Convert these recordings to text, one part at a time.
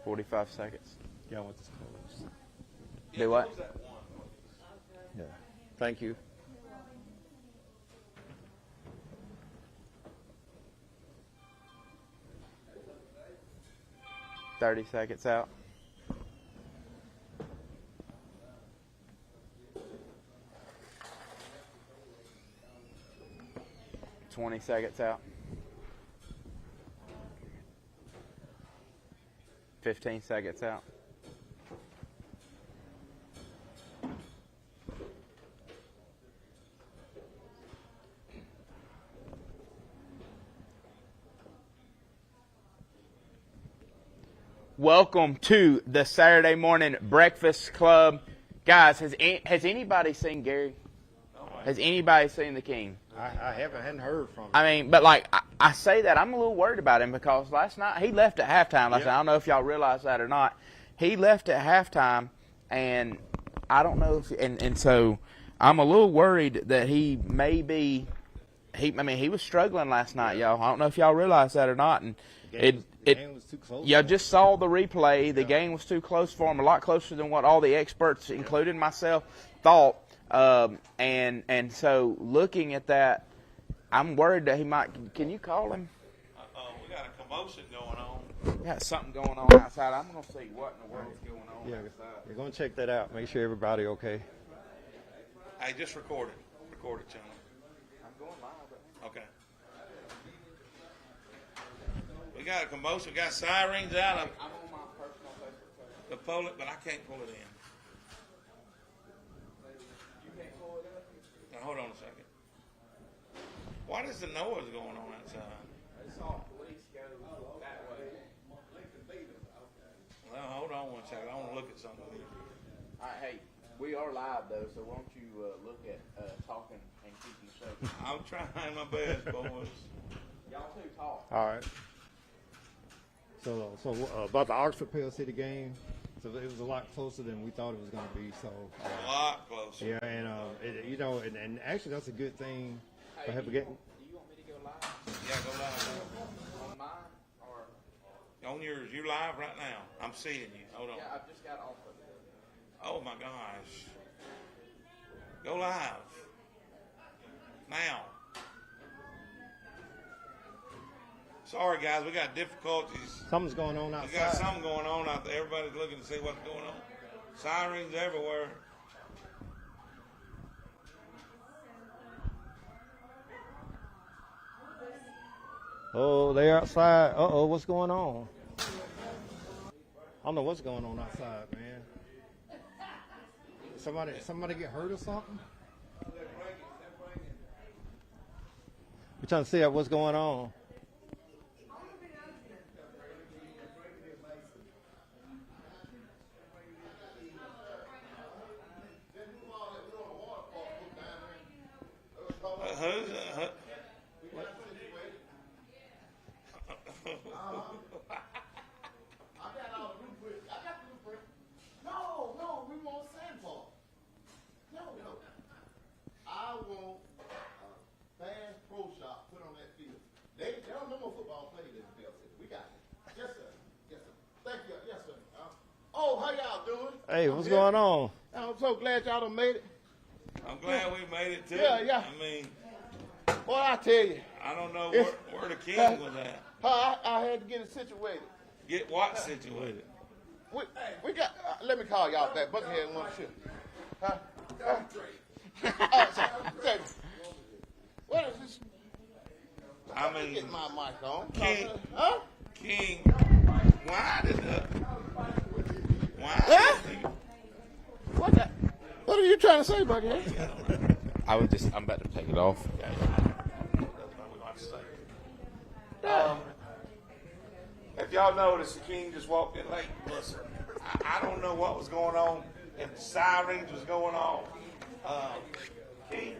45 seconds. Yeah, I want this closed. Do what? Yeah. Thank you. $30 seconds out. 20 seconds out. 15 seconds out. Welcome to the Saturday Morning Breakfast Club. Guys, has anybody seen Gary? Has anybody seen the King? I hadn't heard from him. I mean, but like I say that, I'm a little worried about him because last night he left at halftime. Last night. I don't know if y'all realize that or not. He left at halftime, and I don't know if and so I'm a little worried that he may be. He was struggling last night, y'all. I don't know if y'all realize that or not. And the game was too close. Y'all just saw the replay. The game was too close for him, a lot closer than what all the experts, including myself, thought. And so looking at that, I'm worried that he might. Can you call him? We got a commotion going on. We got something going on outside. I'm going to see what in the world is going on outside. You're going to check that out. Make sure everybody okay. Hey, just record it. Record it, channel. I'm going live. Okay. We got a commotion. We got sirens out of I'm on my personal Facebook. the police, but I can't pull it in. You can't pull it up? Now, hold on a second. What is the noise going on outside? I saw police go that way. Well, hold on one second. I want to look at something here. All right, hey, we are live, though, so won't you look at talking and keeping safe? I'm trying my best, boys. Y'all two talk. All right. So about the Oxford Pale City game, so it was a lot closer than we thought it was going to be. So A lot closer. yeah, and and actually that's a good thing for having getting. Do you want me to go live Yeah, go live. on mine or? On yours. You live right now. I'm seeing you. Hold on. Yeah, I've just got off of it. Oh, my gosh. Go live. Now. Sorry, guys. We got difficulties. Something's going on We outside. got something going on out there. Everybody's looking to see what's going on. Sirens everywhere. Oh, they're outside. Uh-oh, what's going on? I don't know what's going on outside, man. Somebody get hurt or something? We're trying to see what's going on. No, we want Sandfall. No. I want a Bass Pro Shop put on that field. They don't know no football played in Bell City. We got it. Yes, sir. Yes, sir. Thank you. Yes, sir. Oh, how y'all doing? Hey, what's going on? I'm so glad y'all done made it. I'm glad we made it, too. Yeah. I mean, Boy, I tell you, I don't know It's- where the king was at. I had to get it situated. Get what situated? We got. Let me call y'all back. Buckethead and one shit. Huh? Sorry. What is this? I mean, Get my mic on. King. Huh? King, why did the... Huh? What the? What are you trying to say, Buckethead? I'm about to take it off. If y'all noticed, the king just walked in late. Listen, I don't know what was going on. If the sirens was going on. King,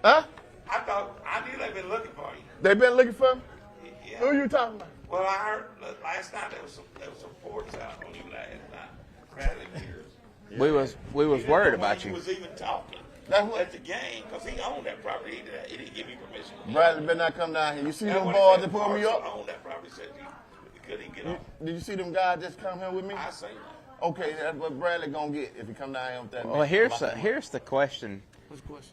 Huh? I knew they'd been looking for you. They been looking for me? Yeah. Who you talking about? Well, I heard last night there was some forts out on you last night. Bradley Pierce. We was worried about He you. was even talking That's what- at the game because he owned that property. He didn't give me permission. Bradley better not come down here. You see That's them what he boys said. that pulled me Marshall up? owned that property. Said you Could he get on? Did you see them guys just come here with me? I seen that. Okay, that's what Bradley gonna get if he come down here with that. Well, here's the question. What's the question?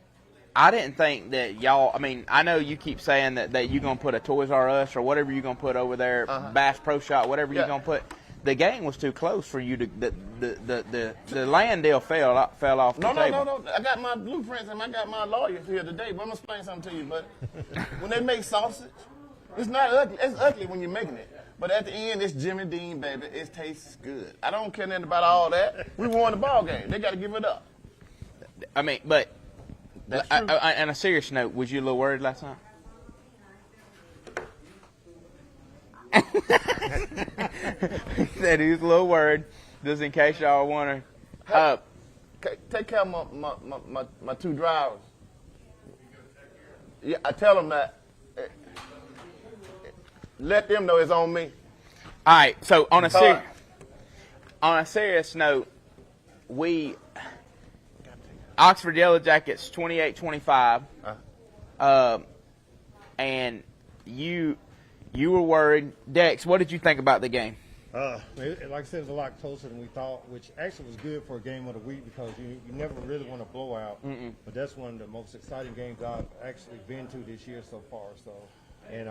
I didn't think that y'all. I mean, I know you keep saying that you're gonna put a Toys R Us or whatever you're gonna put over there, Bass Pro Shop, whatever you're gonna put. The game was too close for you to. The land deal fell off the table. No. I got my blueprints and I got my lawyers here today. But I'm gonna explain something to you, buddy. When they make sausage, it's not ugly. It's ugly when you're making it. But at the end, it's Jimmy Dean, baby. It tastes good. I don't care nothing about all that. We won the ball game. They got to give it up. I mean, but That's true. on a serious note, was you a little worried last night? He said he was a little worried, just in case y'all want to. Take care of my two drivers. Yeah, I tell them that. Let them know it's on me. All right. So on a serious note, Oxford Yellow Jackets 28-25, and you were worried. Dex, what did you think about the game? Like I said, it was a lot closer than we thought, which actually was good for a game of the week because you never really want to blow out. But that's one of the most exciting games I've actually been to this year so far. So, and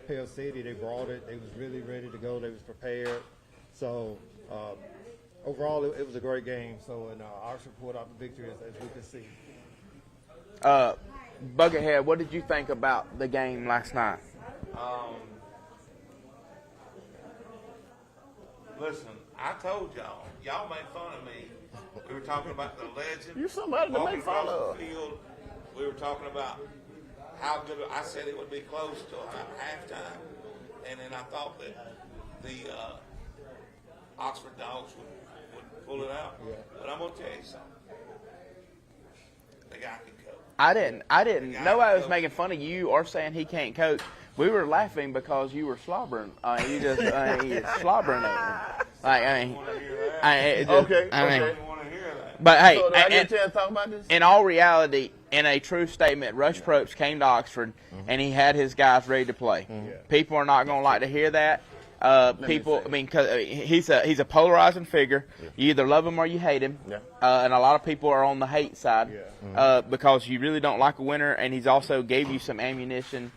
Pell City, they brought it. They was really ready to go. They was prepared. So overall, it was a great game. So, and Oxford pulled out the victory as we can see. Buckethead, what did you think about the game last night? Listen, I told y'all made fun of me. We were talking about the legend. You somebody to walking make fun across of. the field. We were talking about how good. I said it would be close to halftime, and then I thought that the Oxford Dogs would pull it out. Yeah. But I'm gonna tell you something. The guy can coach. I didn't. Nobody was making fun of you or saying he can't coach. We were laughing because you were slobbering. You just slobbering over. Like I mean, Okay. But hey, So, do I get a chance to talk about this? in all reality, in a true statement, Rush Probst came to Oxford and he had his guys ready to play. People are not going to like to hear that. People, I mean, cause he's a polarizing figure. You either love him or you hate him. And a lot of people are on the hate side because you really don't like a winner. And he's also gave you some ammunition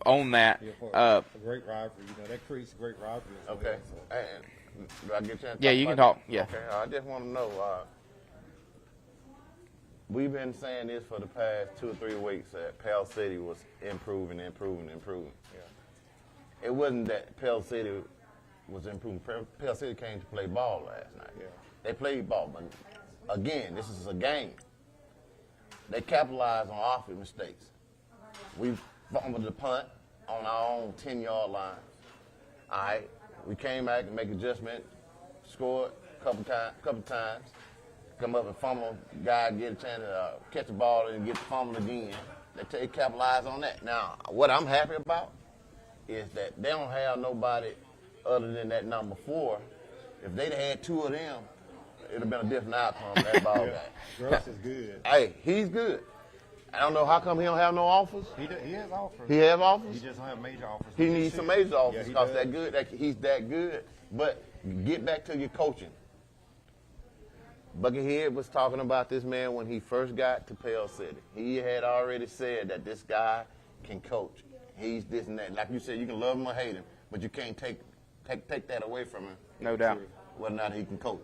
on that. A great rivalry, that creates a great rivalry. Okay. And do I get a chance to talk Yeah, you about can talk. this? Yeah. Okay. I just want to know. We've been saying this for the past 2 or 3 weeks that Pell City was improving. It wasn't that Pell City was improving. Pell City came to play ball last night. They played ball, but again, this is a game. They capitalized on offensive mistakes. We fumbled the punt on our own 10-yard line. All right, we came back and make adjustment, scored a couple times, come up and fumble, guy get a chance to catch the ball and get fumbled again. They capitalize on that. Now, what I'm happy about is that they don't have nobody other than that number 4. If they'd had 2 of them, it'd have been a different outcome in that ball game. Gross is good. Hey, he's good. I don't know how come he don't have no offers. He has offers. He has offers? He just don't have major offers. He needs some major offers he because does. he's that good. But get back to your coaching. Buckethead was talking about this man when he first got to Pell City. He had already said that this guy can coach. He's this and that. Like you said, you can love him or hate him, but you can't take that away from him. No doubt. Whether or not he can coach.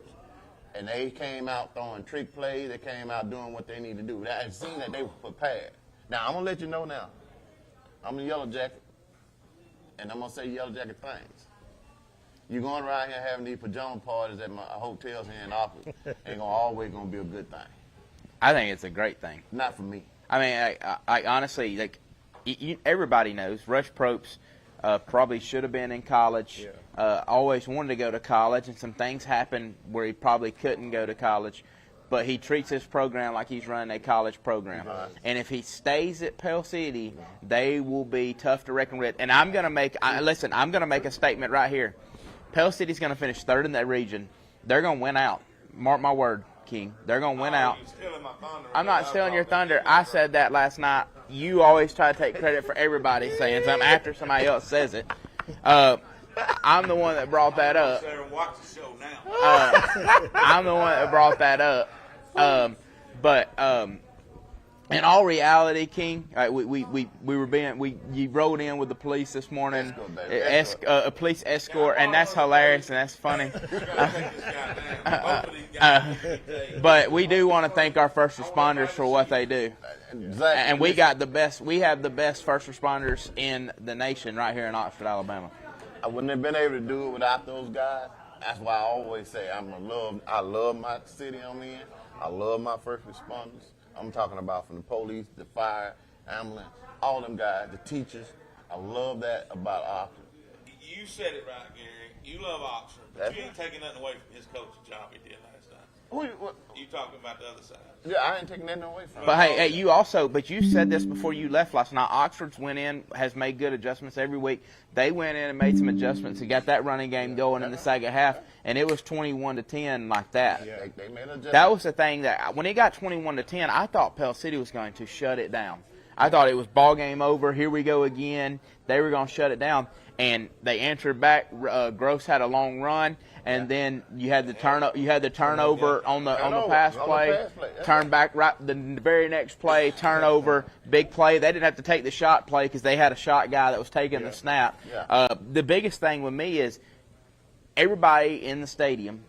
And they came out throwing trick plays. They came out doing what they need to do. I seen that they were prepared. Now, I'm going to let you know now. I'm a Yellow Jacket, and I'm going to say Yellow Jacket things. You're going around here having these pajama parties at my hotels here in Oxford. Ain't always going to be a good thing. I think it's a great thing. Not for me. I mean, I honestly, like, everybody knows Rush Probst probably should have been in college. Always wanted to go to college, and some things happened where he probably couldn't go to college. But he treats this program like he's running a college program. And if he stays at Pell City, they will be tough to reckon with. And I'm going to make a statement right here. Pell City's going to finish 3rd in that region. They're going to win out. Mark my word, King. They're going to win out. I'm not stealing your thunder. I said that last night. You always try to take credit for everybody saying something after somebody else says it. I'm the one that brought that up. Sit there and watch the show now. I'm the one that brought that up. But in all reality, King, you rode in with the police this morning, a police escort, and that's hilarious and that's funny. But we do want to thank our first responders for what they do. Exactly. And we have the best first responders in the nation right here in Oxford, Alabama. I wouldn't have been able to do it without those guys. That's why I always say I love my city I'm in. I love my first responders. I'm talking about from the police, the fire, ambulance, all them guys, the teachers. I love that about Oxford. You said it right, Gary. You love Oxford, but you ain't taking nothing away from his coaching job he did last time. You talking about the other side? Yeah, I ain't taking nothing away from him. But hey, you said this before you left last night. Oxford's went in, has made good adjustments every week. They went in and made some adjustments and got that running game going in the second half, and it was 21-10 like that. Yeah, they made adjustments. That was the thing that when it got 21-10, I thought Pell City was going to shut it down. I thought it was ball game over. Here we go again. They were going to shut it down, and they answered back. Gross had a long run, and then you had the turnover on the pass play. Turn back right the very next play, turnover, big play. They didn't have to take the shot play because they had a shot guy that was taking the snap. Yeah. The biggest thing with me is everybody in the stadium,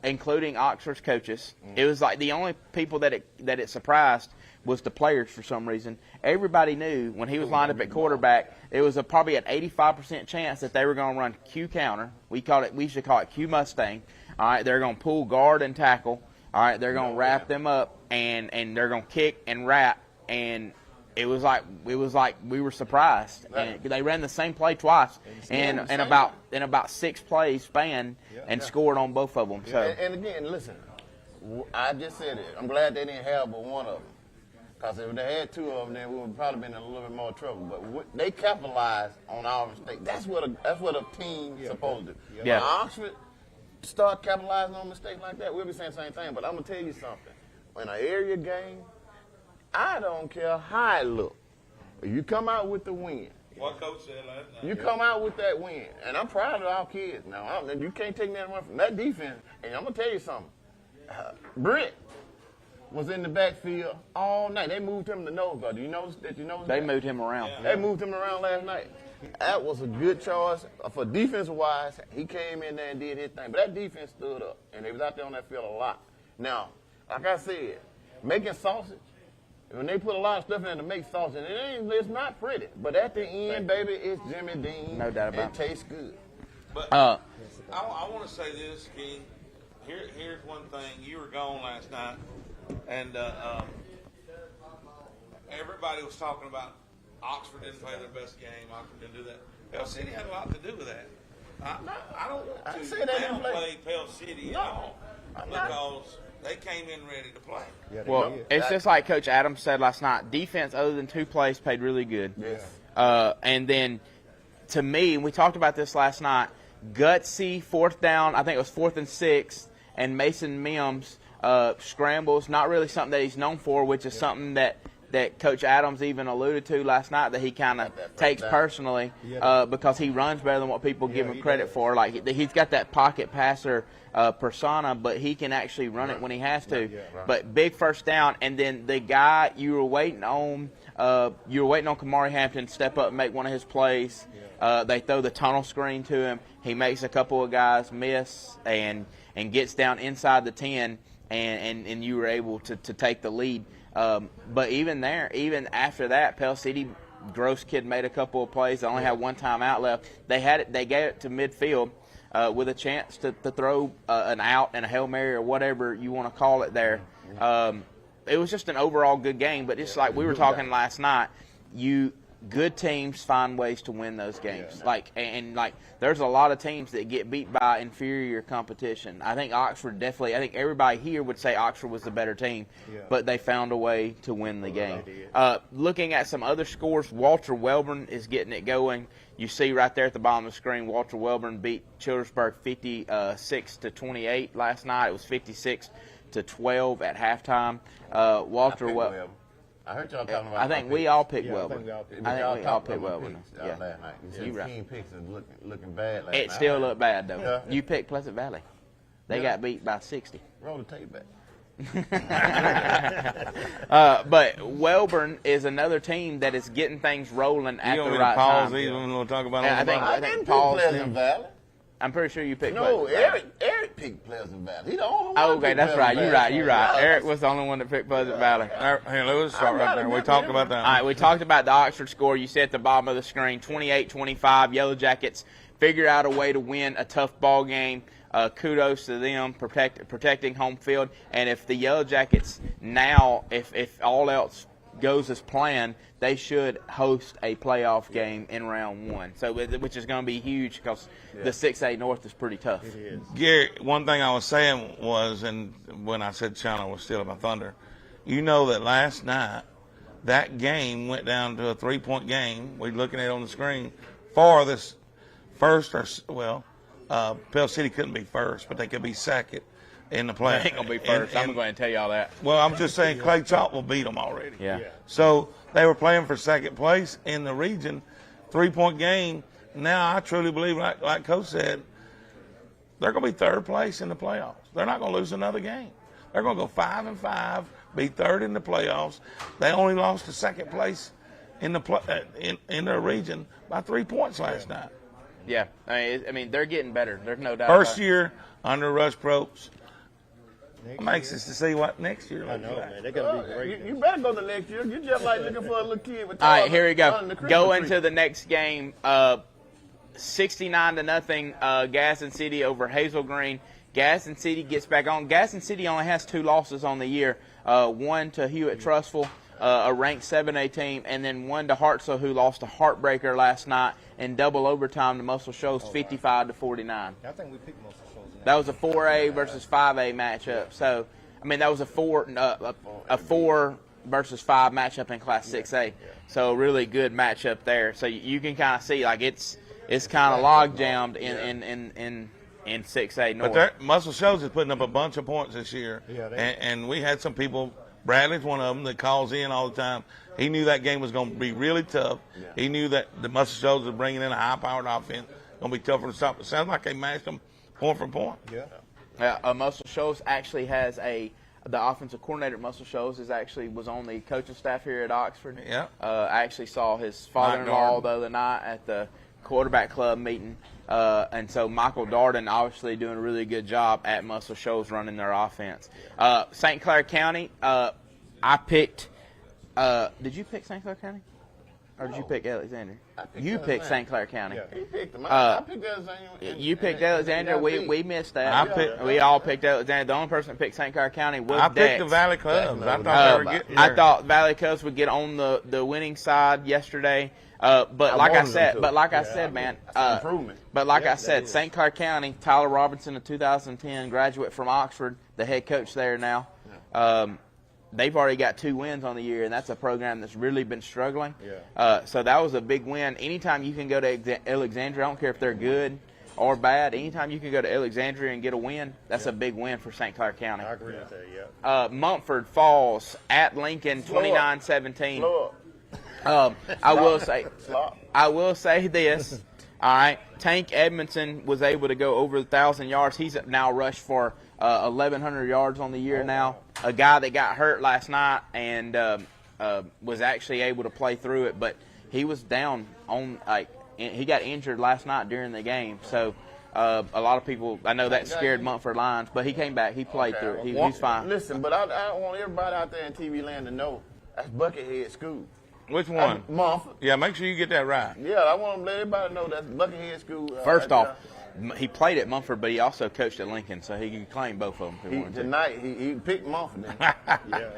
including Oxford's coaches. It was like the only people that it surprised was the players for some reason. Everybody knew when he was lined up at quarterback, it was probably an 85% chance that they were going to run Q counter. We used to call it Q Mustang. All right, they're going to pull guard and tackle. All right, they're going to wrap them up and they're going to kick and wrap. And it was like we were surprised. And they ran the same play twice in about 6 plays span and scored on both of them. So And again, listen, I just said it. I'm glad they didn't have but one of them. Because if they had 2 of them, then we would probably been in a little bit more trouble. But they capitalized on our mistake. That's what a team's supposed to do. Yeah. When Oxford start capitalizing on mistakes like that, we'll be saying the same thing. But I'm going to tell you something. In an area game, I don't care how it look. If you come out with the win. What coach said last night. You come out with that win. And I'm proud of our kids. Now, you can't take that away from that defense. And I'm going to tell you something. Britt was in the backfield all night. They moved him to nose guard. Do you notice that? they moved him around. Yeah. They moved him around last night. That was a good choice. For defense-wise, he came in there and did his thing. But that defense stood up, and they was out there on that field a lot. Now, like I said, making sausage, when they put a lot of stuff in there to make sausage, it's not pretty. But at the end, baby, it's Jimmy Dean. No doubt about it. It tastes good. But I want to say this, King. Here's one thing. You were gone last night, and everybody was talking about Oxford didn't play their best game. Oxford didn't do that. Pell City had a lot to do with that. I don't want to downplay Pell City at all because they came in ready to play. Yeah, they Well, did. it's just like Coach Adams said last night. Defense, other than 2 plays, played really good. Yes. And then, to me, and we talked about this last night, gutsy 4th down. I think it was 4th and 6, and Mason Mims scrambles. Not really something that he's known for, which is something that Coach Adams even alluded to last night that he kind of takes personally because he runs better than what people give him credit for. Like he's got that pocket passer persona, but he can actually run it when he has to. But big 1st down, and then the guy you were waiting on Kamari Hampton to step up and make one of his plays. They throw the tunnel screen to him. He makes a couple of guys miss and gets down inside the 10, and you were able to take the lead. But even after that, Pell City, Gross kid made a couple of plays. They only had 1 timeout left. They gave it to midfield with a chance to throw an out and a Hail Mary or whatever you want to call it there. It was just an overall good game. But just like we were talking last night, good teams find ways to win those games. There's a lot of teams that get beat by inferior competition. I think everybody here would say Oxford was the better team, but they found a way to win the game. Looking at some other scores, Walter Welborn is getting it going. You see right there at the bottom of the screen, Walter Welborn beat Childersburg 56-28 last night. It was 56-12 at halftime. I heard y'all talking about. I think we all picked Yeah, I Welborn. think we all picked I think y'all we all talked picked about Welborn. picks, Yeah. last night. You You said right. team picks is looking bad last night. It still looked bad though. Yeah. You picked Pleasant Valley. They got beat by 60. Roll the tape back. But Welborn is another team that is getting things rolling at You the want me to right pause time. these when we'll talk about Yeah, them? I I think didn't pick Paul's Pleasant them. Valley. I'm pretty sure you picked No, Pleasant Valley. Eric picked Pleasant Valley. He the only one. Oh, that okay, picked that's Pleasant right. You're Valley. right. You're right. Yeah. Eric was the only one that picked Pleasant Valley. Here, let's start I right got there. it, We got talked it. about that. All right, we talked about the Oxford score. You see at the bottom of the screen, 28-25. Yellow Jackets figured out a way to win a tough ball game. Kudos to them protecting home field. And if the Yellow Jackets now, if all else goes as planned, they should host a playoff game in round one. So, which is going to be huge because the 6A North is pretty tough. It is. Gary, one thing I was saying was, and when I said China was stealing my thunder, you know that last night that game went down to a 3-point game. We're looking at it on the screen for this first Pell City couldn't be first, but they could be second in the play. They ain't going to be first. I'm going to tell y'all that. Well, I'm just saying Clay Chalk will beat them already. Yeah. So they were playing for second place in the region, 3-point game. Now I truly believe, like Coach said, they're going to be third place in the playoffs. They're not going to lose another game. They're going to go 5-5, be third in the playoffs. They only lost to second place in the in their region by 3 points last night. Yeah. I mean, they're getting better. There's no doubt. First about it. year under Russ Probst. Next I'm anxious to see what next year I looks know, like. man. They're going to be great. You better go to next year. You just like looking for a little kid with All right, taller here we go. under the Go Christmas into the next game. 69-0. Gaston City over Hazel Green. Gaston City gets back on. Gaston City only has 2 losses on the year. One to Hewitt Trustful, a ranked 7A team, and then one to Hartselle, who lost a heartbreaker last night in double overtime to Muscle Shoals, 55-49. I think we picked most of the shows in That was a 4A versus 5A matchup. So, I mean, that was a 4 versus 5 matchup in Class 6A. So, a really good matchup there. So, you can kind of see, like, it's kind of log jammed in 6A North. But Muscle Shoals is putting up a bunch of points this year. Yeah, and we had some people, Bradley's one of them, that calls in all the time. He knew that game was going to be really tough. Yeah. He knew that the Muscle Shoals was bringing in a high-powered offense. Going to be tougher to stop. It sounds like they matched them point for point. Yeah. Muscle Shoals actually has the offensive coordinator at Muscle Shoals was on the coaching staff here at Oxford. Yeah. I actually saw his father-in-law the other night at the quarterback club meeting. And so Michael Darden obviously doing a really good job at Muscle Shoals running their offense. St. Clair County, I picked did you pick St. Clair County? Or did you pick Alexandria? You picked St. Clair County. Yeah. He picked them. I picked Alexandria. You picked Alexandria. We missed that. I We all picked Alexandria. The only person that picked St. Clair County was I picked Dex. the Valley Clubs. I thought they were getting I there. thought Valley Cubs would get on the winning side yesterday. But like I said, man. improvement. But like I said, St. Clair County, Tyler Robinson, a 2010 graduate from Oxford, the head coach there now. They've already got 2 wins on the year, and that's a program that's really been struggling. So that was a big win. Anytime you can go to Alexandria, I don't care if they're good or bad, anytime you can go to Alexandria and get a win, that's a big win for St. Clair County. I agree with that, yeah. Mumford falls at Lincoln 29-17. Slow I will say this. All right, Tank Edmondson was able to go over 1,000 yards. He's now rushed for 1,100 yards on the year now. A guy that got hurt last night and was actually able to play through it, but he was down on he got injured last night during the game. So a lot of people, I know that scared Mumford Lions, but he came back. He played through it. He's fine. Listen, but I want everybody out there in TV land to know that's Buckethead School. Which one? Mumford. Yeah, make sure you get that right. Yeah, I want to let everybody know that's Buckethead School. First right off, he played at Mumford, but he also coached at Lincoln, so he can claim both of them if he wanted to. tonight he picked Mumford.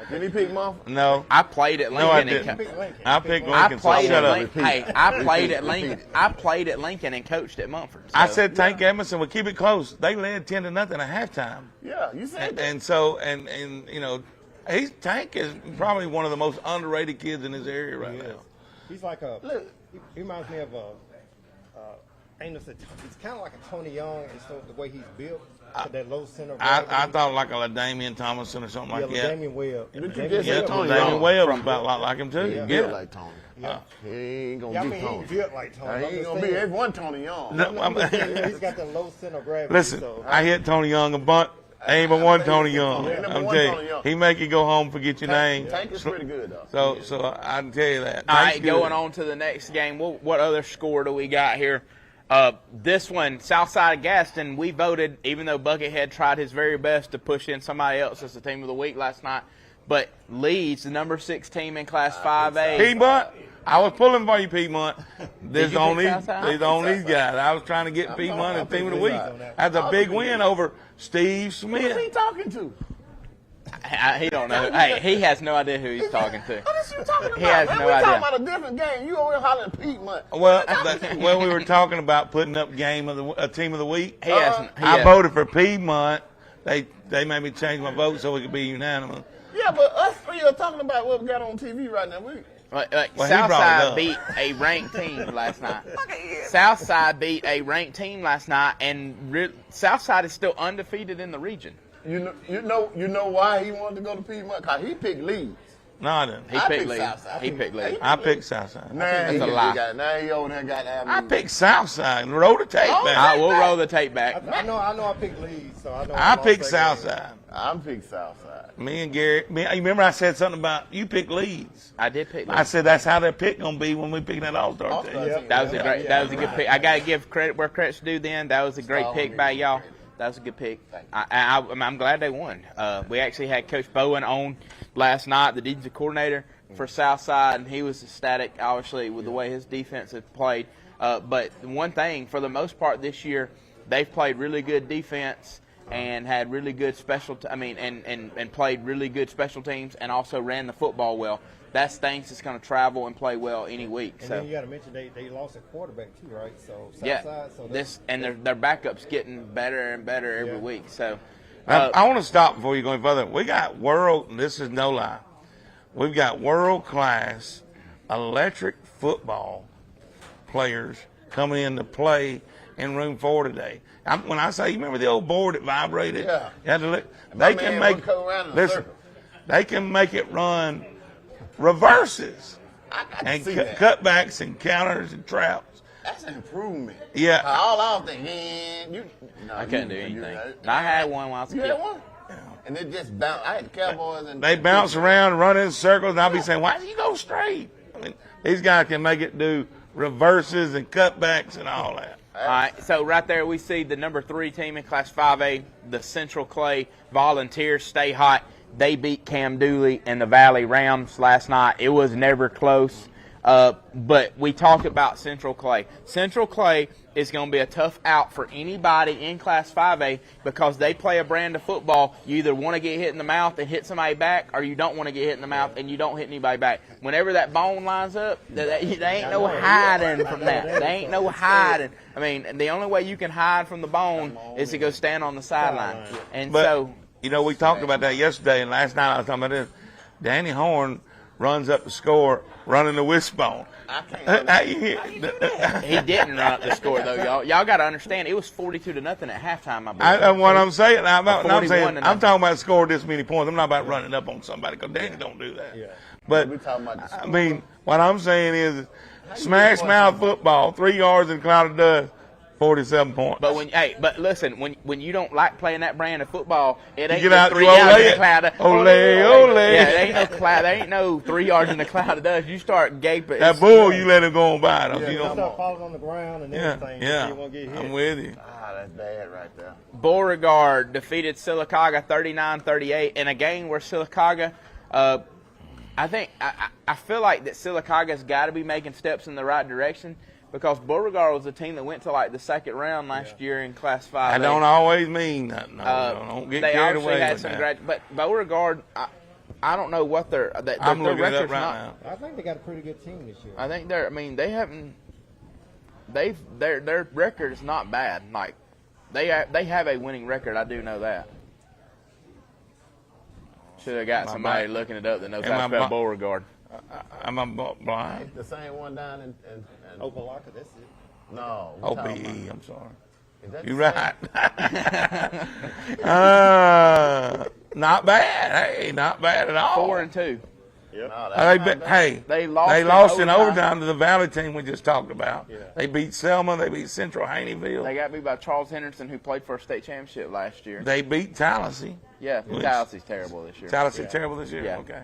Didn't he pick Mumford? No. I played at Lincoln. No, I and didn't. Lincoln. I picked I Lincoln, so played shut at up. Lincoln. Hey, I played at Lincoln. I played at Lincoln and coached at Mumford. I so- said Tank Edmondson would keep it close. They led 10-0 at halftime. Yeah, you said that. And so, and you know, Tank is probably one of the most underrated kids in this area right now. He's like he reminds me of ain't no, it's kind of like a Tony Young, and so the way he's built, that low center. of I gravity. thought like a LaDainian Tomlinson or something Yeah, like that. Damian Webb. But you Damian just Yeah, said Webb. Tony Damian Young. Webb was about a lot like him too. He Yeah. built like Tony. Yeah. He ain't gonna Yeah, I be mean, Tony. he built like Tony. He ain't gonna be. There's one Tony Young. No, I'm just saying, he's got that low center of gravity. Listen, so. I hit Tony Young a bunch. Ain't but one Tony Young. Ain't number I'm one telling Tony you, Young. he make you go home, forget your name. Tank is pretty good though. So I can tell you that. All Tank's right, good. going on to the next game. What other score do we got here? This one, Southside of Gaston, we voted, even though Buckethead tried his very best to push in somebody else as the team of the week last night. But Leeds, the number 6 team in Class 5A. Piedmont. I was pulling for you, Piedmont. There's you pick only Southside? these guys. I was trying to get Piedmont as team of the week. That's a big win over Steve Who's he Smith. talking to? He don't know. Hey, he has no idea who he's talking to. What is you talking about? He has man? no we idea. talking about a different game. You over here hollering Piedmont. Well, we were talking about putting up team of the week. He has. I voted for Piedmont. They made me change my vote so we could be unanimous. Yeah, but us three are talking about what we got on TV right now. Well, he brought it Southside up. beat a ranked team last night. Southside beat a ranked team last night, and Southside is still undefeated in the region. You know why he wanted to go to Piedmont? Cause he picked Leeds. No, I didn't. He I picked picked Leeds. Southside. He picked Leeds. I picked Southside. Now he a lie. now he over there got that. I picked Southside and roll the tape back. I will roll the tape back. I know I picked Leeds, so I know. I lost picked that Southside. I'm picked Southside. Me and Gary. You remember I said something about you picked Leeds. I did pick I Leeds. said that's how that pick gonna be when we pick that All-Star All-Star team. team. That was a great. That was a good pick. I gotta give credit where credit's due. Then that was a great pick by y'all. That was a good pick. I'm glad they won. We actually had Coach Bowen on last night, the defensive coordinator for Southside, and he was ecstatic, obviously, with the way his defense had played. But one thing, for the most part this year, they've played really good defense and had really good and played really good special teams, and also ran the football well. That's things that's going to travel and play well any week. And So. then you got to mention they lost a quarterback too, right? So Yeah, Southside, so their backup's getting better and better every Yeah. week. So, I want to stop before you go any further. We got and this is no lie, we've got world-class electric football players coming in to play in room 4 today. When I say, you remember the old board that vibrated? Yeah. You had to look. My They can man make would go around in a listen. circle. They can make it run reverses I got and to see that. cutbacks and counters and traps. That's an improvement. Yeah. All I was thinking, I couldn't do anything. I had one while I was a You kid. had one? And it just bounced. I had the Cowboys and They bounce around, run in circles, and I'll be saying, why do you go straight? I mean, these guys can make it do reverses and cutbacks and all that. All right, so right there we see the number 3 team in Class 5A, the Central Clay Volunteers. Stay hot. They beat Cam Dooley and the Valley Rams last night. It was never close. But we talked about Central Clay. Central Clay is going to be a tough out for anybody in Class 5A because they play a brand of football. You either want to get hit in the mouth and hit somebody back, or you don't want to get hit in the mouth and you don't hit anybody back. Whenever that bone lines up, there ain't no hiding from that. There ain't no hiding. I mean, the only way you can hide from the bone is to go stand on the sideline. And But, so, you know, we talked about that yesterday, and last night I was talking about this. Danny Horn runs up the score running the wishbone. I can't. he didn't run up the score, though, y'all. Y'all got to understand, it was 42-0 at halftime, I believe. That's what I'm saying. I'm 41 to talking about score this many points. I'm not about running up on somebody because Danny don't do that. Yeah. But We talking about the I score. mean, what I'm saying is, smash mouth football, 3 yards in a cloud of dust, 47 points. But listen, when you don't like playing that brand of football, it ain't get no out, 3 you yards ole in it. a cloud of Ole, ole. Yeah, there ain't no cloud. There ain't no 3 yards in a cloud of dust. You start gaping. That bull, you let him go on by. Don't you? you Don't- start falling on the ground and yeah, everything. yeah. You won't get hit. I'm with you. Ah, that's bad right there. Beauregard defeated Sylacauga 39-38 in a game where Sylacauga, I feel like that Sylacauga's got to be making steps in the right direction because Beauregard was a team that went to like the second round last year in Class 5. I don't always mean nothing. No, don't get they carried obviously away had with some that. but Beauregard, I don't know what their I'm looking it up record's right not. now. I think they got a pretty good team this year. I think they haven't. Their record is not bad. Like they have a winning record. I do know that. Should have got My somebody bad. looking it up that knows Am how to I spell bu- Beauregard. Am I blind? The same one down in Opelika, that's it. No. we Oh, talking BE. about- I'm sorry. Is that You're the right. Not bad. Hey, not bad at all. 4-2. same? No, that's They not been, bad. hey, They they lost in in overtime. overtime to the Valley team we just talked about. Yeah. They beat Selma. They beat Central Haneyville. They got beat by Charles Henderson, who played for a state championship last year. They beat Tallahassee. Yeah, Which- Tallahassee's terrible this year. Tallahassee terrible this year. Yeah. Okay.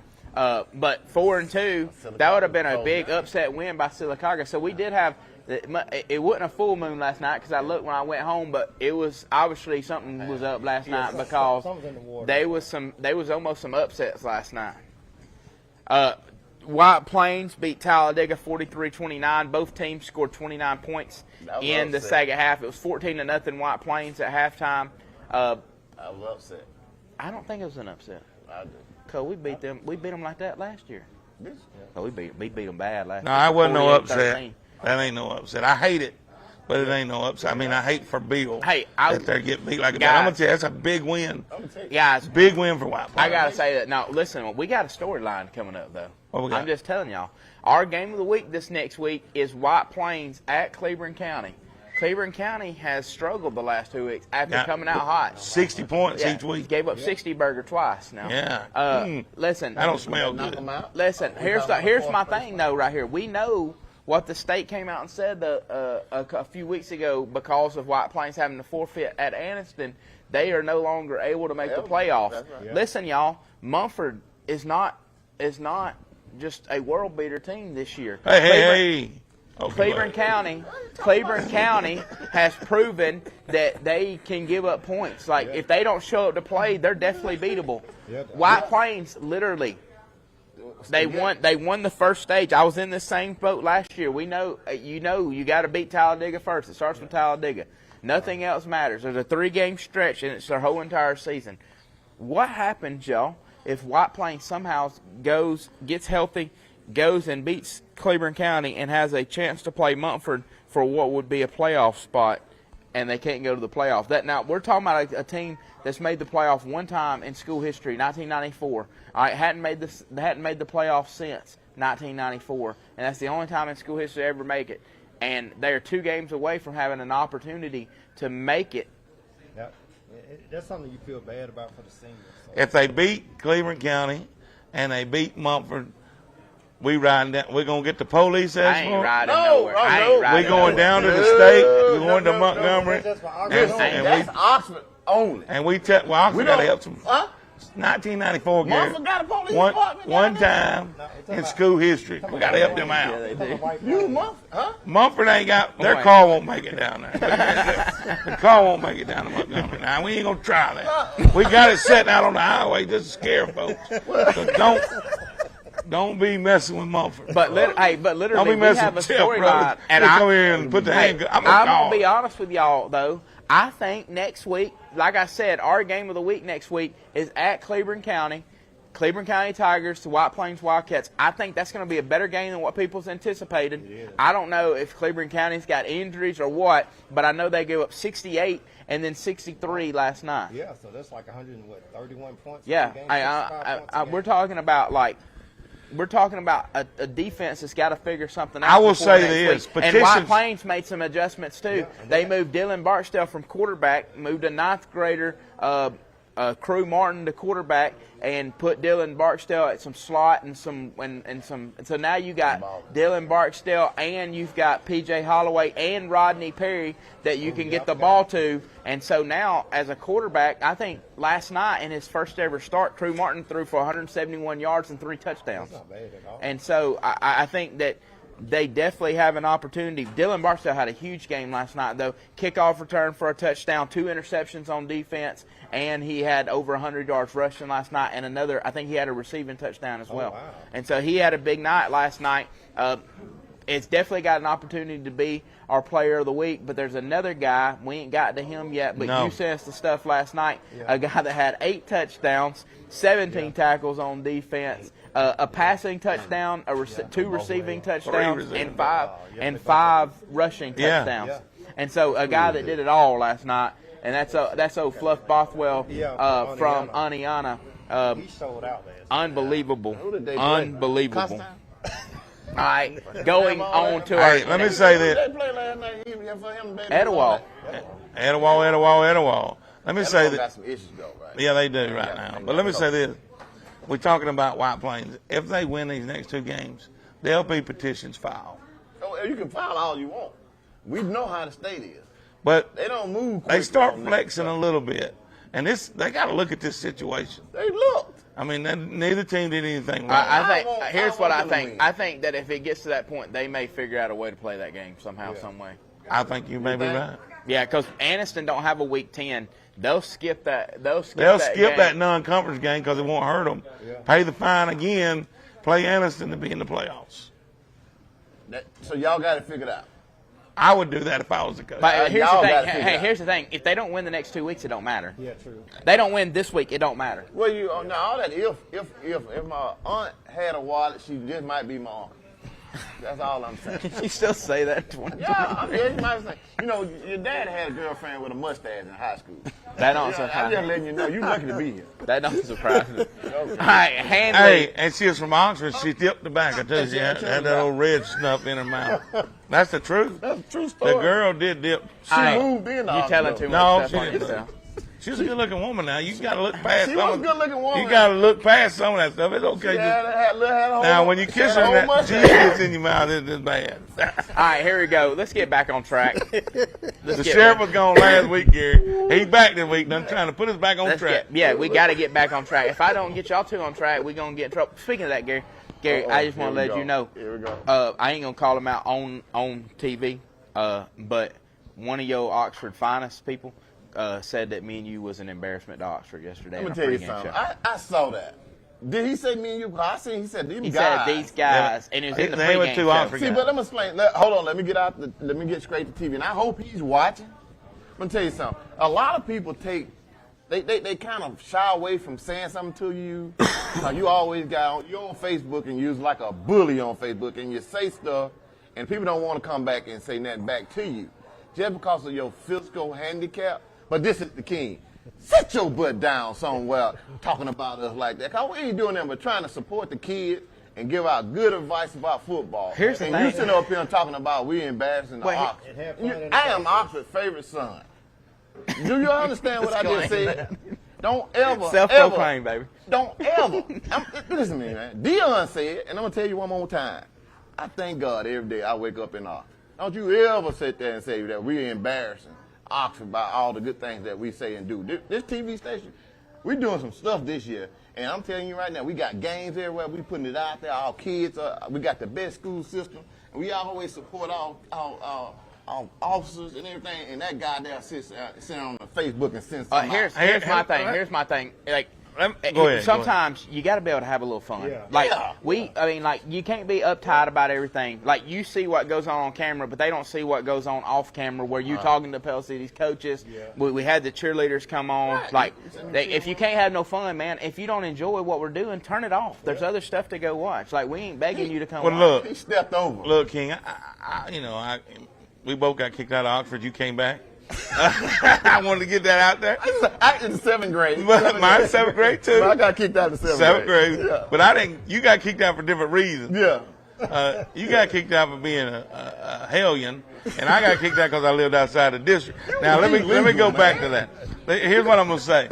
But 4-2, that would have been a big upset win by Sylacauga. So we did have. It wasn't a full moon last night because I looked when I went home, but it was obviously something was up last night because something's in the water. there was almost some upsets last night. White Plains beat Talladega 43-29. Both teams scored 29 points That was in the upset. second half. It was 14-0 White Plains at halftime. I was upset. I don't think it was an upset. I do. Cause we beat them like that last year. This- Oh, we beat them bad last No, year. I wasn't no upset. 48-13. That ain't no upset. I hate it, but it ain't no upset. I mean, I hate for Bill Hey, that they're getting beat like that. Guys. I'm gonna tell you, that's a big win. I'm gonna tell you. Guys, Big win for White Plains. I gotta say that. Now, listen, we got a storyline coming up though. What we got? I'm just telling y'all. Our game of the week this next week is White Plains at Cleveland County. Cleveland County has struggled the last 2 weeks after Yeah. coming out hot. 60 points Yeah, each week. Gave up 60 burger twice now. Yeah. Listen. That don't smell Knock good. them out. Listen, We here's talking here's about my fourth place thing though right here. We know what the state came out and said a few weeks ago because of White Plains having to forfeit at Anniston. They are no longer able to make the playoffs. That's right. Yeah. Listen, y'all, Mumford is not just a world beater team this year. Hey, Cleveland- hey. Okay, Cleveland County has proven that they can give up points. Like if they don't show up to play, they're definitely beatable. Yeah. White Plains literally they won the first stage. I was in the same boat last year. We know you got to beat Talladega first. It starts with Talladega. Nothing else matters. There's a 3-game stretch and it's their whole entire season. What happens, y'all, if White Plains somehow gets healthy, goes and beats Cleveland County and has a chance to play Mumford for what would be a playoff spot, and they can't go to the playoff? Now we're talking about a team that's made the playoff one time in school history, 1994. All right, hadn't made the playoff since 1994, and that's the only time in school history they ever make it. And they are 2 games away from having an opportunity to make it. That's something you feel bad about for the seniors. So. If they beat Cleveland County and they beat Mumford, we're going to get the police I ain't escort. riding No, nowhere. I ain't no. riding We're going nowhere. down to the No, state. We're going to no, Montgomery. That's for Oxford And, only. and That's we Oxford only. and we tell well, I got to help some. Huh? 1994, Gary. Mumford got a police One department down time in school history, we got to help them out. You Mumford, huh? Mumford ain't got their Boy. car won't make it down there. The car won't make it down to Montgomery. Now we ain't gonna try that. We got it set out on the highway just to scare folks. So don't be messing with Mumford. But Don't literally, be we messing have a with Jeff, brother. storyline, and Just I come here and put the Hey, handgun. I'm I'm gonna gonna be honest with y'all though. I think next week, like I said, our game of the week next week is at Cleveland County Tigers to White Plains Wildcats. I think that's going to be a better game than what people's anticipated. I don't know if Cleveland County's got injuries or what, but I know they gave up 68 and then 63 last night. Yeah, so that's like 131 points. Yeah, per game, 65 points a we're game. talking about a defense that's got to figure something out. I will before say next this, week. And White petitions- Plains made some adjustments too. They moved Dylan Barksdale from quarterback, moved a 9th grader, Crew Martin to quarterback, and put Dylan Barksdale at some slot and some. So now you got Dylan Barksdale and you've got P.J. Holloway and Rodney Perry that you can get the ball to. And so now, as a quarterback, I think last night in his first ever start, Crew Martin threw for 171 yards and 3 touchdowns. Not bad at all. And so I think that they definitely have an opportunity. Dylan Barksdale had a huge game last night, though. Kickoff return for a touchdown, 2 interceptions on defense, and he had over 100 yards rushing last night, and another, I think he had a receiving touchdown as well. wow. And so he had a big night last night. It's definitely got an opportunity to be our player of the week, but there's another guy, we ain't got to him yet, but No. you sent us the stuff last night, a guy that had 8 touchdowns, 17 tackles on defense, a passing touchdown, 2 receiving touchdowns, receiving. and 5 rushing Yeah. touchdowns. Yeah. And so a guy that did it all last night, and that's old Fluff Bothwell Yeah, from Aniana. Aniana. He sold out last. Unbelievable. Who did they play? Unbelievable. Constantine? All right, going on to Hey, our let me say They this. played last night. For him, baby, Etowah. Etowah. Let me say Etowah got that. some issues though, right? Yeah, they do right now. But let me say this. We're talking about White Plains. If they win these next 2 games, there'll be petitions filed. Oh, you can file all you want. We know how the state is. But They don't move. they quick start on that flexing stuff. a little bit. And they got to look at this situation. They looked. I mean, neither team did anything wrong. I think I here's want what I them to think. win. I think that if it gets to that point, they may figure out a way to play that game somehow, some way. I think you may be think? right. Yeah, because Anniston don't have a week 10. They'll skip that. They'll skip That game. non-conference game because it won't hurt them. Pay the fine again, play Anniston to be in the playoffs. So y'all got it figured out. I would do that if I was the coach. But here's y'all the gotta thing. figure Hey, it out. here's the thing. If they don't win the next 2 weeks, it don't matter. Yeah, true. They don't win this week, it don't matter. Well, now all that if my aunt had a wallet, she just might be my uncle. That's all I'm saying. You still say that 20 Yeah, I mean, you might say, your dad had a girlfriend with a mustache in high school. That don't I'm surprise just me. letting you know, you lucky to be here. That don't surprise me. All right, Hanley. Hey, and she was from Oxford. She tipped the back. I tell you, she had Yeah, that little red stuff in her mouth. That's the truth. That's a true story. The girl did dip. She Hey, moved in. You telling too No, much she stuff on didn't. yourself. She's a good-looking woman now. You got to look past She some was of a good-looking woman. You got to look past some of that stuff. It's okay. Now, when you kiss her, that cheese gets in your mouth, it's bad. All right, here we go. Let's get back on track. The sheriff was gone last week, Gary. He's back this week, done trying to put us back on track. We got to get back on track. If I don't get y'all two on track, we're going to get in trouble. Speaking of that, Gary, I just want to let you know. Here we go. I ain't going to call him out on TV, but one of your Oxford finest people said that me and you was an embarrassment to Oxford yesterday. Let me in tell our you pregame something. show. I saw that. Did he say me and you? 'Cause I seen he said these He guys. said these guys, and it was in the They were pregame two show. Oxford See, guys. but let me explain. Hold on. Let me get straight to TV. And I hope he's watching. Let me tell you something. A lot of people they kind of shy away from saying something to you. You always you're on Facebook and you're like a bully on Facebook and you say stuff and people don't want to come back and say nothing back to you just because of your physical handicap. But this is the king. Sit your butt down somewhere talking about us like that. Cause we ain't doing nothing but trying to support the kids and give out good advice about football. Here's the and thing. you sitting up here and talking about we embarrassing the Well, Oxford. and have fun in the I am process. Oxford's favorite son. Do you understand what I just said? Don't ever, Self-proclaimed, ever, baby. don't ever. Listen to me, man. Dion said, and I'm going to tell you one more time. I thank God every day I wake up in Oxford. Don't you ever sit there and say that we're embarrassing Oxford by all the good things that we say and do. This TV station, we're doing some stuff this year. And I'm telling you right now, we got games everywhere. We putting it out there. Our kids, we got the best school system. And we always support our officers and everything. And that guy there sits on the Facebook and sends something out. Here's my thing. Here's my thing. Like, Go ahead. sometimes you got to be able to have a little fun. Yeah. Like Yeah. you can't be uptight about everything. Like you see what goes on camera, but they don't see what goes on off camera. Where you talking to Pell City's coaches. Yeah. We had the cheerleaders come on. Right. Like if you can't have no fun, man. If you don't enjoy what we're doing, turn it off. There's other stuff to go watch. Like we ain't begging you to come. Well, watch. look. He stepped over. Look, King, we both got kicked out of Oxford. You came back. I wanted to get that out there. I in the 7th grade. Mine's 7th grade, too. But I got kicked out in the 7th Seventh grade. grade. Yeah. But I didn't. You got kicked out for different reasons. Yeah. You got kicked out for being a hellion, and I got kicked out because I lived outside the district. Now let me go back to that. Here's what I'm gonna say.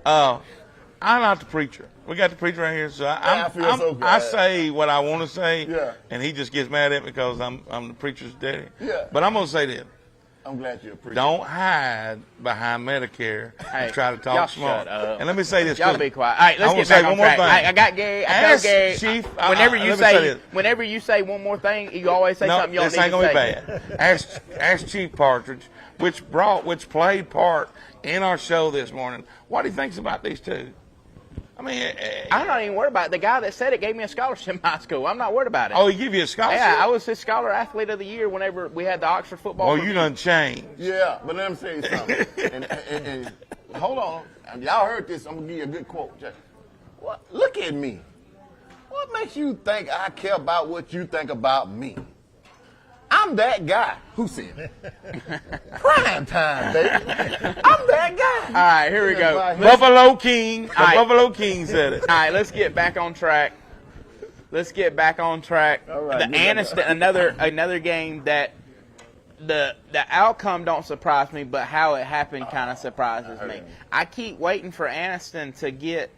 I'm not the preacher. We got the preacher right here, so I feel so I bad. say what I want to say, Yeah. and he just gets mad at me because I'm the preacher's daddy. Yeah. But I'm gonna say this. I'm glad you appreciate Don't hide behind Medicare Hey, and try to y'all talk smart. shut up. And let me say this. Y'all too. be quiet. All right, let's I wanna get back say on one more track. thing. I got Gary. I know Ask Gary. Chief. Whenever you let me say say, this. whenever you say one more thing, you always say No, something you don't this need ain't to gonna say. be bad. Ask Chief Partridge, which played part in our show this morning, what he thinks about these two. I mean, I'm not even worried about it. The guy that said it gave me a scholarship in high school. I'm not worried about it. oh, he give you a scholarship? Yeah, I was his scholar athlete of the year whenever we had the Oxford football. Oh, review. you done changed. Yeah, but let me tell you something. and hold on. Y'all heard this. I'm going to give you a good quote. What? Look at me. What makes you think I care about what you think about me? I'm that guy. Who said it? Prime time, baby. I'm that guy. All right, here we go. Right. Buffalo King. The All right. Buffalo King said it. All right, let's get back on track. let's get back on track. All right, The get back Anniston, another game that the outcome don't surprise me, but how it happened kind of surprises me. I keep waiting for Anniston to get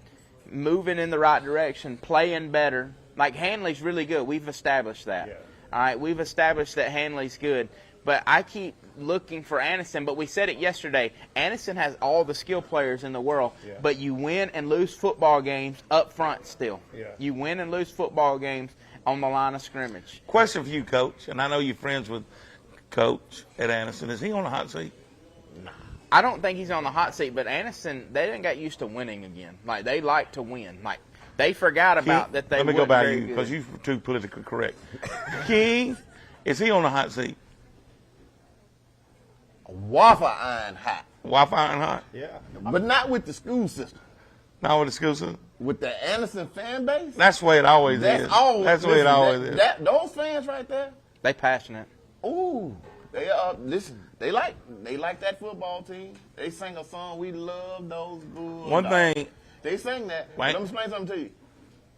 moving in the right direction, playing better. Like Hanley's really good. We've established that. Yeah. All right, we've established that Hanley's good. But I keep looking for Anniston. But we said it yesterday. Anniston has all the skill players in the world. Yeah. But you win and lose football games up front still. Yeah. You win and lose football games on the line of scrimmage. Question for you, Coach, and I know you're friends with Coach at Anniston. Is he on the hot seat? I don't think he's on the hot seat, but Anniston, they didn't get used to winning again. Like, they like to win. Like, they forgot about that they Let me go weren't back to very you good. because you're too politically correct. King, is he on the hot seat? Waffle iron hot, Wi-Fi and hot? Yeah. but not with the school system. Not with the school system? With the Anderson fan base, That's the way it always that's is. always. That's the way it listen, always that, is. That, those fans right there, They passionate. ooh, they listen. They like that football team. They sing a song. We love those Bulldogs. One thing, They sing that. Right. Let me explain something to you.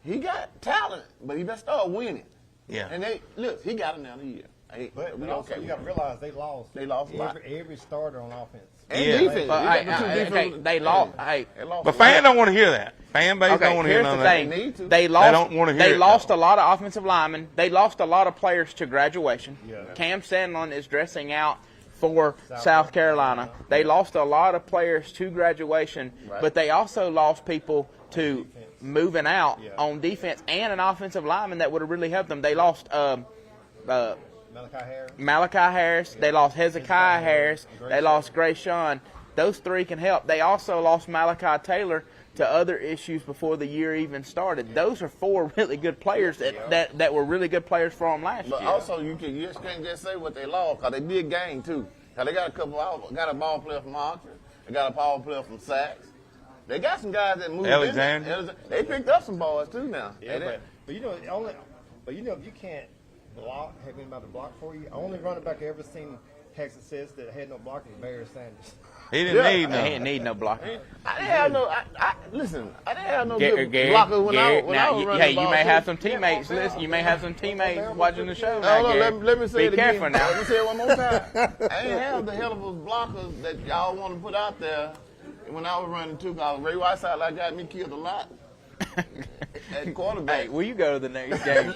He got talent, but he better start winning. yeah. And look, he got another year. Hey, But we also, okay. you got to realize they lost. They lost a lot. every starter on offense. And Yeah. defense. But, They got the two defensive- they lost. Hey, They lost But a fans lot. don't want to hear that. Fan base okay, don't want to hear here's none the of that. thing. They need to. They lost. don't wanna hear They it, lost though. a lot of offensive linemen. They lost a lot of players to graduation. Yeah. Cam Sandlin is dressing out for South Carolina. They lost a lot of players to graduation, Right. but they also lost people to moving out Yeah. on defense and an offensive lineman that would have really helped them. They lost Malachi Harris. Malachi Harris. They lost Hezekiah Harris. They lost Gray Sean. Those three can help. They also lost Malachi Taylor to other issues before the year even started. Those are four really good players that were really good players for them last But year. also, you just can't just say what they lost, because they did gain, too. Cause they got got a ball player from Oxford. They got a power player from Sachs. They got some guys that moved Alexander. in there. They picked up some boys, too, now. Yeah, but you know, if you can't block, have anybody block for you. Only running back I ever seen Texas says that had no block is Barry Sanders. He didn't Yeah. need He no. didn't need no blocker. I didn't have no. Listen, I didn't have no good Gary, blockers when I was now, running hey, the you ball, may too. have some teammates. Listen, you may have some teammates watching the show. Now, Hold on, Gary. let me say Be it careful again. now. Let me say it one more time. I ain't have the hell of a blockers that y'all want to put out there when I was running too. Cause Ray Whiteside got me killed a lot at quarterback. Hey, will you go to the next game?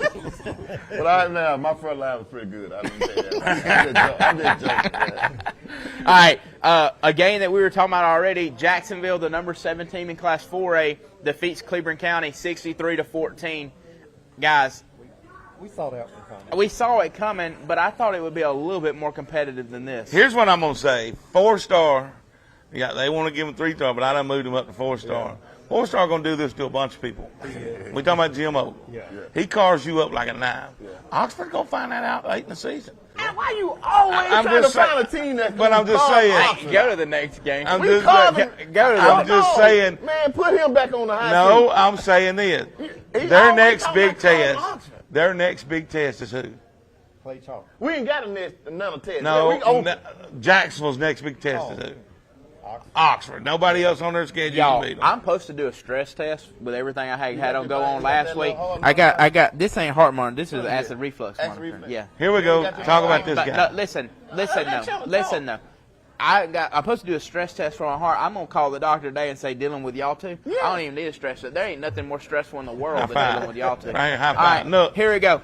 But I now my front line was pretty good. I didn't say that. I'm just joking. Man. All right, a game that we were talking about already. Jacksonville, the number 7 team in Class 4A, defeats Cleveland County 63-14. Guys, We saw that one coming. we saw it coming, but I thought it would be a little bit more competitive than this. Here's what I'm going to say. 4-star. Yeah, they want to give him 3-star, but I done moved him up to 4-star. 4-star going to do this to a bunch of people. We talking about Jim O. Yeah. He cars you up like a knife. Oxford going to find that out late in the season. Man, why you always I'm trying to just saying- find a team that's but I'm just saying- Hey, go to the next game. I'm We just, called saying- him- Go to the I'm just saying. Man, put him back on the high No, seat. I'm saying this. He Their always next talking big about Carl test. Oxford. Their next big test is who? Play chalk. We ain't got another test. No, we open. Jacksonville's next big test is who? Oxford. Nobody else on their schedule Y'all, can beat them. I'm supposed to do a stress test with everything I had on your go thing, on you got last that week. little hole in I the got. This ain't heart monitor. This is acid reflux Acid monitor. reflux. Yeah. Here we go. Talk about this But guy. no, listen that y'all though. I'm supposed to do a stress test for my heart. I'm gonna call the doctor today and say dealing with y'all two. I don't even need a stress test. There ain't nothing more stressful in the world High than five. dealing with y'all two. Right, high All five. right, Look. here we go.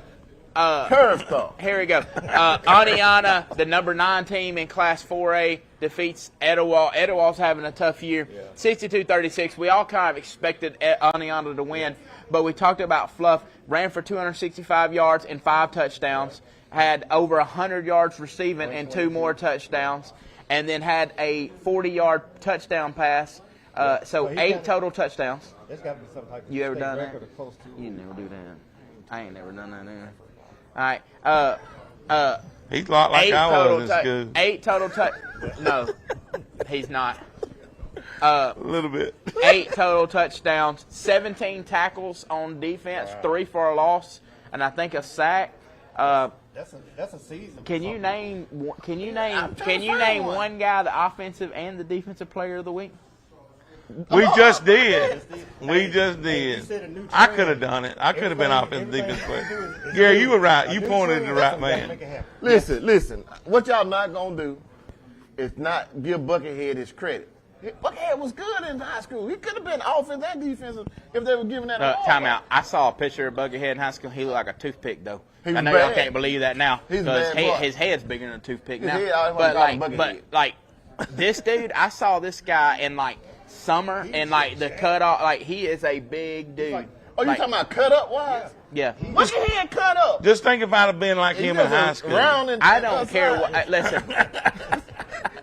Curve stuff. Here we go. Aniana, the number 9 team in Class 4A, defeats Etowah. Etowah's having a tough year. 62-36. We all kind of expected Aniana to win, but we talked about Fluff. Ran for 265 yards and 5 touchdowns. Had over 100 yards receiving and 2 more touchdowns. And then had a 40-yard touchdown pass. So But he 8 got- total touchdowns. There's got to be some type of You ever state done that? record or close to. You never do that. I ain't never done that either. All right. He's a lot like 8 I total was in school. 8 total No, he's not. A little bit. 8 total touchdowns, 17 tackles on defense, 3 for a loss, and I think a sack. That's a season. Can you name trying to find one. one guy the offensive and the defensive player of the week? We just did. We just He said a did. new I trend. could have done it. I could have been offensive Everything- defense everything player. is- Gary, you were right. You New pointed trend, at the right we gotta man. make it happen. Listen. What y'all not gonna do is not give Buckethead his credit. Buckethead was good in high school. He could have been offensive and defensive if they were giving that. a ball. Time out. I saw a picture of Buckethead in high school. He looked like a toothpick, though. He was I know y'all bad. can't believe that now He's a because bad boy. his head's bigger than a toothpick His now. head, I always But call him like, Buckethead. but like this dude, I saw this guy in like summer and like the cut off. Like he is a big dude. Oh, you Like, talking about cut up wise? Yeah. Buckethead cut up. Just think if I'd have been like He him in just high was school. round and I don't outside. care what. Listen,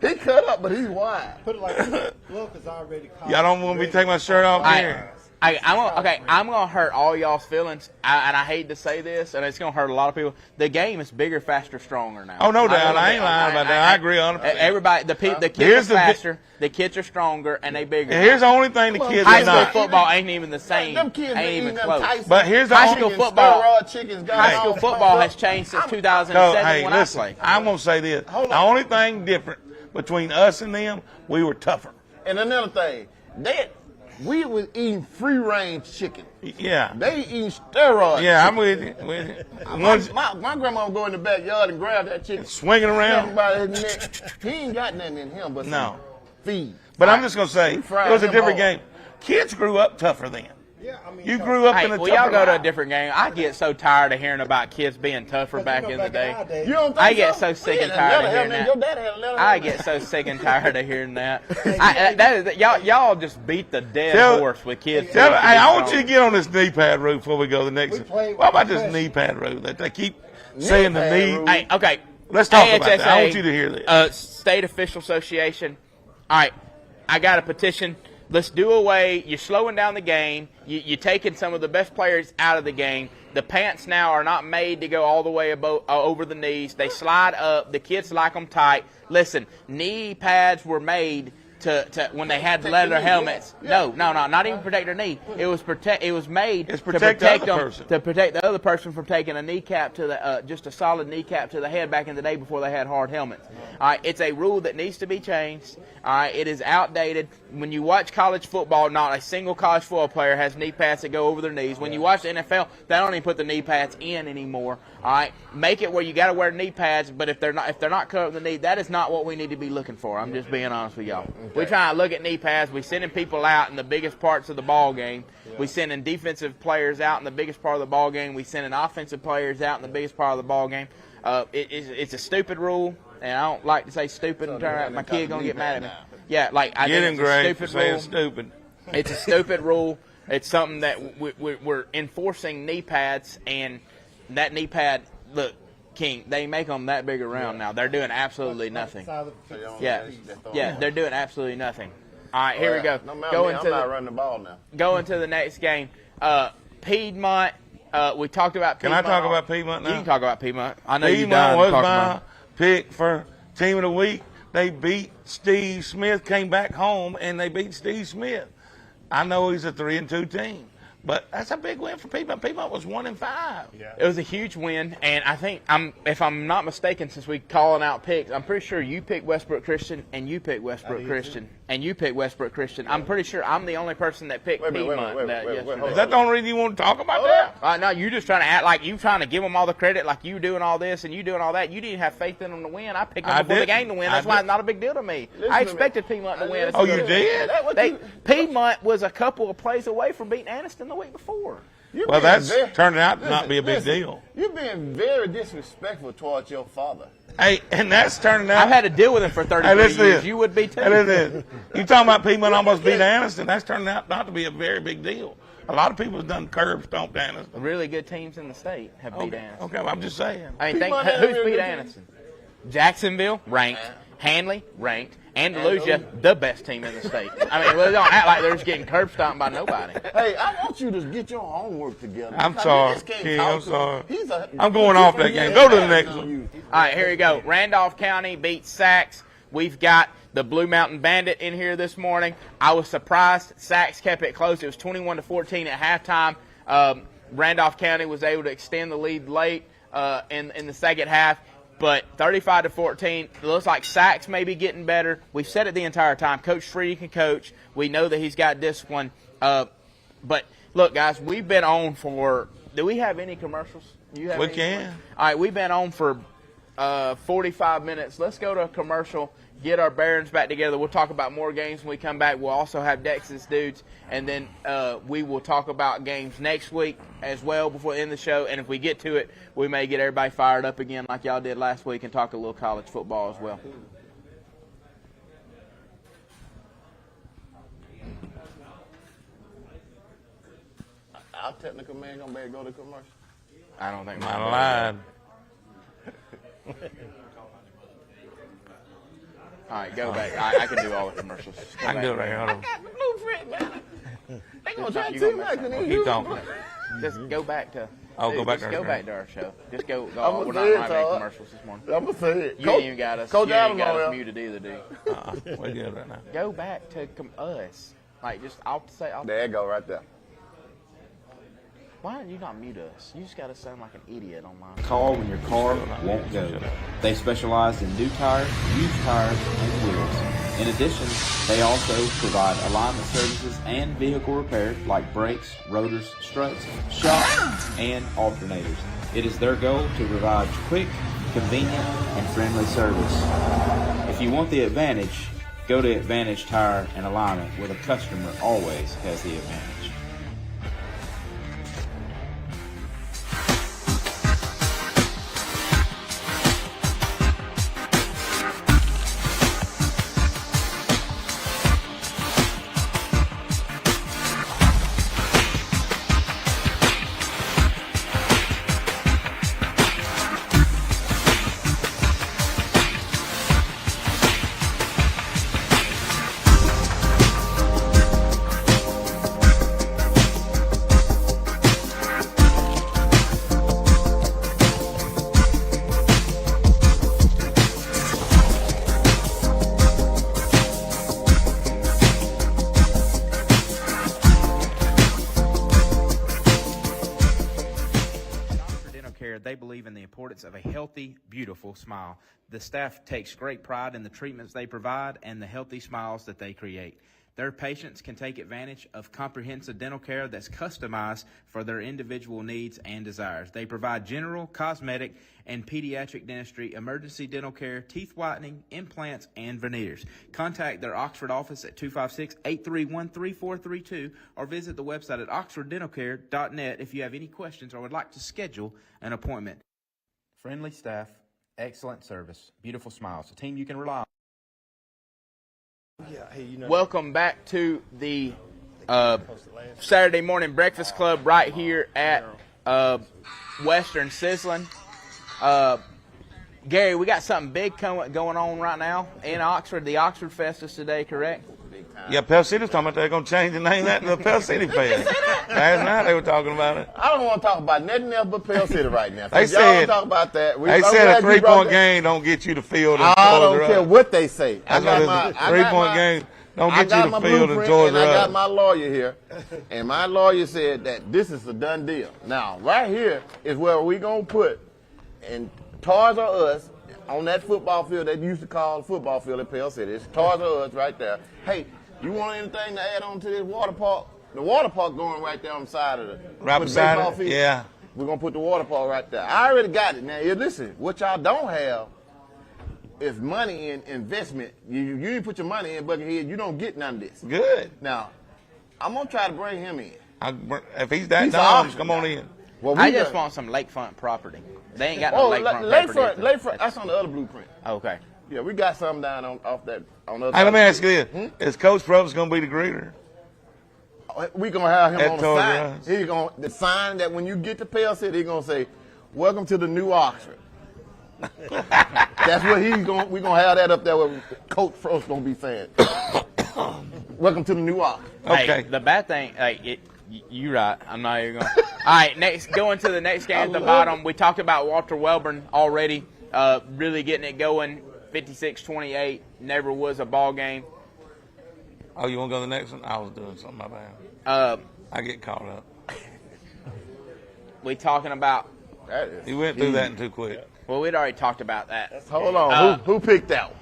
He cut up, but he's wide. Put it like this. Look, is already caught. Y'all don't want me to take my shirt off here. I'm gonna hurt all y'all's feelings, and I hate to say this, and it's gonna hurt a lot of people. The game is bigger, faster, stronger now. Oh, no doubt. I ain't lying about that. I agree 100%. Everybody, the kids Here's are the bi- faster, the kids are stronger, and they bigger. And here's the only thing the kids High are school not. football ain't even the same. Them kids been Ain't eating even them close. Tyson But here's the High only school chickens, football- steroid chickens got High all school pumped football up. has changed since So, 2007 hey, when I listen, played. I'm going to say this. The only thing different between us and them, we were tougher. And another thing, we was eating free range chicken. Yeah. They eating steroids. Yeah, I'm with you. With you. One's My grandma would go in the backyard and grab that chicken, swinging grab him around. by his neck. He ain't got nothing in him but No. some feed. But I'm just going to say, He it fried was a them different all. game. Kids grew up tougher then. Yeah, I mean, You grew up Hey, in a well, tougher y'all go to a life. different game. I get so tired of hearing about kids being tougher back in the day. You don't think I get so sick and tired of hearing Your that. dad had a letter. I get so sick and tired of hearing that. Y'all just beat the dead Tell- horse with kids. Tell, being hey, I want strong. you to get on this knee pad route before we go to the next We one. played What about with this the knee pad route that they keep saying the pad knee? route. Hey, okay. Let's talk about that. I AHSA, want you to hear this. State Official Association. All right, I got a petition. Let's do away. You're slowing down the game. You're taking some of the best players out of the game. The pants now are not made to go all the way over the knees. They slide up. The kids like them tight. Listen, knee pads were made to when they had the Protect leather the knee, helmets. yeah. No, not even protect their knee. It was made It's to protect the protect other them person. to protect the other person from taking a kneecap to the just a solid kneecap to the head back in the day before they had hard helmets. All right, it's a rule that needs to be changed. All right, it is outdated. When you watch college football, not a single college football player has knee pads that go over their knees. When you watch the NFL, they don't even put the knee pads in anymore. All right, make it where you got to wear knee pads, but if they're not covering the knee, that is not what we need to be looking for. I'm just being honest with y'all. We're trying to look at knee pads. We're sending people out in the biggest parts of the ball game. We're sending defensive players out in the biggest part of the ball game. We're sending offensive players out in the biggest part of the ball game. It's a stupid rule, and I don't like to say stupid and turn out my kid gonna get mad at me. Yeah, like I Get him, think it's a Greg, for stupid saying rule. stupid. It's a stupid rule. It's something that we're enforcing knee pads, and that knee pad, look, King, they make them that big around now. They're doing absolutely nothing. Yeah, they're doing absolutely nothing. All right, here we go. No matter Go me, into I'm not the, running the ball now. go into the next game. Piedmont. We talked about Can I Piedmont. talk about Piedmont now? You can talk about Piedmont. I know you Piedmont died was talking my about. pick for team of the week. They beat Steve Smith, came back home, and they beat Steve Smith. I know he's a 3-2 team, but that's a big win for Piedmont. Piedmont was 1-5. It was a huge win, and I think if I'm not mistaken, since we calling out picks, I'm pretty sure you picked Westbrook Christian and you picked Westbrook Christian and you picked Westbrook Christian. I'm pretty sure I'm the only person that picked Wait a minute, Piedmont wait, yesterday. Is that the only reason you want to talk about that? No, you're just trying to act like you trying to give them all the credit, like you doing all this and you doing all that. You didn't have faith in them to win. I picked them I before the didn't. game to win. I That's why didn't. it's not a big deal to me. Listen I to me. expected Piedmont to win. Oh, you did? Piedmont was a couple of plays away from beating Anniston the week before. Well, that's turning out to not be a big deal. You're being very disrespectful towards your father. Hey, and that's turning out. I've had to deal with him for 33 Hey, listen years. this. You would be too. Hey, listen. You talking about Piedmont almost beat Anniston? That's turning out not to be a very big deal. A lot of people have done curb stomped Anniston. Really good teams in the state have beat Anniston. Okay, well, I'm just saying. I mean, Piedmont who's had a beat really good Anniston? Jacksonville, ranked. Hanley, ranked. Andalusia, the best team in the state. I mean, well, they don't act like they're just getting curb stomped by nobody. Hey, I want you to get your homework together. I'm Because sorry, this can't King, talk I'm to sorry. He's a, I'm going off that game. Go to the next one. All right, here we go. Randolph County beats Sachs. We've got the Blue Mountain Bandit in here this morning. I was surprised Sachs kept it close. It was 21-14 at halftime. Randolph County was able to extend the lead late in the second half. But 35-14, it looks like Sachs may be getting better. We've said it the entire time. Coach Freedy can coach. We know that he's got discipline. But look, guys, we've been on for. Do we have any commercials? You have We any? can. All right, we've been on for 45 minutes. Let's go to a commercial. Get our bearings back together. We'll talk about more games when we come back. We'll also have Dex's dudes, and then we will talk about games next week as well before the end of the show. And if we get to it, we may get everybody fired up again like y'all did last week and talk a little college football as well. Our technical man gonna be able to go to commercial. I don't think I lied. All right, go back. I can do all the commercials. I can do it right here. Hold on. got the blueprint, man. They gonna try to You tell gonna me mess I can up. even Keep do talking. it. Just go back to. Oh, go back just to our go show. back to our show. Just go. I'm We're gonna not say it, having any Todd. commercials this morning. I'm gonna say it. You ain't even got us. Coach you ain't Adam got on us there. muted either, dude. We're good right now. Go back to us. Like just I'll say. There you go, right there. Why did you not mute us? You just got to sound like an idiot online. Call when your car won't go. They specialize in new tires, used tires, and wheels. In addition, they also provide alignment services and vehicle repair like brakes, rotors, struts, shocks, and alternators. It is their goal to provide quick, convenient, and friendly service. If you want the advantage, go to Advantage Tire and Alignment, where the customer always has the advantage. They believe in the importance of a healthy, beautiful smile. The staff takes great pride in the treatments they provide and the healthy smiles that they create. Their patients can take advantage of comprehensive dental care that's customized for their individual needs and desires. They provide general, cosmetic, and pediatric dentistry, emergency dental care, teeth whitening, implants, and veneers. Contact their Oxford office at 256-831-3432 or visit the website at oxforddentalcare.net if you have any questions or would like to schedule an appointment. Friendly staff, excellent service, beautiful smiles, a team you can rely on. Yeah, hey, you know, Welcome back to the Saturday Morning Breakfast Club right here at Western Sizzling. Gary, we got something big going on right now in Oxford. The Oxford Fest is today, correct? Yeah, Pell City's talking about they're going to change the name of that to the Pell City Fest. Last night they were talking about it. I don't want to talk about nothing else but Pell City right now. They Y'all said- don't talk about that. They said a 3-point game don't get you the field in I don't Georgia. care what they say. That's what it is. 3-point game don't I get got you my the field in blueprint, Georgia. and I got my lawyer here, and my lawyer said that this is a done deal. Now, right here is where we gonna put, and Toys R Us on that football field they used to call the football field at Pell City. It's Toys R Us right there. Hey, you want anything to add on to this water park? The water park going right there on the side of the Right with the beside baseball it? field. Yeah. We're gonna put the water park right there. I already got it. Now, listen, what y'all don't have is money in investment. You didn't put your money in Buckethead, you don't get none of this. Good. Now, I'm gonna try to bring him in. If he's that He's an dumb, option come on guy. in. Well, I just want some lakefront property. They ain't got no lakefront property. Lakefront, that's on the other blueprint. Okay. Yeah, we got something down off that on the other Hey, let me side. ask you this. Is Coach Probst going to be the greeter? We gonna have him At on the Toys R sign. Us. He gonna the sign that when you get to Pell City, he gonna say, "Welcome to the new Oxford." That's what we gonna have that up there where Coach Frost gonna be saying. Welcome to the new Oxford. Okay. Hey, the bad thing, you right. I'm not even going. All right, next, going to the next game at the bottom. We talked about Walter Welborn already, really getting it going. 56-28, never was a ball game. Oh, you want to go to the next one? I was doing something, my bad. I get caught up. We talking about That is He went through that too quick. Well, we'd already talked about that. Hold on. Who picked that one?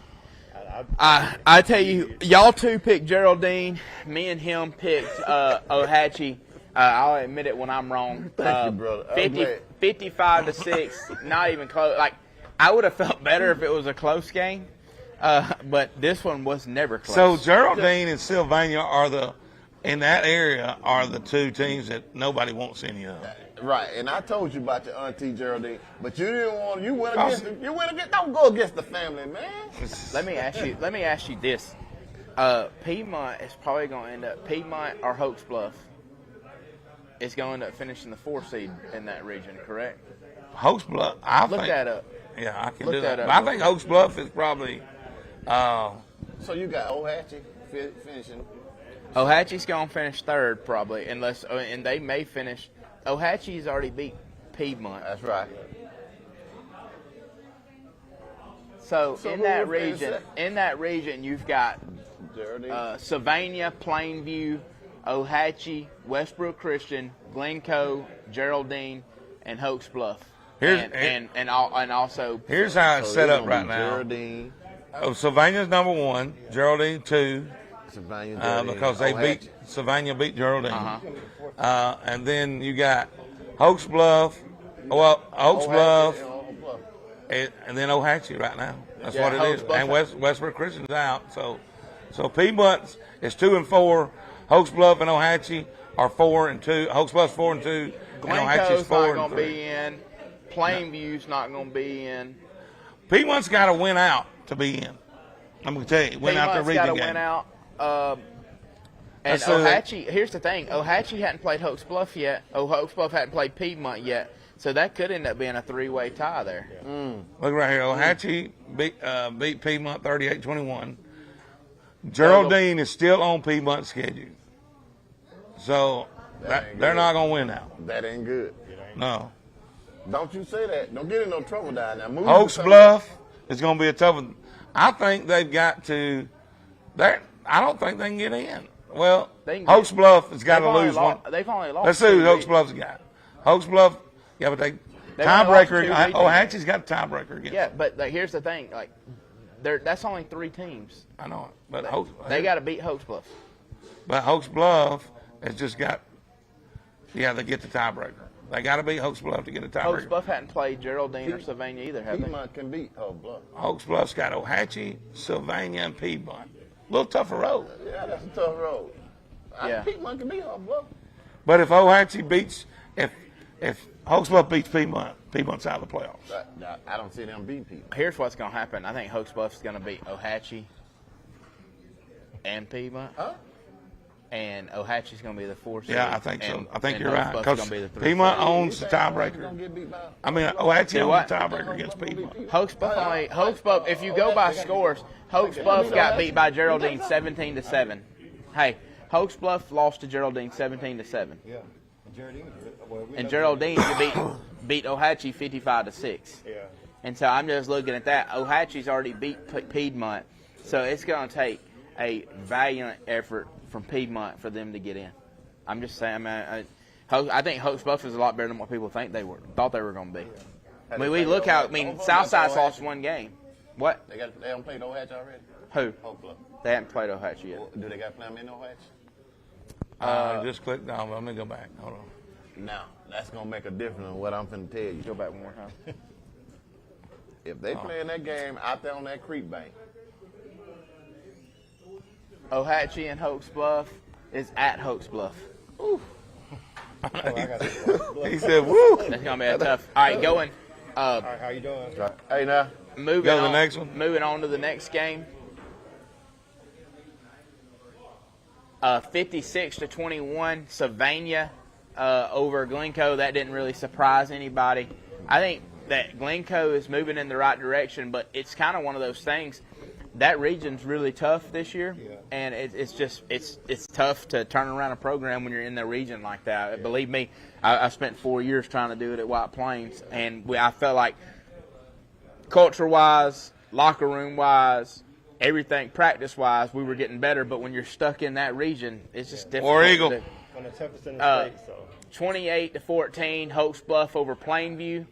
I tell you, y'all two picked Geraldine. Me and him picked Ohatchee. I'll admit it when I'm wrong. Thank you, brother. 55-6, not even close. Like, I would have felt better if it was a close game, but this one was never close. So Geraldine and Sylvania in that area are the two teams that nobody wants any of. Right, and I told you about your auntie Geraldine, but you didn't want. You went against. Don't go against the family, man. Let me ask you this: Piedmont is probably going to end up Piedmont or Hoax Bluff. Is going to end up finishing the 4th seed in that region, correct? Hoax Bluff. Look that up. Yeah, I can Look do that. that But up. I think Hoax Bluff is probably. So you got Ohatchee finishing. Ohatchee's going to finish 3rd probably, and they may finish. Ohatchee's already beat Piedmont. That's right. So So in who that would finish region, you've got Geraldine. Sylvania, Plainview, Ohatchee, Westbrook Christian, Glencoe, Geraldine, and Hoax Bluff. And also Here's how it's set up right now. Geraldine. Sylvania's number 1, Geraldine 2, Sylvania, Geraldine, because they Ohatchee. Sylvania beat Geraldine. Uh-huh. And then you got Hoax Bluff. Well, Hoax Bluff. And then Ohatchee right now. That's Yeah, what it Hoax is. Bluff. And Westbrook Christian's out. So Piedmont is 2 and 4. Hoax Bluff and Ohatchee are 4 and 2. Hoax Bluff's 4 and 2. And Ohatchee's Glencoe's 4 not and going to 3. be in. Plainview's not going to be in. Piedmont's got to win out to be in. I'm going to tell you, win out the Piedmont's got region to game. win out. And That's so- Ohatchee, here's the thing. Ohatchee hadn't played Hoax Bluff yet. Hoax Bluff hadn't played Piedmont yet. So that could end up being a 3-way tie there. Look right here. Ohatchee beat Piedmont 38-21. Geraldine is still on Piedmont's schedule. So they're not going to win now. That ain't good. No. Don't you say that. Don't get in no trouble down there. Move Hoax to Bluff is going to be a tough one. I think they've got to. I don't think they can get in. Well, They can Hoax get- Bluff has got to They've only lose one. They've only lost. Let's see who 2 Hoax weeks. Bluff's got. Hoax Bluff, yeah, but only tiebreaker. lost 2 weeks. Ohatchee's got a tiebreaker against. Yeah, but here's the thing. Like, that's only 3 teams. I know it, but Hoax. They got to beat Hoax Bluff. But Hoax Bluff has just got. Yeah, they get the tiebreaker. They got to beat Hoax Bluff to get a Hoax tiebreaker. Bluff hadn't played Geraldine or Sylvania either, have they? Piedmont can beat Hoax Bluff. Hoax Bluff's got Ohatchee, Sylvania, and Piedmont. A little tougher road. Yeah, that's a tough road. Yeah. Piedmont can beat Hoax Bluff. But if Ohatchee beats, if Hoax Bluff beats Piedmont, Piedmont's out of the playoffs. I don't see them beat Piedmont. Here's what's going to happen. I think Hoax Bluff's going to beat Ohatchee and Piedmont. Huh? And Ohatchee's going to be the 4th seed. Yeah, I think so. and- I think and you're Hoax right. Bluff's Because gonna be the 3rd Piedmont seed. owns the Gonna tiebreaker. get beat by I mean, Ohatchee Do owns what? the tiebreaker against Piedmont. Hoax Bluff, if you go by scores, Hoax Bluff got beat by Geraldine 17-7. Hey, Hoax Bluff lost to Geraldine 17-7. Yeah. Geraldine. Well, we And know Geraldine beat Ohatchee 55-6. Yeah. And so I'm just looking at that. Ohatchee's already beat Piedmont, so it's going to take a valiant effort from Piedmont for them to get in. I'm just saying, I think Hoax Bluff is a lot better than what people thought they were going to be. I mean, we look out. I mean, Southside's lost 1 game. What? They don't play Ohatchee already? Who? Hoax Bluff. They haven't played Ohatchee yet. Do they got to play them in Ohatchee? Just click down. Let me go back. Hold on. Now, that's going to make a difference in what I'm finna tell you. Go back one more time. If they playing that game out there on that creek bank, Ohatchee and Hoax Bluff is at Hoax Bluff. He said, "Woo." That's going to be a tough. All right, going. All right, how you doing? hey now, Moving Go to the on, next one. Moving on to the next game. 56-21, Sylvania over Glencoe. That didn't really surprise anybody. I think that Glencoe is moving in the right direction, but it's kind of one of those things. That region's really tough this year, and it's tough to turn around a program when you're in the region like that. Believe me, I spent 4 years trying to do it at White Plains, and I felt like culture-wise, locker room-wise, everything practice-wise, we were getting better. But when you're stuck in that region, it's just difficult. War Eagle. to do. One of the toughest in the state, so. 28-14, Hoax Bluff over Plainview.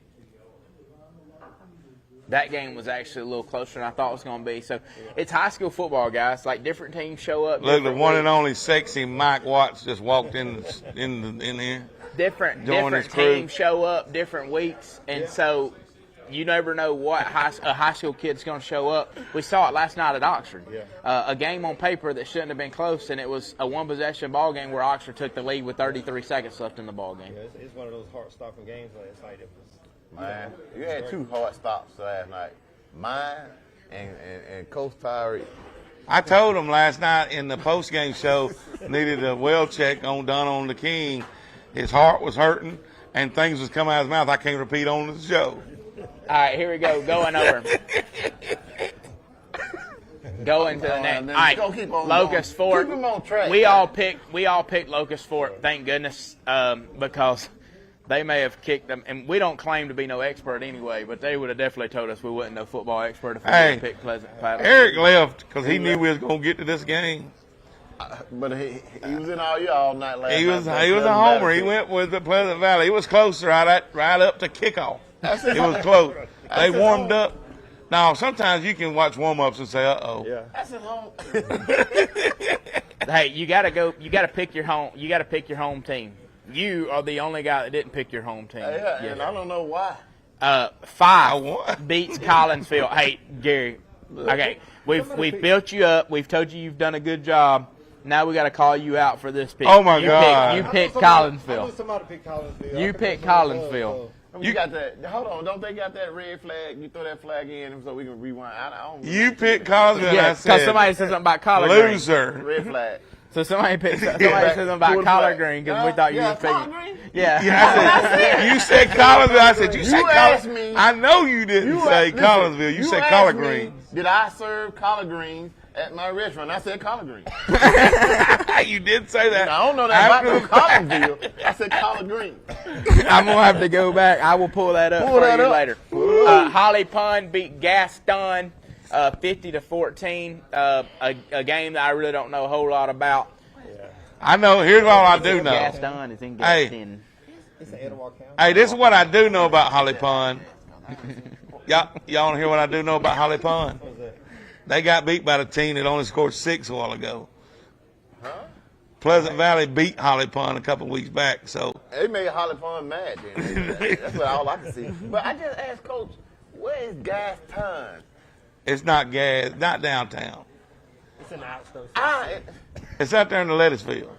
that game was actually a little closer than I thought it was going to be. So it's high school football, guys. Like different teams show up. Look, the different one and weeks. only sexy Mike Watts just walked in here. Different join his crew. teams show up different weeks, and so you never know what a high school kid's going to show up. We saw it last night at Oxford. A game on paper that shouldn't have been close, and it was a one-possession ball game where Oxford took the lead with 33 seconds left in the ball game. Yeah, it's one of those heart-stopping games last night. It was, Man, you had 2 hard stops last night. Mine and Coach Tyree. I told him last night in the post-game show needed a well check on done on the King. His heart was hurting and things was coming out of his mouth I can't repeat on the show. All right, here we go. Going over. Going to the next. All right, Go keep on Locust going. Fort. Keep him on track. We all picked Locust Fort. Thank goodness, because they may have kicked them, and we don't claim to be no expert anyway. But they would have definitely told us we wasn't no football expert if we Hey, would picked Pleasant Paddle. Eric left because he knew we was going to get to this game. But he was in all year all night last He was night. a homer. He went with the Pleasant Valley. He was close right up to kickoff. It was close. They warmed up. Now, sometimes you can watch warm-ups and say, uh-oh. yeah. That's his home. Hey, you got to pick your home. You got to pick your home team. You are the only guy that didn't pick your home team. Yeah, and I don't know why. 5 beats Collinsville. Hey, Gary. Okay, we've built you up. We've told you you've done a good job. Now we got to call you out for this pick. Oh, my God. You picked I Collinsville. want somebody to pick Collinsville. You picked Collinsville. You got that. Hold on. Don't they got that red flag? You throw that flag in so we can rewind. I don't You picked Collinsville, and Yeah, I because said, somebody said something about collard green. loser. Red flag. So somebody said something about Good collard flag. green because we thought you Yeah, were picking. collard green? Yeah. You said Collinsville. I said, you said asked collard. me- I know you didn't say listen, Collinsville. You said asked collard me, green. Did I serve collard greens at my restaurant? I said collard green. You did say that. I don't know that about no Collinsville. I said collard green. I'm gonna have to go back. I will pull that up Pull for that you up. later. Holly Pond beat Gaston 50-14. A game that I really don't know a whole lot about. I know. Here's all I do know. Gaston is in Hey. Gaston. It's an Etowah County. Hey, this is what I do know about Holly Pond. Y'all want to hear what I do know about Holly Pond? What was that? They got beat by the team that only scored 6 a while ago. Pleasant Valley beat Holly Pond a couple weeks back. So They made Holly Pond mad then. That's what all I can see. But I just asked Coach, where is Gaston? it's not gas, not downtown. It's in the outskirts. It's out there in the lettuce field.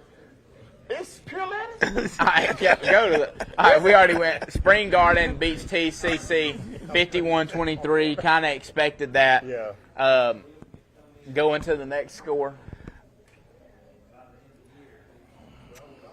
It's pure lettuce. All right, yeah, go to the. All right, we already went. Spring Garden beats TCC 51-23. Kind of expected that. Yeah. Going to the next score.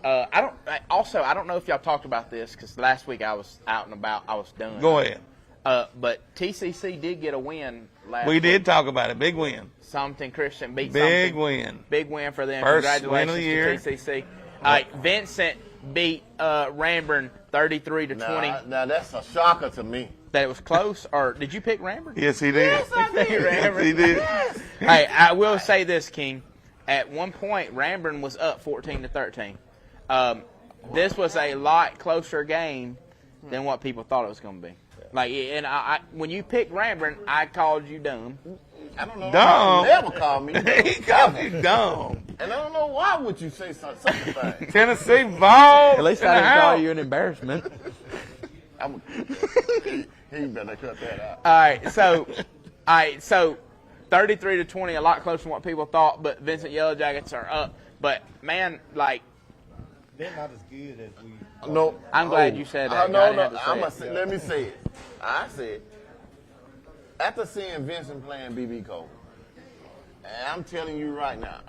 I don't know if y'all talked about this because last week I was out and about. I was done. Go ahead. But TCC did get a win last We week. did talk about it. Big win. Something Christian beat Big something. win. Big win for them. First Congratulations win of the year. to TCC. All right, Vincent beat Ramburn 33-20. Now that's a shocker to me. That it was close, or did you pick Ramburn? Yes, he did. Yes, he did. Hey, I will say this, King. At one point, Ramburn was up 14-13. This was a lot closer game than what people thought it was going to be. Like, and I when you picked Ramburn, I called you dumb. I don't know. Dumb. Why you never call me. He called you dumb. And I don't know why would you say such a thing. Tennessee ball. At least in I the didn't call house. you an embarrassment. He better cut that out. All right, so 33-20, a lot closer than what people thought. But Vincent Yellow Jackets are up. But man, like, They're not as good as we. No, I'm glad you said that. I No, didn't no. have to say it. Let me say it. I said, after seeing Vincent playing BB Cole, and I'm telling you right now,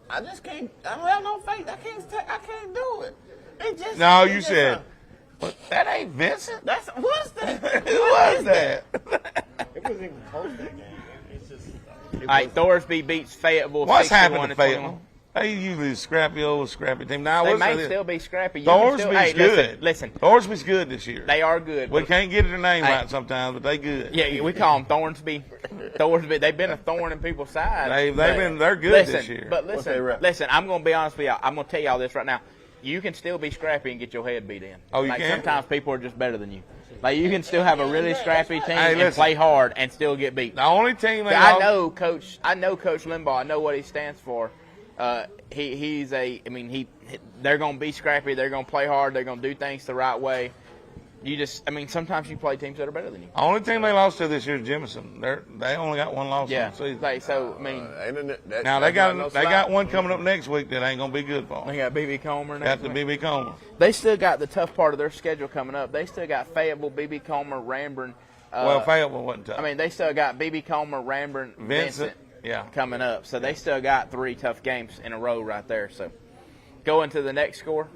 I just can't. I don't have no faith. I can't do it. It just. No, it you just, said, "What? That ain't Vincent." What's that? Who was that? It wasn't even close that game. It's just. All right, Thorsby beats Fayetteville. What's happened to 61-21. Fayetteville? They usually a scrappy old scrappy team. Now, They what's may that? still be scrappy. You can still- Thorsby's hey, good. Listen, Thorsby's good this year. they are good. We can't get their name Hey. right sometimes, but they good. Yeah, we call them Thornsby. Thorsby. They've been a thorn in people's side. They're good listen, this year. But What's they rep? listen. I'm going to be honest with y'all. I'm going to tell y'all this right now. You can still be scrappy and get your head beat in. Oh, you like can? Sometimes people are just better than you. Like you can still have a really scrappy team Hey, and listen. play hard and still get beat. The only team they I lost, know Coach Limbaugh. I know what he stands for. They're going to be scrappy. They're going to play hard. They're going to do things the right way. Sometimes you play teams that are better than you. the only team they lost to this year is Jemison. They only got one loss Yeah. on the season. Now They got one coming up next week that ain't gonna be good for They them. got B.B. Comer Got next the week. BB Comer. They still got the tough part of their schedule coming up. They still got Fayetteville, B.B. Comer, Ranburn. Fayetteville wasn't tough. They still got B.B. Comer, Ranburn, Vincent yeah. coming up. So they still got 3 tough games in a row right there. So going to the next score.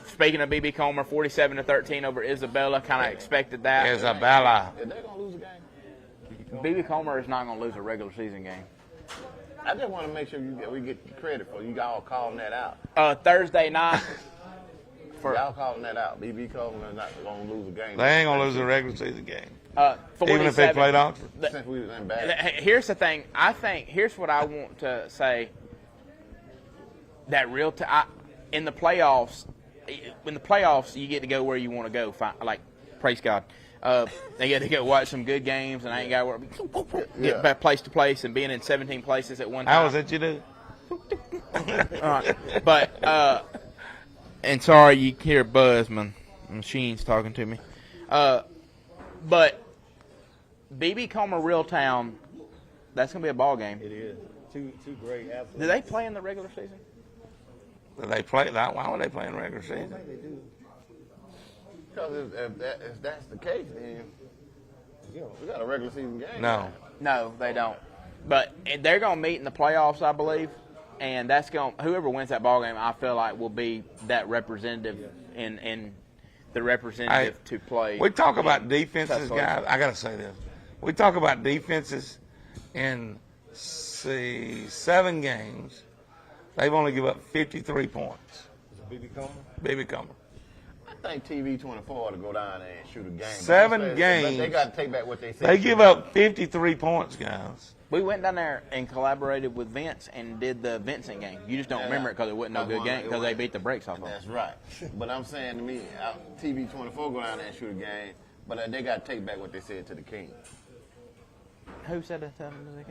Speaking of B.B. Comer, 47-13 over Isabella. Kind of expected that. Isabella. Is they gonna lose a game? B.B. Comer is not going to lose a regular season game. I just want to make sure we get credit for you all calling that out. Thursday night. Y'all calling that out. BB Coleman is not going to lose a game. They ain't gonna lose a regular season game, 47, even if they played Oxford. Since we was in bad. Here's the thing. Here's what I want to say. That in the playoffs, you get to go where you want to go. Like, praise God. They get to go watch some good games, and I ain't got to get back place to place and being in 17 places at one time. How was it you do? But and sorry you hear buzz, man. Machine's talking to me. But B.B. Comer Reeltown, that's gonna be a ball game. It is. Two great athletes. Do they play in the regular season? Did they play that? Why would they play in regular I season? think they do. Because if that's the case, then we got a regular season game. No. No, they don't. But they're gonna meet in the playoffs, I believe, and that's whoever wins that ball game, I feel like will be that representative in the representative to play. We talk about defenses, Tough guys. I gotta say this. We talk about defenses in 7 games. They've only given up 53 points. Is it B.B. Comer? BB Comer. I think TV 24 ought to go down there and shoot a game. 7 games. They got to take back what they said. They give up 53 points, guys. We went down there and collaborated with Vince and did the Vincent game. You just don't remember it because it wasn't no good game because they beat the brakes off of That's them. right. But I'm saying to me, TV 24 go down there and shoot a game, but they got to take back what they said to the King. Who said that to them in the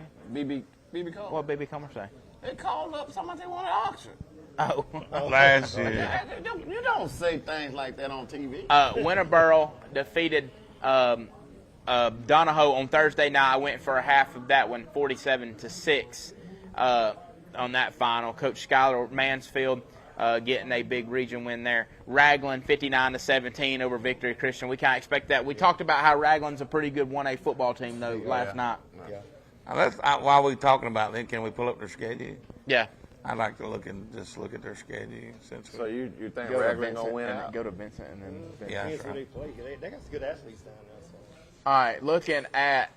game? BB Cole. What B.B. Comer say? They called up somebody they wanted Oxford. Oh. Last year. You don't say things like that on TV. Winterboro defeated Donahoe on Thursday night. I went for a half of that one, 47-6 on that final. Coach Skylar Mansfield getting a big region win there. Raglan 59-17 over Victory Christian. We kind of expect that. We talked about how Raglan's a pretty good 1A football team though last night. Yeah. Now while we're talking about it, can we pull up their schedule? Yeah. I'd like to look at their schedule. So you think Go to Raglan gonna Vincent win and out? go to Vincent and then Vincent. Yeah, Here's that's who right. they play. They got some good athletes down there. So. All right, looking at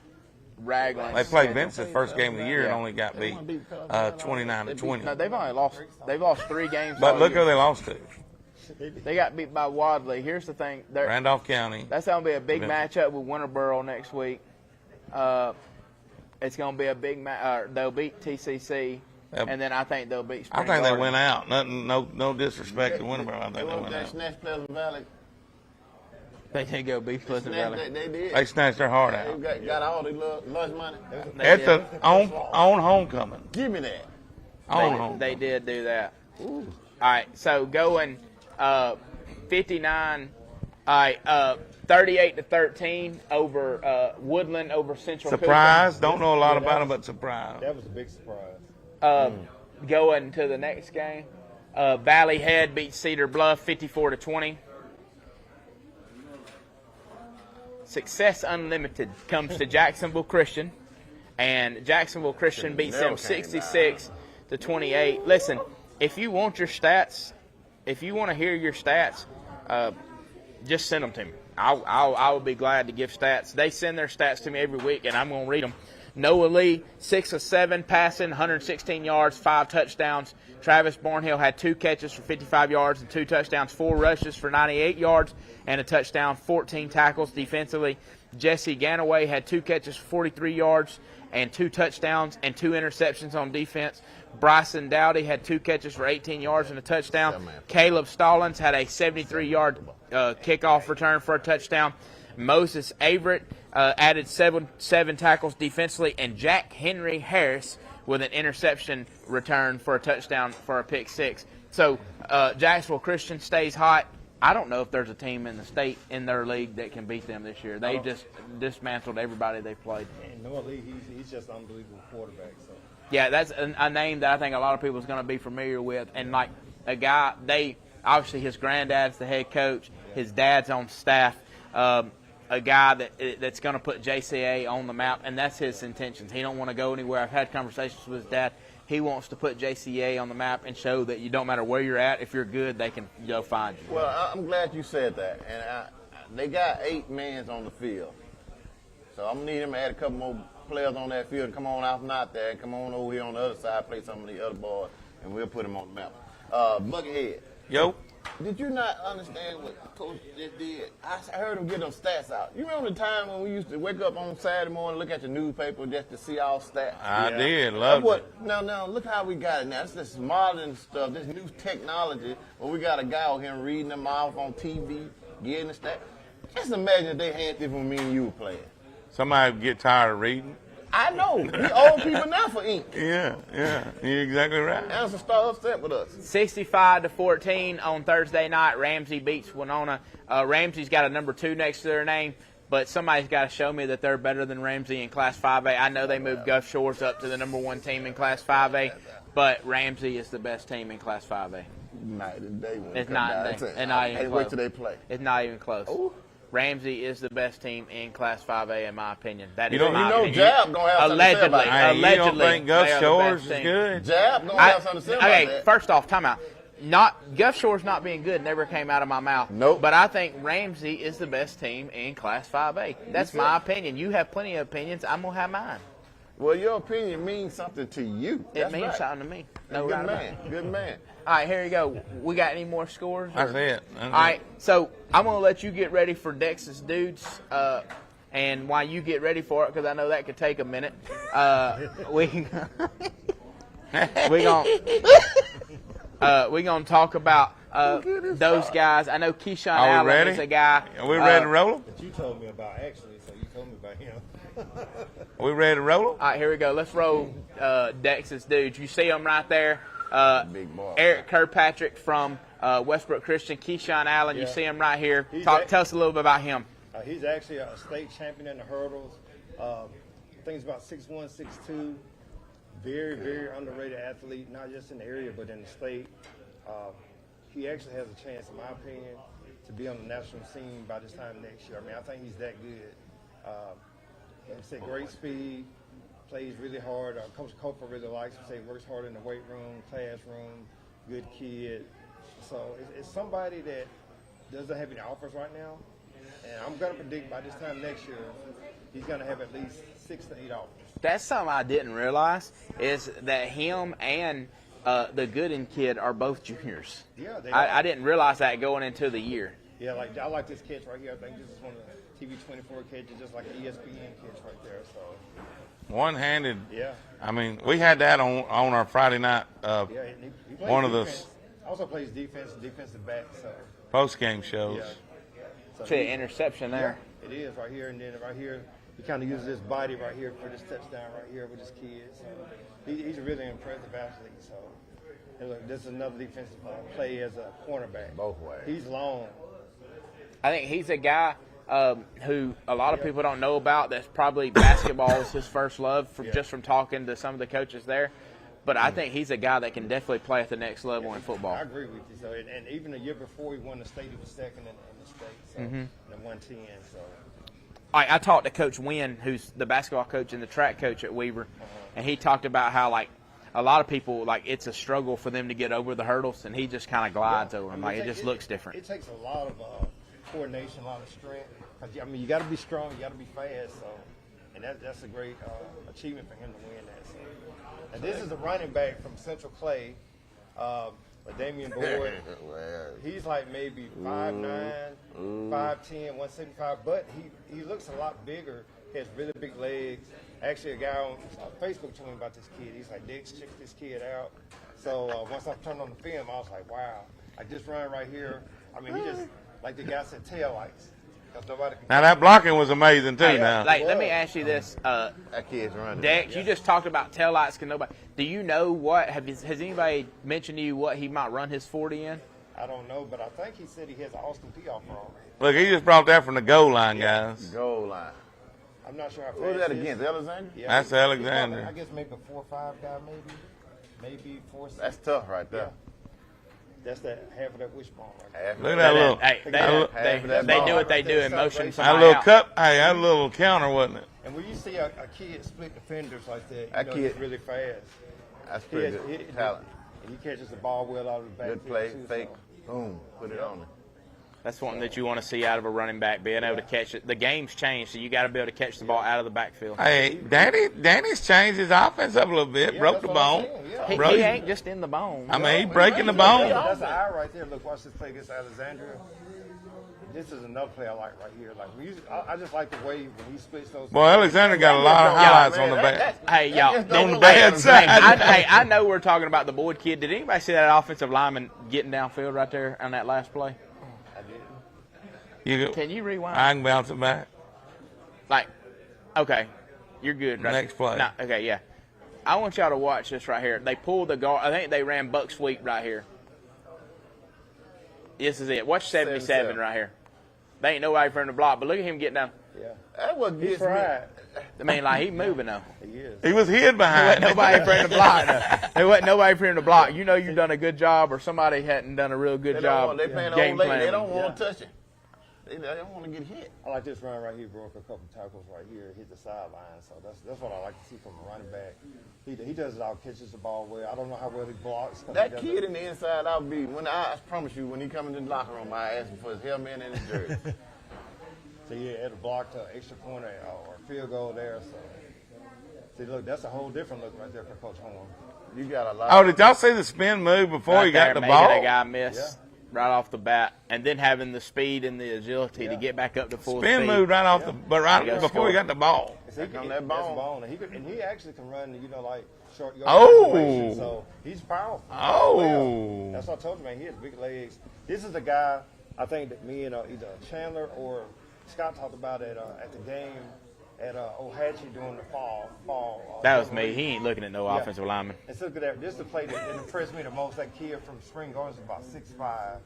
Raglan. They played Vincent's first game of the year and Yeah. only got beat 29-20. No, they've lost 3 games. But all look who year. they lost to. They got beat by Wadley. Here's the thing. Randolph County. That's going to be a big Vincent. matchup with Winterboro next week. It's going to be a big match. They'll beat TCC, Yep. and then I think they'll beat I Spring think they Garden. went out. Nothing, no disrespect to Winterboro. I think they They went out. snatched Pleasant Valley. They did go beat Pleasant Valley. They did. They snatched their heart They out. got all the lunch money. They At did. the on homecoming. Give me that. On They homecoming. did do that. All right, so going 59. All right, 38-13 over Woodland over Central. Surprise. Don't know a lot about them, but surprise. That was a big surprise. Cookham. Going to the next game, Valley Head beat Cedar Bluff 54-20. Success Unlimited comes to Jacksonville Christian, and Jacksonville Christian beats them 66-28. Listen, if you want your stats, if you want to hear your stats, just send them to me. I will be glad to give stats. They send their stats to me every week, and I'm going to read them Noah Lee, 6 of 7 passing, 116 yards, 5 touchdowns. Travis Barnhill had 2 catches for 55 yards and 2 touchdowns, 4 rushes for 98 yards and a touchdown, 14 tackles defensively. Jesse Ganaway had 2 catches for 43 yards and 2 touchdowns and 2 interceptions on defense. Bryson Dowdy had 2 catches for 18 yards and a touchdown. Caleb Stallings had a 73-yard kickoff return for a touchdown. Moses Averett added seven tackles defensively, and Jack Henry Harris with an interception return for a touchdown for a pick 6. So Jacksonville Christian stays hot. I don't know if there's a team in the state in their league that can beat them this year. They just dismantled everybody they played. And Noah Lee, he's just an unbelievable quarterback. So. Yeah, that's a name that I think a lot of people is going to be familiar with. And like a guy, obviously his granddad's the head coach, his dad's on staff. A guy that's going to put JCA on the map, and that's his intentions. He don't want to go anywhere. I've had conversations with his dad. He wants to put JCA on the map and show that you don't matter where you're at. If you're good, they can go find you. Well, I'm glad you said that. And they got 8 men on the field. So I'm going to need them to add a couple more players on that field and come on out from out there and come on over here on the other side, play some of the other boys, and we'll put them on the map. Buckethead. Yo. Did you not understand what Coach just did? I heard him get them stats out. You remember the time when we used to wake up on Saturday morning, look at the newspaper just to see our stats? I did. Loved it. Now, look how we got it now. It's this modern stuff, this new technology, where we got a guy out here reading them off on TV, getting the stats. Just imagine if they had this when me and you were playing. Somebody would get tired of reading. I know. We old people now for ink. Yeah. You're exactly right. That's a start upset with us. 65-14 on Thursday night. Ramsey beats Winona. Ramsey's got a number 2 next to their name, but somebody's got to show me that they're better than Ramsey in Class 5A. I know they moved Gulf Shores up to the number 1 team in Class 5A, but Ramsey is the best team in Class 5A. Night and day. It's not even close. Wait till they play. It's not even close. Ooh. Ramsey is the best team in Class 5A, in my opinion. That is You know opinion. Jab gonna have something to say about Hey, it. you don't Allegedly, think Gulf they are the Shores best is team. good? Jab gonna have something to say about Okay, that. first off, time out. Gulf Shores not being good never came out of my mouth. Nope. But I think Ramsey is the best team in Class 5A. That's my opinion. You have plenty of opinions. I'm going to have mine. Well, your opinion means something to you. It That's means right. something to me. No Good doubt about man. it. Good man. All right, here you go. We got any more scores? That's it. All right, so I'm going to let you get ready for Dex's Dudes. And while you get ready for it, because I know that could take a minute, we gonna talk about those guys. I know Keyshawn Are we Allen ready? is a guy. Are we ready to roll them? That you told me about, actually, so you told me about him. Are we ready to roll them? All right, here we go. Let's roll Dex's Dudes. You see them right there. Big boy. Eric Kirkpatrick from Westbrook Christian. Keyshawn Allen, you Yeah. see him right here. Tell Tell us a little bit about him. He's actually a state champion in the hurdles. I think he's about 6'1", 6'2". Very, very underrated athlete, not just in the area, but in the state. He actually has a chance, in my opinion, to be on the national scene by this time next year. I mean, I think he's that good. Like I said, great speed, plays really hard. Coach Cofer really likes him. Say works hard in the weight room, classroom, good kid. So it's somebody that doesn't have any offers right now. And I'm going to predict by this time next year, he's going to have at least 6 to 8 offers. That's something I didn't realize is that him and the Gooden kid are both juniors. Yeah, they I didn't realize that going into the year. Yeah, like I like this catch right here. I think this is one of the TV24 catches, just like the ESPN catch right there. So, One-handed. yeah. I mean, we had that on our Friday night Yeah, he plays one of defense. those Also plays defense, defensive back. So, post-game shows. yeah. So See an interception there. Yeah, it is right here, and then right here, he kind of uses his body right here for this touchdown right here with his kids. So he's a really impressive athlete. So, and look, this is another defensive play as a cornerback. Both ways. He's long. I think he's a guy who a lot of people don't know about. That's probably basketball is his first love just from talking to some of the coaches there. But I think he's a guy that can definitely play at the next level in football. I agree with you. So, and even the year before he won the state, he was second in the state. So, in the 110. So, I talked to Coach Wynn, who's the basketball coach and the track coach at Weaver, and he talked about how, like, a lot of people, like, it's a struggle for them to get over the hurdles, and he just kind of glides over them. Like, it just looks different. It takes a lot of coordination, a lot of strength. 'Cause, I mean, you got to be strong, you got to be fast. So, and that's a great achievement for him to win that. So. And this is a running back from Central Clay, Damian Boyd. He's like maybe 5'9", 5'10", 175, but he looks a lot bigger. He has really big legs. Actually, a guy on Facebook told me about this kid. He's like, Dix, check this kid out. So once I turned on the film, I was like, wow. Like this run right here, I mean, he just, like the guy said, tail lights. Now that blocking was amazing too. Now, like, let me ask you this, That kid's running. Dex. You just talked about tail lights. Can nobody? Do you know what? Has anybody mentioned to you what he might run his 40 in? I don't know, but I think he said he has an Austin P offer already. look, he just brought that from the goal line, guys. Goal line. I'm not sure how fast Who was that he is. against? Alexander? Yeah, That's he's probably, Alexander. I guess maybe a 4-5 guy, maybe 4-6. That's tough right Yeah. there. That's that half of that wishbone right there. Half Look at of that little. Hey, half of that they ball. do what they do in motion. That somebody little out. cup. Hey, that little counter, wasn't it? And when you see a kid split defenders like that, That you know kid- he's really fast. That's He pretty has- good talent. And he catches the ball well out of the backfield. Good play, too, fake, so. boom, put it on him. That's one that you want to see out of a running back, being able to catch it. The game's changed, so you got to be able to catch the ball out of the backfield. Hey, Danny's changed his offense up a little bit. Yeah, Broke that's the what I'm bone. saying, yeah. He, Bro, he you- ain't just in the bone. I mean, he No, breaking the Yeah, bone. that's an eye right there. Look, watch this play against Alexandria. This is another play I like right here. Like I just like the way when he splits those. Boy, Alexander got a lot of highlights on the back. Hey, y'all. On the bad side. I know we're talking about the Boyd kid. Did anybody see that offensive lineman getting downfield right there on that last play? I did. You go, Can you rewind? I can bounce it back. Like, okay, you're good. Right? Next play. No, okay, yeah. I want y'all to watch this right here. They pulled the guard. I think they ran buck sweep right here. This is it. Watch 77 77. right here. They ain't nobody for him to block, but look at him getting down. Yeah. That was He gets me. tried. I mean, like, he moving though. He is. He was hid There wasn't behind. nobody for him to block. There wasn't nobody for him to block. You know you've done a good job, or somebody hadn't done a real good They job. they playing game old lady. They planning. don't want to touch it. They don't want to get hit. I like this run right here. Broke a couple tackles right here. Hit the sideline. So that's what I like to see from a running back. He does it all. Catches the ball well. I don't know how well he blocks. 'cause That he does kid it. in the inside out beat. When I promise you, when he come into the locker room, I ask him for his helmet and his jersey. So he had a blocked extra point or field goal there. So see, look, that's a whole different look right there for Coach Horn. You got a lot. Oh, did y'all see the spin move before Right he got there, the making ball? a guy miss right off the bat, and then having the speed and the agility to get back up to full Spin speed. moved right off the, but right He got before he got the ball. So he Back on can that hit bone. bone. And he actually can run, like short yard Oh. situation. So he's powerful. Oh. Well, that's what I told you, man. He has big legs. This is a guy I think that me and either Chandler or Scott talked about at the game at Ohatchee during the fall. That was me. He ain't looking at no Yeah. offensive lineman. And so look at that. This is the play that impressed me the most. That kid from Spring Gardens is about 6'5".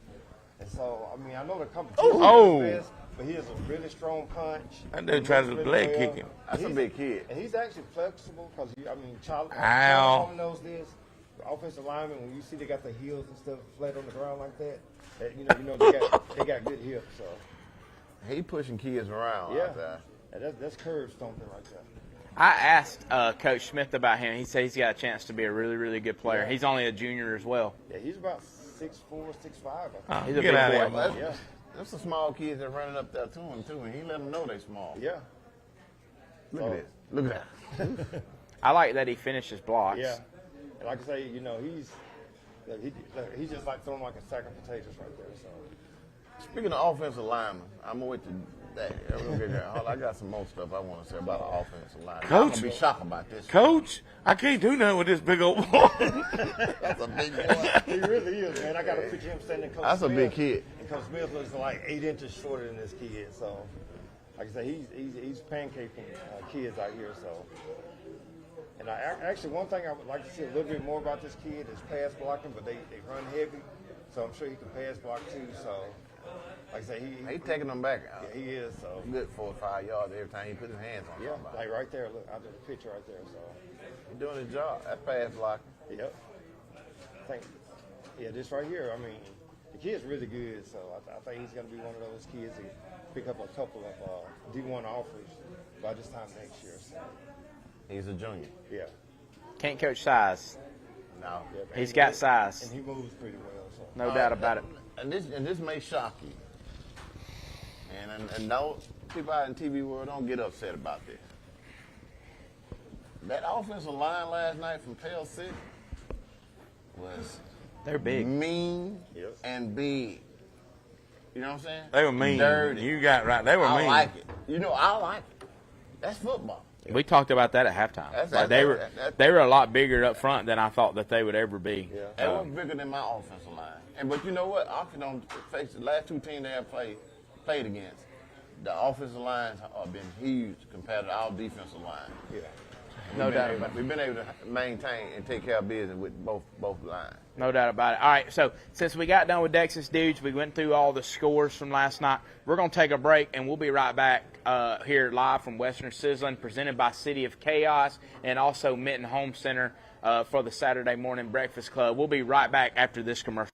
And so, I mean, I know the competition Oh. is best, but he has a really strong punch. That dude tried to He moves leg really kick him. That's a big kid. And he's actually flexible because, I mean, Charlie Ow. knows this. The offensive lineman, when you see they got their heels and stuff flat on the ground like that, you know they got good hips. So, He pushing kids around yeah. out there. And that's curve stomping right there. I asked Coach Smith about him. He said he's got a chance to be a really, really good player. He's only a junior as well. Yeah, he's about 6'4", 6'5". I think. Oh, He's a get big out boy. of here. That's, Yeah. There's some small kids that running up there to him too, and he let them know they small. Yeah. Look at this. Look at that. I like that he finishes blocks. Yeah, and like I say, you know, he's just like throwing like a sack of potatoes right there. So Speaking of offensive linemen, I'm gonna wait to that. I'm gonna get there. I got some more stuff I want to say about the offensive line. I'm Coach. gonna be shocked about this. Coach, I can't do nothing with this big old boy. That's a big boy. he really is, man. I got to picture him standing Coach That's a Smith, big kid. And Coach Smith looks like 8 inches shorter than this kid. So, like I say, he's pancaking kids out here. So, and actually one thing I would like to see a little bit more about this kid is pass blocking, but they run heavy, so I'm sure he can pass block too. So, like I say, He taking them back. yeah, he is. So. Good 4 or 5 yards every time he put his hands on Yeah, somebody. like right there. Look, I did a picture right there. So, He's doing his job. That pass blocking. yep. This right here. I mean, the kid's really good. So I think he's going to be one of those kids that pick up a couple of D1 offers by this time next year. So, He's a junior. yeah. Can't coach size. No. He's got size. And he moves pretty well. So. No doubt about it. And this may shock you. And no people out in TV world don't get upset about this. that offensive line last night from Pell City was They're big. mean and big. You know what I'm saying? They were mean. Dirty. You got right. They were I mean. like it. You know, I like it. That's football. We talked about that at halftime. They were a lot bigger up front than I thought that they would ever be. Yeah. They were bigger than my offensive line. But you know what? Oxford don't face the last two teams they have played against. The offensive lines have been huge compared to our defensive line. Yeah. No doubt about it. We've been able to maintain and take care of business with both lines. No doubt about it. All right, so since we got done with Texas Dudes, we went through all the scores from last night. We're going to take a break, and we'll be right back here live from Western Sizzling, presented by City of Chaos and also Minton Home Center for the Saturday Morning Breakfast Club. We'll be right back after this commercial.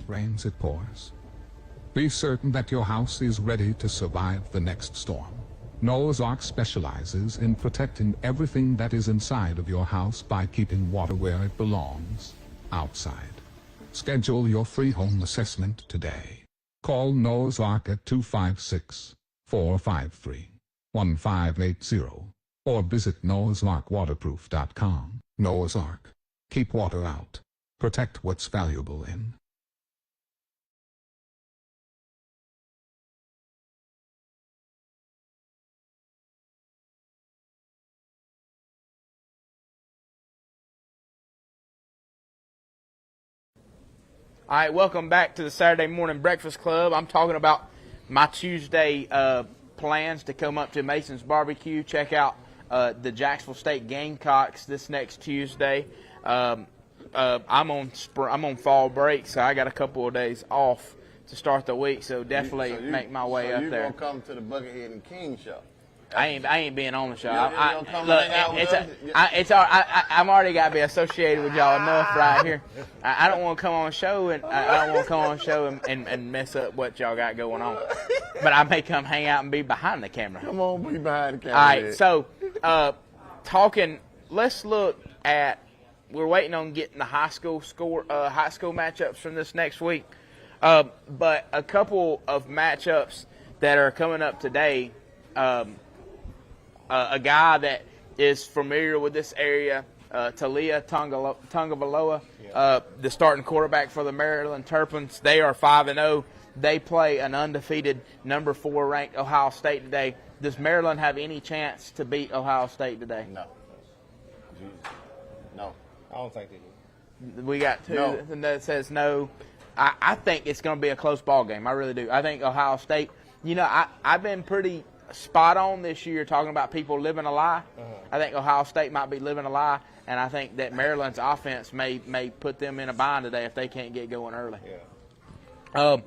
Rains, it pours. Be certain that your house is ready to survive the next storm. Noah's Ark specializes in protecting everything that is inside of your house by keeping water where it belongs, outside. Schedule your free home assessment today. Call Noah's Ark at 256-453-1580 or visit noahsarkwaterproof.com. Noah's Ark. Keep water out. Protect what's valuable in. All right, welcome back to the Saturday Morning Breakfast Club. I'm talking about my Tuesday plans to come up to Mason's Barbecue, check out the Jacksonville State Gamecocks this next Tuesday. I'm on fall break, so I got a couple of days off to start the week, so definitely make my way up there. You're gonna come to the Buckethead and King show. I ain't being on the show. I'm already got to be associated with y'all enough right here. I don't want to come on a show and mess up what y'all got going on. But I may come hang out and be behind the camera. Come on, be behind the camera. All right, so let's look at. We're waiting on getting the high school matchups from this next week. But a couple of matchups that are coming up today. A guy that is familiar with this area, Talia Tungavaloa, the starting quarterback for the Maryland Terrapins. They are 5-0. They play an undefeated number 4 ranked Ohio State today. Does Maryland have any chance to beat Ohio State today? No. No. I don't think they do. We got two that says no. I think it's going to be a close ball game. I really do. I think Ohio State, I've been pretty spot on this year talking about people living a lie. I think Ohio State might be living a lie, and I think that Maryland's offense may put them in a bind today if they can't get going early. Yeah.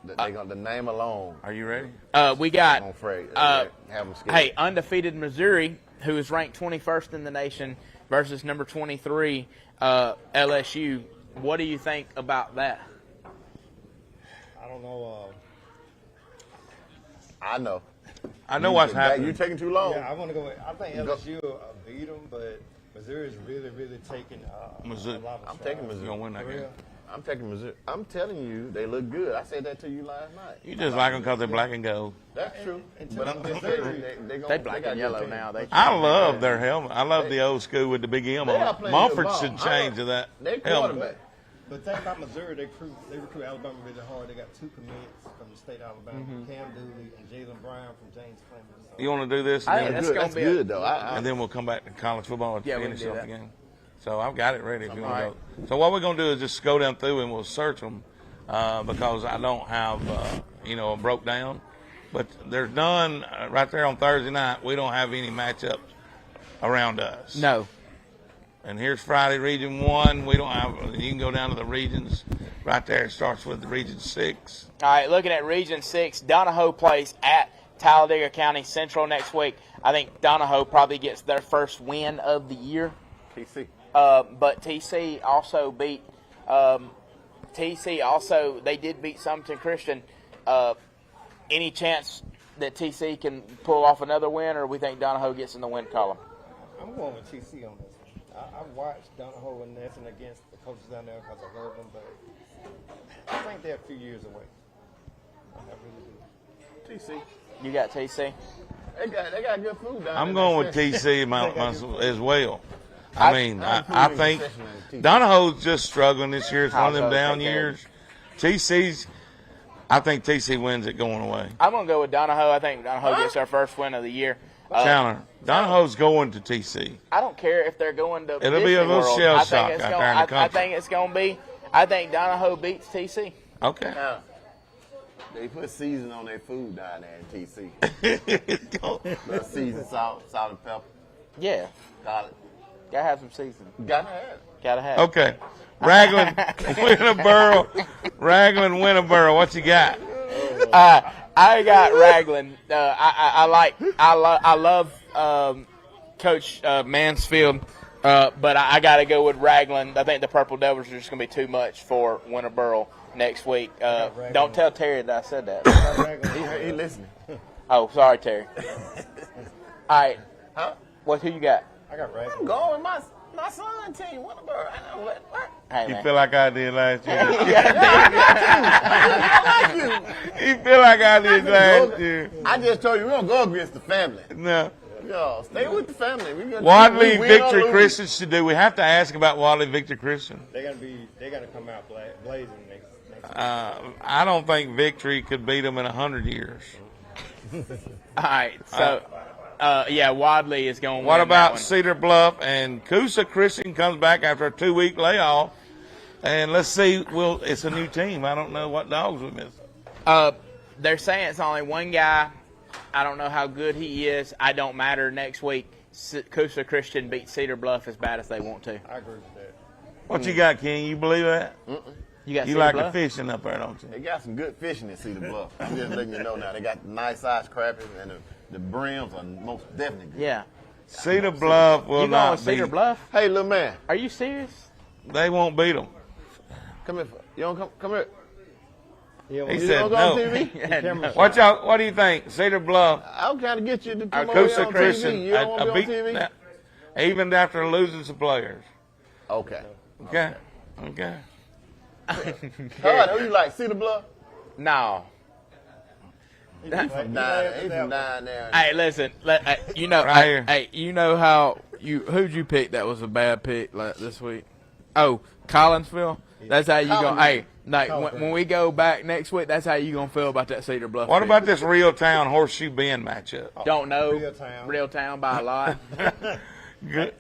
The name alone. Are you ready? We got I'm afraid. undefeated Missouri, who is ranked 21st in the nation, versus number 23 LSU. What do you think about that? I don't know. I know what's happening. You're taking too long. Yeah, I want to go. I think LSU beat them, but Missouri is really, really taking Missouri. a lot of I'm taking Missouri. Gonna win that game. I'm taking Missouri. I'm telling you, they look good. I said that to you last night. You just like them because they're black and gold. That's true. But I'm just Missouri, saying, They black and yellow now. I love their helmet. I love the old school with the big M on it. Mumford should change to that They helmet. quarterback. But the thing about Missouri, they recruit Alabama really hard. They got 2 commits from the state of Alabama, Cam Dooley and Jalen Brown from James Clemens. So. You want to do this? I And, think then, that's That's good, though. and then we'll come back to college football and Yeah, we can finish do off that. the game. So I've got it ready if you want All to go. So what we're going to do is just go down through and we'll search them because I don't have, broke down. But there's none right there on Thursday night. We don't have any matchups around us. No. And here's Friday, Region 1. We don't have. You can go down to the regions. Right there, it starts with the Region 6. All right, looking at Region 6, Donahoe plays at Talladega County Central next week. I think Donahoe probably gets their first win of the year. TC. But TC also beat they did beat Sumter Christian. Any chance that TC can pull off another win, or we think Donahoe gets in the win column? I'm going with TC on this one. I watched Donahoe and Nesson against the coaches down there because I love them, but I think they're a few years away. I really do. TC. You got TC? They got good food down there. I'm going with TC as well. I think Donahoe's just struggling this year. It's one of them down years. I think TC wins it going away. I'm going to go with Donahoe. I think Donahoe gets their first win of the year. Chandler, Donahoe's going to TC. I don't care if they're going to It'll be a little World. shell shock out there in the I country. think it's going to be. I think Donahoe beats TC. Okay. Now, they put season on their food down there in TC. Little seasoned salt and pepper. Yeah. Garlic. Gotta have some seasoning. Gotta have it. Gotta have. Okay. Raglan, Winterboro. What you got? I got Raglan. I love Coach Mansfield, but I got to go with Raglan. I think the Purple Devils are just going to be too much for Winterboro next week. Don't tell Terry that I said that. He listening. Oh, sorry, Terry. All right. Huh? Who you got? I got Raglan. I'm going with my son team. Winterboro. I know what. Hey, You man. feel like I did last year? You feel like I did last year? I just told you we're gonna go against the family. No. Yo, stay with the family. Wadley we win or Victory lose. Christian. Do we have to ask about Wadley Victory Christian? They gotta come out blazing next. I don't think Victory could beat them in 100 years. All right. So, Wadley is going to win What that about one. Cedar Bluff and Coosa Christian comes back after a 2-week layoff? And let's see, it's a new team. I don't know what dogs we miss. They're saying it's only one guy. I don't know how good he is. I don't matter. Next week, Coosa Christian beat Cedar Bluff as bad as they want to. I agree with that. What you got, King? You believe that? You got You Cedar like Bluff? the fishing up there, don't you? They got some good fishing in Cedar Bluff. I'm just letting you know now. They got nice size crappies and the brims are most definitely good. Yeah. Cedar Bluff will You going not with Cedar beat. Bluff? Hey, little man, Are you serious? They won't beat them. come here. You don't come here. Yeah, He You said don't go on no. TV? What do you think? Cedar Bluff, I'm trying to get you to come over here Coosa on Christian, TV. You don't want to be on TV? even after losing some players. Okay. Okay. All right, who you like, Cedar Bluff? No. He's from down there. Hey, listen. You know, Right here. hey, you know how who'd you pick that was a bad pick like this week? Oh, Collinsville. That's how you go. Hey, like when we go back next week, that's how you gonna feel about that Cedar Bluff. What pick. about this Real Town Horseshoe Bend matchup? Don't know. Real Town. Town by a lot.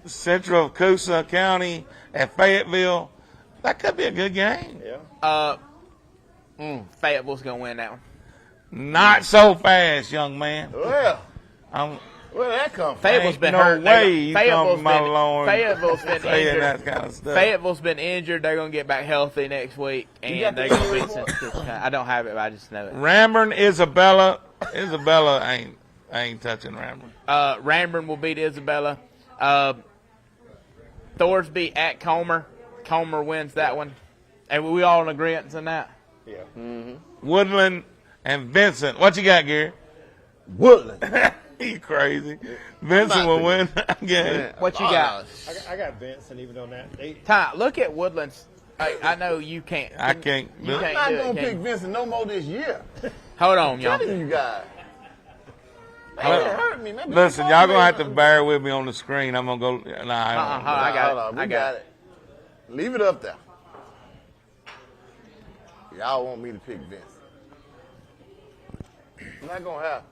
Central Coosa County at Fayetteville. That could be a good game. Yeah. Fayetteville's gonna win that one. Not so fast, young man. Well, I'm where did that come from? Fayetteville's Ain't been no hurt. way you come Fayetteville's from my been, lawn Fayetteville's been saying injured. that kind of stuff. Fayetteville's been injured. They're gonna get back healthy next week, and got they're the gonna beat report? Central County. I don't have it, but I just know it. Ramburn, Isabella ain't touching Ramburn. Ramburn will beat Isabella. Thorsby at Comer. Comer wins that one. And we all in agreement on that? Yeah. Woodland and Vincent. What you got, Gary? Woodland. You crazy. Vincent will win that game. What you got? I got Vincent even on that. Ty, look at Woodlands. I know you can't. I can't. You I'm can't not do it, going to can pick you? Vincent no more this year. Hold on, y'all. Telling you guys. They Look, didn't hurt me, man. Listen, y'all gonna have to bear with me on the screen. I'm gonna go. Nah, I got Hold it. on, we I got it. Leave it up there. Y'all want me to pick Vince. It's not going to happen.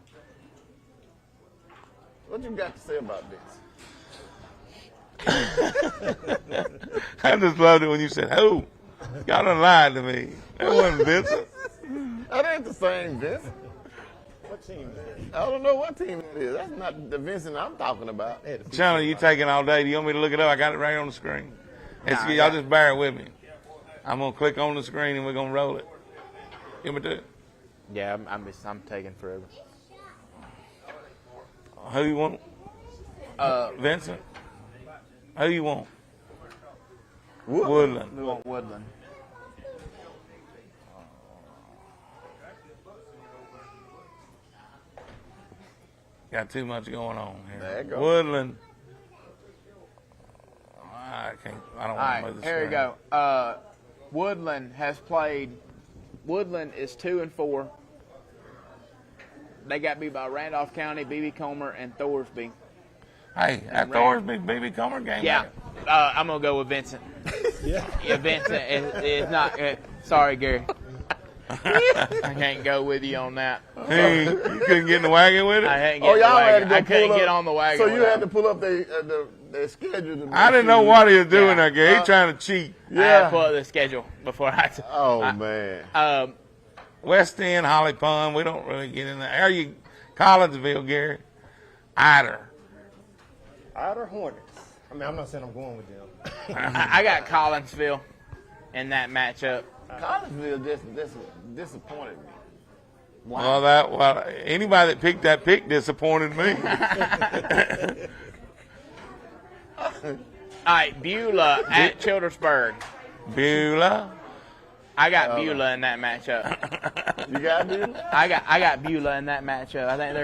What you got to say about Vince? I just loved it when you said, "Oh, y'all done lied to me." That wasn't Vincent. That ain't the same Vincent. What team is it? I don't know what team it is. That's not the Vincent I'm talking about. They had to Chandler, you taking all day. Do you want me to look it up? I got it right on the screen. Nah, Y'all just bear with me. I'm going to click on the screen and we're going to roll it. You want me to? Yeah, I'm taking forever. Who you want? Vincent? Who you want? Woodland. We want Woodland. Got too much going on There here. you go. Woodland. I can't. I don't All want right, to move the here we screen. go. Woodland has played. Woodland is 2-4. They got beat by Randolph County, B.B. Comer, and Thorsby. Hey, that Thorsby BB Comer game. Yeah, I'm gonna go with Vincent. Yeah, Vincent is not. Sorry, Gary. I can't go with you on that. Hey, you couldn't get in the wagon with it? I can't Oh, get in the y'all had to wagon. go I couldn't pull up. get on the wagon. So you without had to pull up their schedule. To I didn't know what he was doing there, Gary. He trying to cheat. I had to pull up the schedule before I. Oh, man. West End, Holly Pond, we don't really get in there. Are you Collinsville, Gary? Ider. Ider Hornets. I mean, I'm not saying I'm going with them. I got Collinsville in that matchup. Collinsville just disappointed me. Well, anybody that picked that pick disappointed me. All right, Beulah at Childersburg. Beulah. I got Beulah in that matchup. You got Beulah? I got Beulah in that matchup. I think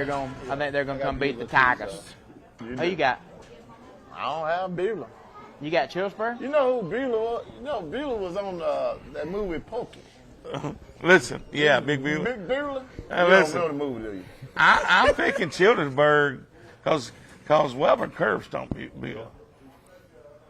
they're gonna come beat the Tigers. Who you got? I don't have Beulah. You got Childersburg? You know who Beulah was? You know, Beulah was on that movie Pokey. Listen, yeah, Big Beulah. Big Beulah? Hey, You listen. don't know the movie, do you? I'm picking Childersburg because Welber curb stomped Beulah.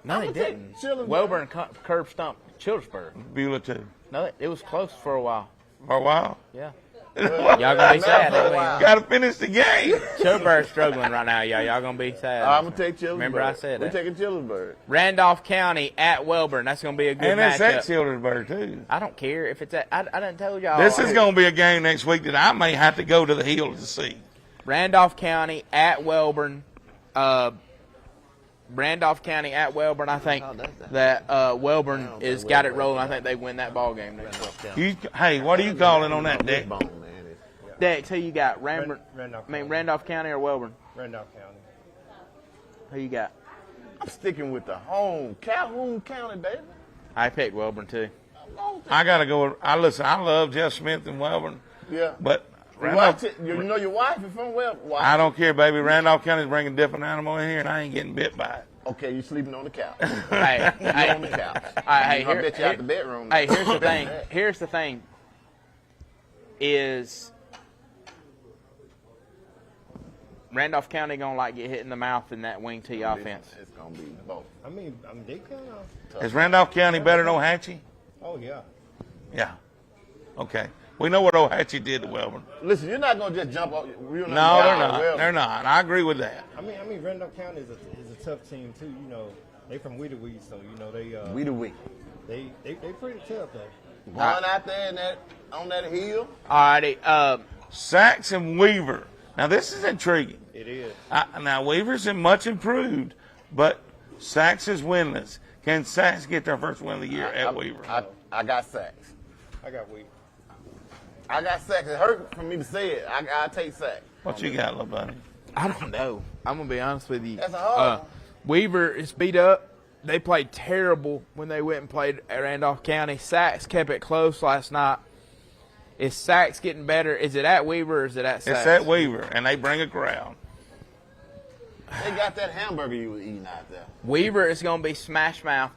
No, they take didn't. Childersburg. Welburn curb stumped Childersburg. Beulah too. No, it was close for a while. For a while. Yeah. Y'all gonna be sad. for a ain't while. Got to finish the game. Childersburg's struggling right now, y'all. Y'all gonna be sad. I'm going to take Childersburg. Remember I said We're that. taking Childersburg. Randolph County at Welburn. That's gonna be a good And it's at matchup. Childersburg too. I don't care if it's at. I didn't tell y'all. This is going to be a game next week that I may have to go to the Hill to see. Randolph County at Welburn. Randolph County at Welburn. I think that Welburn is got it rolling. I think they win that ball game next week. Hey, what are you calling on that deck? Bone, man. Dex, who you got? Randolph Randolph County or Welburn? Randolph County. Who you got? I'm sticking with the home. Calhoun County, baby. I picked Welburn too. I got to go. I love Jeff Smith and Welburn, Yeah. but Your Randolph, wife, you know your wife is from where? I don't care, baby. Randolph County's bringing a different animal in here, and I ain't getting bit by it. Okay, you sleeping on the couch. Hey, You on the couch. hey, I bet you out the bedroom. Hey, here's the thing. Here's the thing. Is Randolph County gonna like get hit in the mouth in that wing T offense? It's gonna be both. I mean, they kind of. Is Randolph County better than Ohatchee? Oh yeah. Yeah. Okay. We know what Ohatchee did to Welburn. Listen, you're not gonna just jump off. No, they're not. They're not. I agree with that. I mean, Randolph County is a tough team too. You know, they from Weedy, so you know they We the weak. they pretty tough though. Going out there in on that hill. Alrighty. Sachs and Weaver. Now, this is intriguing. It is. Now, Weaver's much improved, but Sachs is winless. Can Sachs get their first win of the year at Weaver? I got sacks. I got Weedy. I got sacks. It hurt for me to say it. I take sacks. What you got, little buddy? I don't know. I'm gonna be honest with you. That's a hard one. Weaver is beat up. They played terrible when they went and played at Randolph County. Sachs kept it close last night. Is Sachs getting better? Is it at Weaver or is it at Sachs? It's at Weaver, and they bring a crowd. They got that hamburger you was eating out there. Weaver is going to be smash mouth.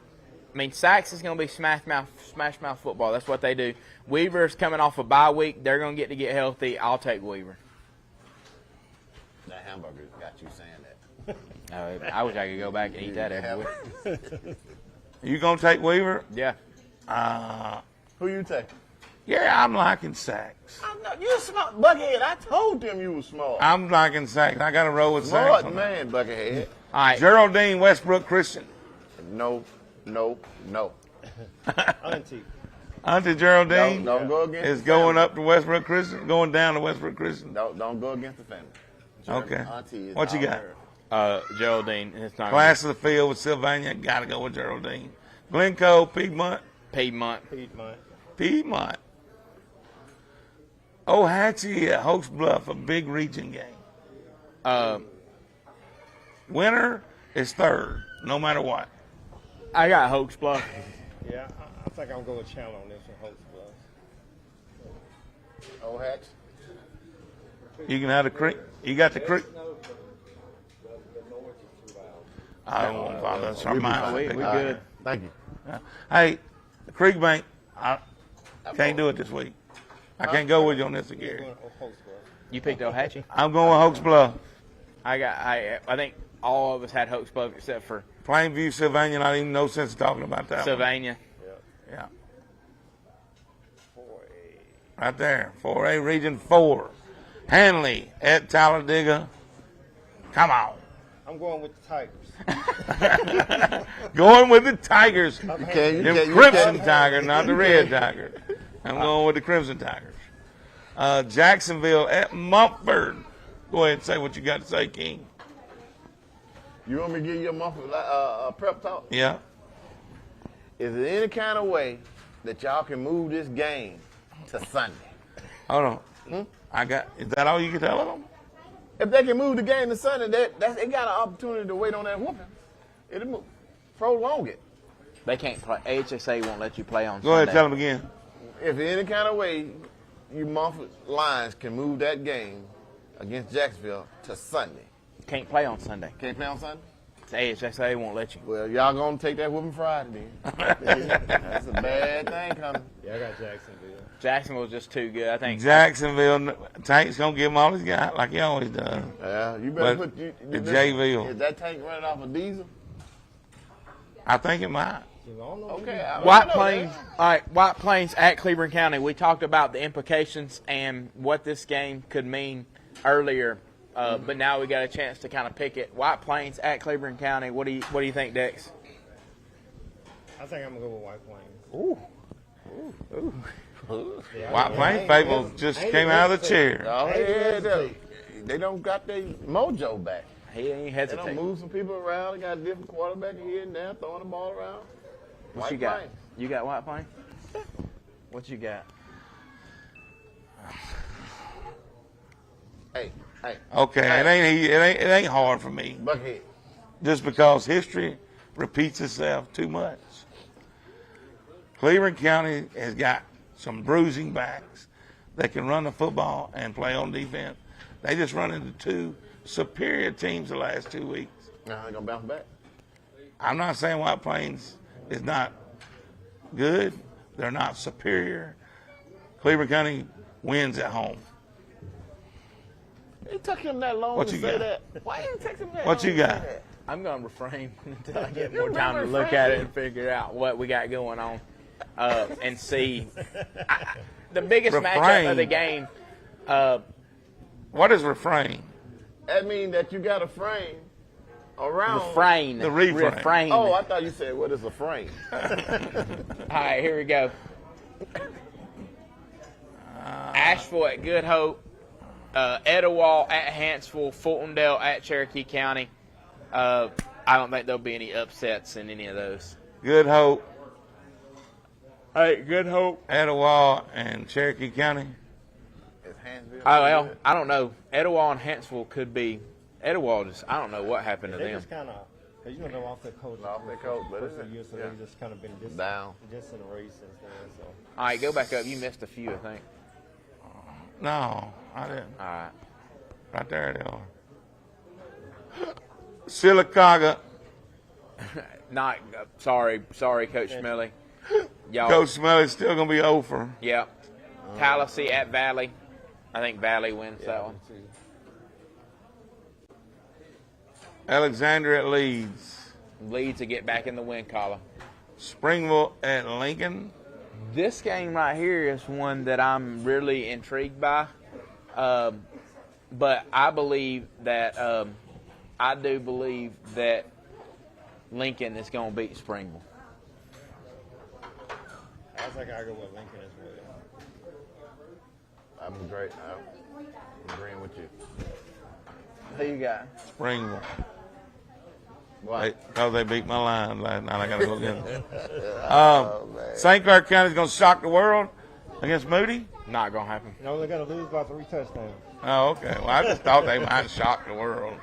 I mean, Sachs is going to be smash mouth football. That's what they do. Weaver is coming off a bye week. They're going to get healthy. I'll take Weaver. That hamburger got you saying that. I wish I could go back and eat that every week. You going to take Weaver? Yeah. Who you take? Yeah, I'm liking Sachs. I'm not, you smart, Buckethead. I told them you was smart. I'm liking Sachs. I got to roll with Sachs. Smart man, Buckethead. All right. Geraldine Westbrook Christian. No. Auntie. Auntie Geraldine Don't go against is the going family. up to Westbrook Christian, going down to Westbrook Christian. Don't go against the family. Okay. Auntie is What you all got? her. Geraldine. It's not Class of the field with Sylvania. Got to go with Geraldine. Glencoe, Piedmont. Piedmont. Piedmont. Ohatchee at Hoax Bluff, a big region game. Winner is third, no matter what. I got Hoax Bluff. Yeah, I think I'm going with Chandler on this one, Hoax Bluff. Old hats. You can have the creek. You got the creek. I won't bother. That's our mind. We good. Thank you. Hey, the Creek Bank, I can't do it this week. I can't go with you on this, Gary. Going Hoax Bluff. You picked Ohatchee. I'm going with Hoax Bluff. I think all of us had Hoax Bluff except for Plainview, Sylvania, not even no sense talking about that one. Sylvania. Yeah. Right there, 4A Region 4. Hanley at Talladega. Come on. I'm going with the Tigers. Going with the Tigers. You Them can't- Crimson Tigers, not the Red Tigers. I'm going with the Crimson Tigers. Jacksonville at Mumford. Go ahead and say what you got to say, King. You want me to give you a month prep talk? Yeah. Is there any kind of way that y'all can move this game to Sunday? Hold on. Is that all you can tell them? If they can move the game to Sunday, they got an opportunity to wait on that whooping. It'll move, prolong it. They can't play. AHSA won't let you play on Go ahead, Sunday. tell them again. If any kind of way you Mumford Lions can move that game against Jacksonville to Sunday. Can't play on Sunday. Can't play on Sunday? AHSA won't let you. Well, y'all gonna take that whooping Friday then. That's a bad thing coming. Yeah, I got Jacksonville. Jacksonville's just too good. I think. Jacksonville, Tank's going to give him all he's got, like he always does. Yeah, you better But put the J-ville. Is that tank running off of diesel? I think it might. Okay. White Plains. All right, White Plains at Cleveland County. We talked about the implications and what this game could mean earlier, but now we got a chance to kind of pick it. White Plains at Cleveland County. What do you think, Dex? I think I'm going to go with White Plains. White Plains people just came out of the chair. Oh, they don't got their mojo back. He ain't They hesitating. don't move some people around. They got a different quarterback here and there, throwing the ball around. What you White got? Plains. You got White Plains? What you got? Hey, Okay, it ain't hard for me. Buckhead. Just because history repeats itself too much. Cleveland County has got some bruising backs that can run the football and play on defense. They just run into two superior teams the last 2 weeks. Now they're gonna bounce back. I'm not saying White Plains is not good. They're not superior. Cleveland County wins at home. It took him that long What to you say got? that. Why did it take him that What long you to got? say that? I'm going to refrain until I get You more time to remember look at it refrain? and figure out what we got going on and see. The biggest matchup Refrain. of the game, What is refrain? That means that you got a frame around. refrain. The refrain. Refrain. Oh, I thought you said what is a frame? All right, here we go. Asheville at Good Hope, Etowah at Hanceville, Fultondale at Cherokee County. I don't think there'll be any upsets in any of those. Good Hope, Hey, Good Hope. Etowah, and Cherokee County. Is Hansville Oh, well, I don't know. Etowah and Hanceville could be. Etowah just, I don't know what happened to They them. just kind of, you know, they're off their coach. Off their coach, but for it's- a year, so yeah. they just kind of been Down. just in a race since then. So All right, go back up. You missed a few, I think. No, I didn't. All right. Right there they are. Sylacauga, Not sorry, Coach Smelly. Y'all. Coach Smelly's still going to be over. Yep. Tallahassee at Valley. I think Valley wins that one. Alexander at Leeds. Leeds to get back in the win column. Springville at Lincoln. This game right here is one that I'm really intrigued by. But I believe that I do believe that Lincoln is going to beat Springville. as I gotta go with Lincoln as well. I'm great. I'm agreeing with you. Who you got? Springville. Why? Because they beat my line last night. I got to go get them. St. Clair County's going to shock the world against Moody. Not gonna happen. No, they're gonna lose by 3 touchdowns. Oh, okay. Well, I just thought they might shock the world.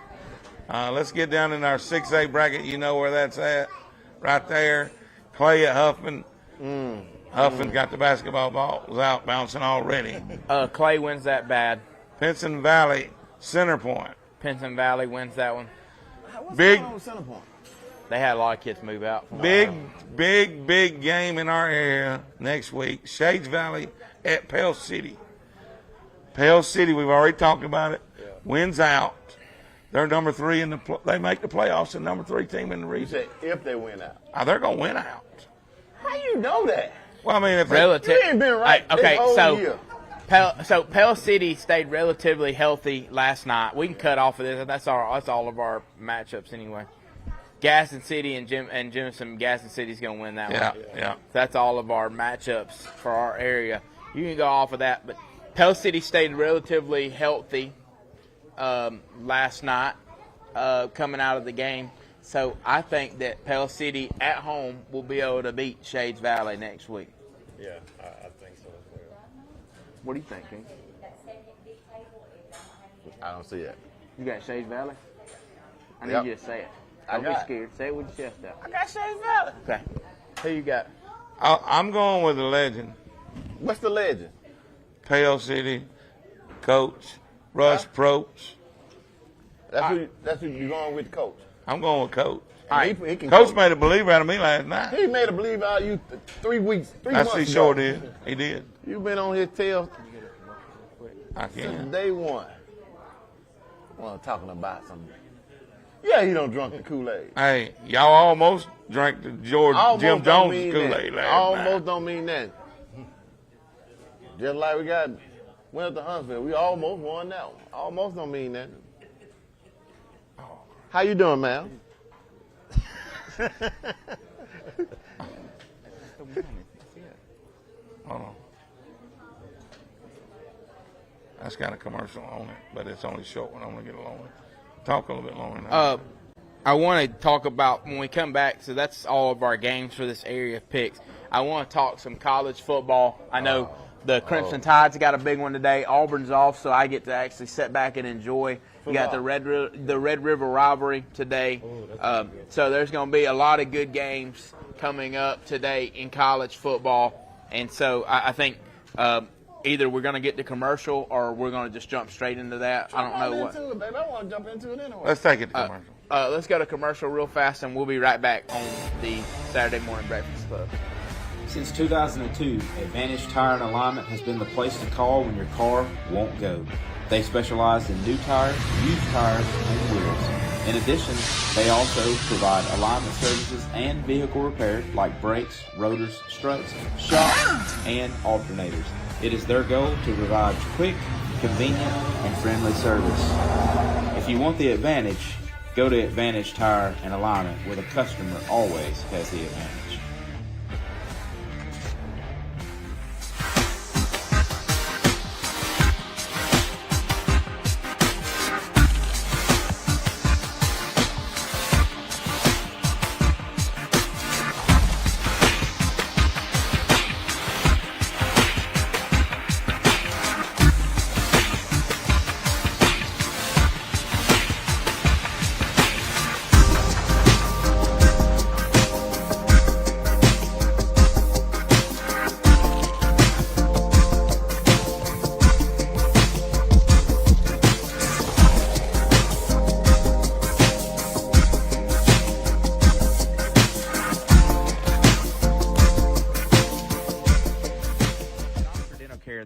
Let's get down in our 6A bracket. You know where that's at. Right there. Clay at Huffman. Huffman's got the basketball ball. Was out bouncing already. Clay wins that bad. Pinson Valley, Center Point. Pinson Valley wins that one. What's Big- going on with Center Point? They had a lot of kids move out. Big game in our area next week. Shades Valley at Pell City. Pell City, we've already talked about it. Wins out. They're number 3 in the. They make the playoffs. The number 3 team in the You region. said if they win out. They're gonna win out. How you know that? Well, I mean, if they, Relative. You ain't been right Okay, this whole so year. Pell City stayed relatively healthy last night. We can cut off of this. That's all of our matchups anyway. Gaston City and Jemison. Gaston City's gonna win that one. yeah. That's all of our matchups for our area. You can go off of that, but Pell City stayed relatively healthy last night coming out of the game. So I think that Pell City at home will be able to beat Shades Valley next week. Yeah, I think so as well. What do you think, King? I don't see it. You got Shades Valley? I need Yep. you to say it. I Don't be got it. scared. Say it with your chest out. I got Shades Valley. Okay. Who you got? I'm going with the legend. What's the legend? Pell City, Coach Russ Probst. That's who you're going with, Coach. I'm going with Coach. He can Coach made a believer out of me last night. He made a believe out of you 3 weeks, 3 That's months what he ago. sure did. He did. You've been on his tail I since can. day one. Well, talking about some. Yeah, he don't drunk the Kool-Aid. Hey, y'all almost drank the Almost Jim don't Jones mean Kool-Aid that. last Almost night. don't mean that. Just like we went up to Huntsville, we almost won that one. Almost don't mean that. How you doing, man? Hold on. That's got a commercial on it, but it's only short one. I'm going to get a long one. Talk a little bit longer now. I want to talk about when we come back. So that's all of our games for this area picks. I want to talk some college football. I know the Crimson Tide's got a big one today. Auburn's off, so I get to actually sit back and enjoy. You got the Red River rivalry today. So there's going to be a lot of good games coming up today in college football. And so I think either we're going to get the commercial or we're going to just jump straight into that. I don't know what. Into it, baby. I want to jump into it anyway. Let's take it to commercial. Let's go to commercial real fast, and we'll be right back on the Saturday Morning Breakfast Club. Since 2002, Advantage Tire and Alignment has been the place to call when your car won't go. They specialize in new tires, used tires, and wheels. In addition, they also provide alignment services and vehicle repair like brakes, rotors, struts, shocks, and alternators. It is their goal to provide quick, convenient, and friendly service. If you want the advantage, go to Advantage Tire and Alignment, where the customer always has the advantage.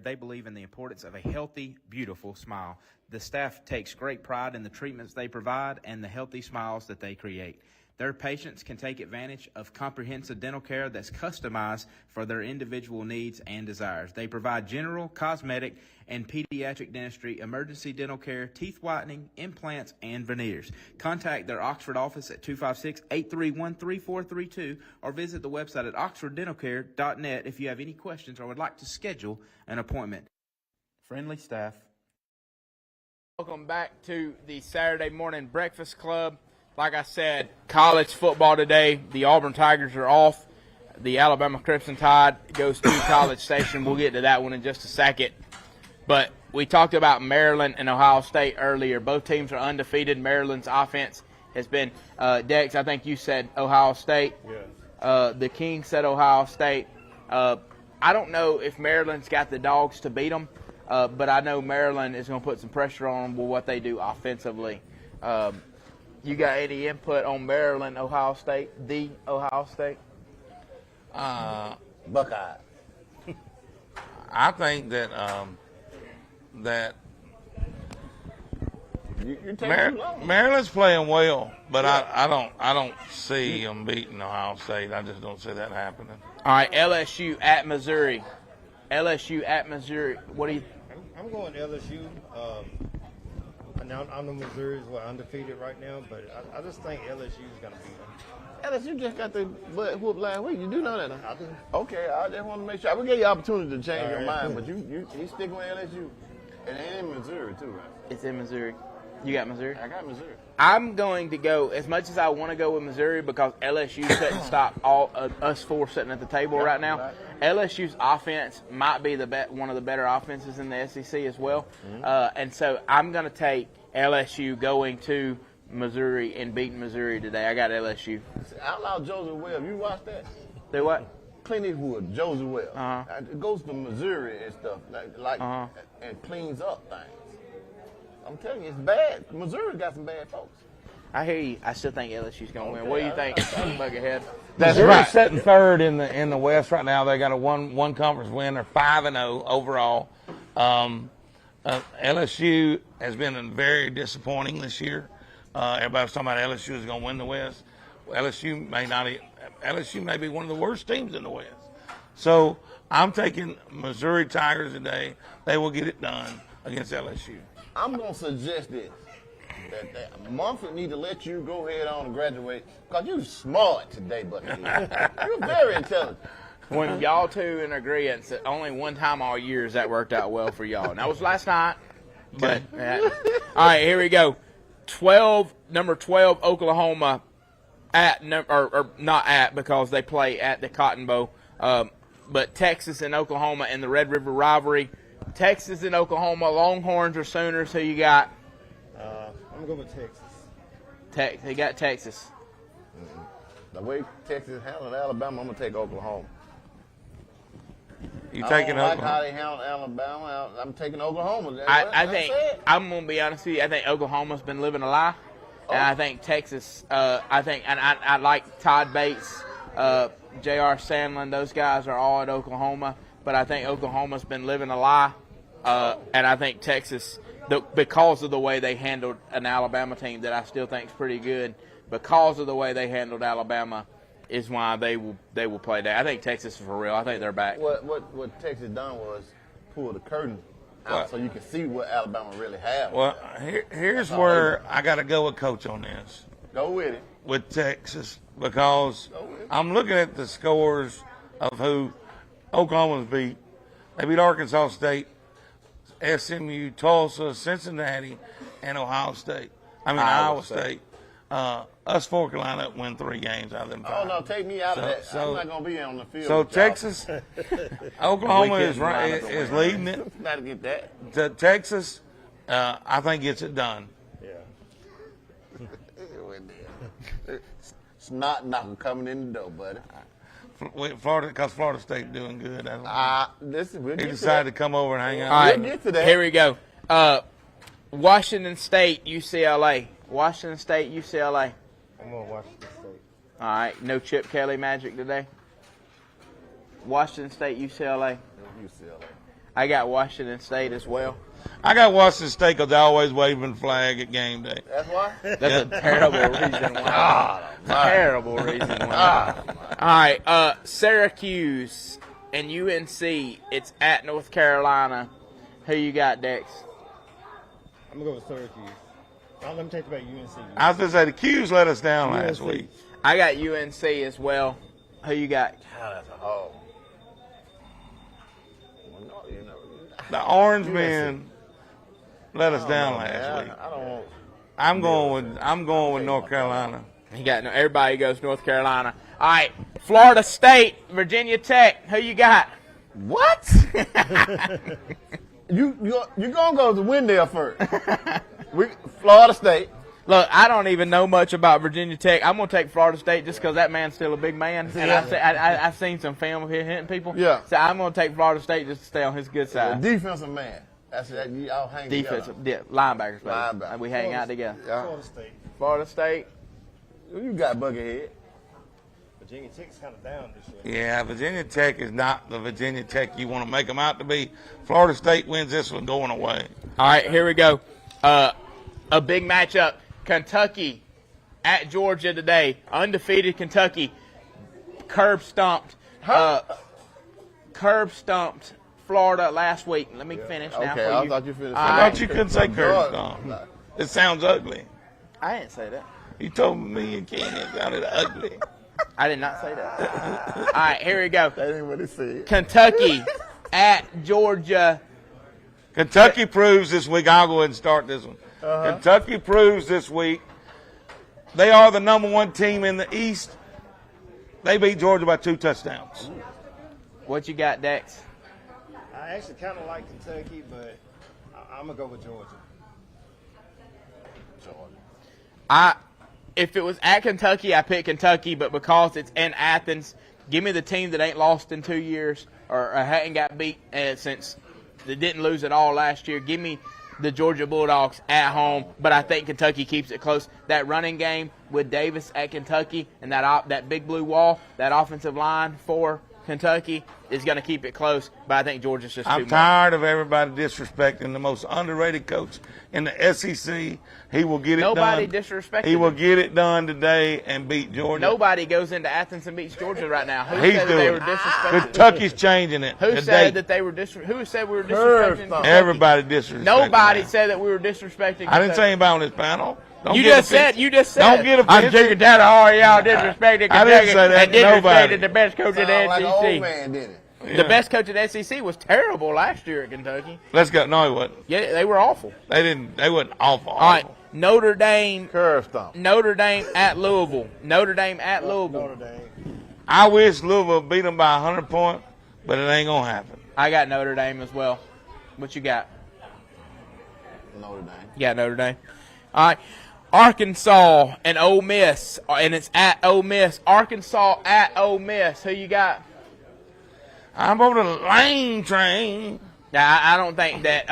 They believe in the importance of a healthy, beautiful smile. The staff takes great pride in the treatments they provide and the healthy smiles that they create. Their patients can take advantage of comprehensive dental care that's customized for their individual needs and desires. They provide general, cosmetic, and pediatric dentistry, emergency dental care, teeth whitening, implants, and veneers. Contact their Oxford office at 256-831-3432 or visit the website at oxforddentalcare.net if you have any questions or would like to schedule an appointment. Friendly staff. Welcome back to the Saturday Morning Breakfast Club. Like I said, college football today. The Auburn Tigers are off. The Alabama Crimson Tide goes to College Station. We'll get to that one in just a second. But we talked about Maryland and Ohio State earlier. Both teams are undefeated. Maryland's offense has been, Dex, I think you said Ohio State. Yeah. The King said Ohio State. I don't know if Maryland's got the dogs to beat them, but I know Maryland is going to put some pressure on them with what they do offensively. You got any input on Maryland, Ohio State, the Ohio State? Buckeye. I think that You're taking too long. Maryland's playing well, but I don't see them beating Ohio State. I just don't see that happening. All right, LSU at Missouri. LSU at Missouri. What do you? I'm going LSU. Now I know Missouri's undefeated right now, but I just think LSU is going to beat them. LSU just got the butt whooped last week. You do know that, huh? I do. Okay, I just want to make sure. I will give you an opportunity to change your All mind, right. but you sticking with LSU. And they in Missouri, too, right? It's in Missouri. You got Missouri? I got Missouri. I'm going to go, as much as I want to go with Missouri, because LSU couldn't stop all us four sitting at the table right now. Right. LSU's offense might be one of the better offenses in the SEC as well. And so I'm going to take LSU going to Missouri and beating Missouri today. I got LSU. Outlaw Joseph Webb. You watch that? Do what? Clint Eastwood, Joseph Webb. Uh-huh. It goes to Missouri and stuff, and cleans up things. I'm telling you, it's bad. Missouri got some bad folks. I hear you. I still think LSU's going to win. What do you think, Buckethead? That's Missouri's right. Sitting third in the West right now. They got a one conference win. They're 5-0 overall. LSU has been very disappointing this year. Everybody's talking about LSU is going to win the West. LSU may be one of the worst teams in the West. So I'm taking Missouri Tigers today. They will get it done against LSU. I'm going to suggest this. That Mumford need to let you go ahead on and graduate, because you're smart today, buddy. You're very intelligent. When y'all two in agreement that only one time all year has that worked out well for y'all. And that was last night. But all right, here we go. Number 12, Oklahoma or not at, because they play at the Cotton Bowl. But Texas and Oklahoma in the Red River rivalry. Texas and Oklahoma, Longhorns or Sooners? Who you got? I'm going with Texas. They got Texas. The way Texas handled Alabama, I'm going to take Oklahoma. You I taking don't like Oklahoma? how they handled Alabama. I'm taking Oklahoma. I think, I'm going to be honest with you, I think Oklahoma's been living a lie. And I think Texas, I like Todd Bates, J.R. Sandlin, those guys are all at Oklahoma. But I think Oklahoma's been living a lie. And I think Texas, because of the way they handled an Alabama team that I still think is pretty good, because of the way they handled Alabama, is why they will play that. I think Texas is for real. I think they're back. What Texas done was pull the curtain out so you can see what Alabama really have. Well, here's where I got to go with Coach on this. Go with it. With Texas, because I'm looking at the scores of who Oklahoma's beat. They beat Arkansas State, SMU, Tulsa, Cincinnati, and Iowa State. Us four can line up and win 3 games out of them 5. Oh, no, take me out of that. I'm not going to be on the field. So with y'all. Texas, Oklahoma is leading it. Got to get that. Texas, I think gets it done. Yeah. It's not coming in the door, buddy. Florida, because Florida State doing good. We'll He decided to come over and hang out. All right, get to that. here we go. Washington State, UCLA. Washington State, UCLA. I'm going to Washington State. All right, no Chip Kelly magic today. Washington State, UCLA. UCLA. I got Washington State as well. I got Washington State because they're always waving the flag at game day. That's why. That's a terrible reason why. Terrible reason why. All right, Syracuse and UNC. It's at North Carolina. Who you got, Dex? I'm gonna go with Syracuse. Let me take you back UNC. I was going to say the Q's let us down last UNC. week. I got UNC as well. Who you got? God, that's a hole. Well, no, you know. The Orange Men let us down last week. I don't want. I'm going with North Carolina. You got everybody goes North Carolina. All right, Florida State, Virginia Tech. Who you got? What? you're gonna go to Wendell first. Florida State. Look, I don't even know much about Virginia Tech. I'm going to take Florida State just because that man's still a big man. And I've seen some film of him hitting people. Yeah. So I'm going to take Florida State just to stay on his good side. Defensive man. That's that. Y'all hang Defensive, together. yeah, linebackers, baby. Linebacker. We hang out together. Florida State. Florida State. You got Buckethead. Virginia Tech's kind of down this year. Yeah, Virginia Tech is not the Virginia Tech you want to make them out to be. Florida State wins this one going away. All right, here we go. A big matchup. Kentucky at Georgia today. Undefeated Kentucky. Curb stomped Florida last week. Let me finish now. Okay, for I you. thought you finished. I thought you couldn't say curve stomp. It sounds ugly. I didn't say that. You told me and Kenny it sounded ugly. I did not say that. All right, here we go. That ain't what he said. Kentucky at Georgia. Kentucky proves this week. I'll go ahead and start this one. Kentucky proves this week they are the number one team in the East. They beat Georgia by 2 touchdowns. What you got, Dex? I actually kind of like Kentucky, but I'm gonna go with Georgia. If it was at Kentucky, I pick Kentucky, but because it's in Athens, give me the team that ain't lost in 2 years or hadn't got beat since they didn't lose at all last year. Give me the Georgia Bulldogs at home, but I think Kentucky keeps it close. That running game with Davis at Kentucky and that big blue wall, that offensive line for Kentucky is going to keep it close, but I think Georgia's just too I'm much. tired of everybody disrespecting the most underrated coach in the SEC. He will get it Nobody done. disrespected He will him. get it done today and beat Georgia. Nobody goes into Athens and beats Georgia right now. Who He's said that they doing were it. disrespected? Kentucky's changing it Who today. said that they were Who said we were disrespecting? Kentucky? Everybody disrespecting. Nobody that. said that we were disrespecting. I didn't say Kentucky. anybody on this panel. Don't You get just said. offensive. You just said. Don't get I'm offensive. sick and tired of all y'all disrespecting Kentucky I didn't say that and to nobody. disrespecting the best coach in the Sound like an SEC. old man, didn't it? The best coach in the SEC was terrible last year at Kentucky. Let's go. No, he wasn't. Yeah, they were awful. They didn't. They wasn't awful. All right, Notre Dame. Curve stomp. Notre Dame at Louisville. Notre Dame at Louisville. Notre Dame. I wish Louisville beat them by 100 points, but it ain't gonna happen. I got Notre Dame as well. What you got? Notre Dame. You got Notre Dame. All right. Arkansas and Ole Miss, and it's at Ole Miss. Arkansas at Ole Miss. Who you got? I'm on the lane train. Now, I don't think that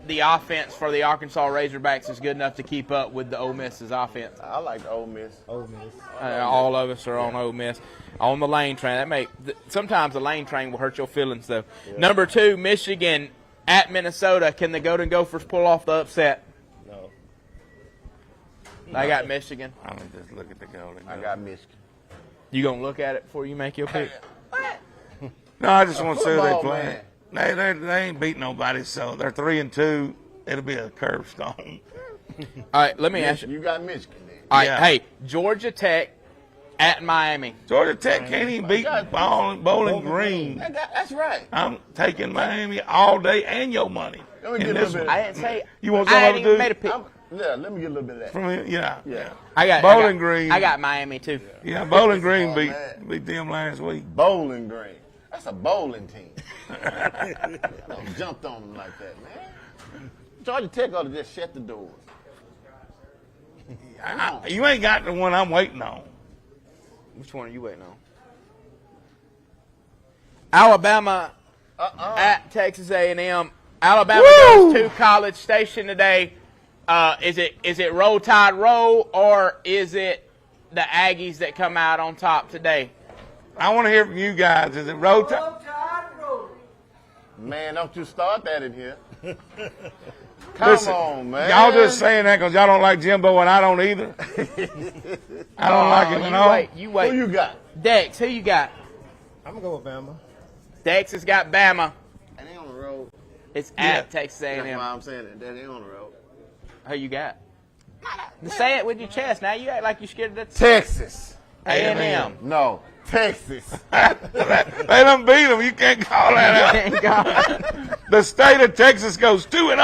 the offense for the Arkansas Razorbacks is good enough to keep up with the Ole Miss's offense. I like the Ole Miss. Ole Miss. All of us are on Ole Miss. On the lane train. Sometimes the lane train will hurt your feelings, though. Yeah. Number 2, Michigan at Minnesota. Can the Golden Gophers pull off the upset? No. I got Michigan. I'm gonna just look at the Golden I Gophers. got Michigan. You gonna look at it before you make your pick? No, I just want to see who they football play. They ain't beat nobody, so they're 3-2. It'll be a curve stone. All right, let me ask you. You got Michigan then. All right, Yeah. hey, Georgia Tech at Miami. Georgia Tech can't even beat Bowling Green. That's right. I'm taking Miami all day and your money. Let me in get a this little bit. one. I didn't say. You want I something hadn't to even do? made a pick. Let me get a little bit of that. From here, yeah. I got Bowling Green. I got Miami too. Yeah, Bowling Green Oh, beat man. them last week. Bowling Green. That's a bowling team. Don't jumped on them like that, man. Georgia Tech ought to just shut the doors. You ain't got the one I'm waiting on. Which one are you waiting on? Alabama at Texas A&M. Alabama goes to College Station today. Is it Roll Tide Roll, or is it the Aggies that come out on top today? I want to hear from you guys. Is it Roll Tide? Man, don't you start that in here. Come Listen, on, man. y'all just saying that because y'all don't like Jimbo and I don't either. I don't like him at all. You wait. Who you got? Dex, who you got? I'm gonna go with Bama. Dex has got Bama. And they on the road. It's Yeah. at Texas That's A&M. why I'm saying that. They on the road. Who you got? Say it with your chest. Now you act like you're scared of that. Texas. A&M. No, Texas. They done beat them. You can't call that out. The state of Texas goes 2-0.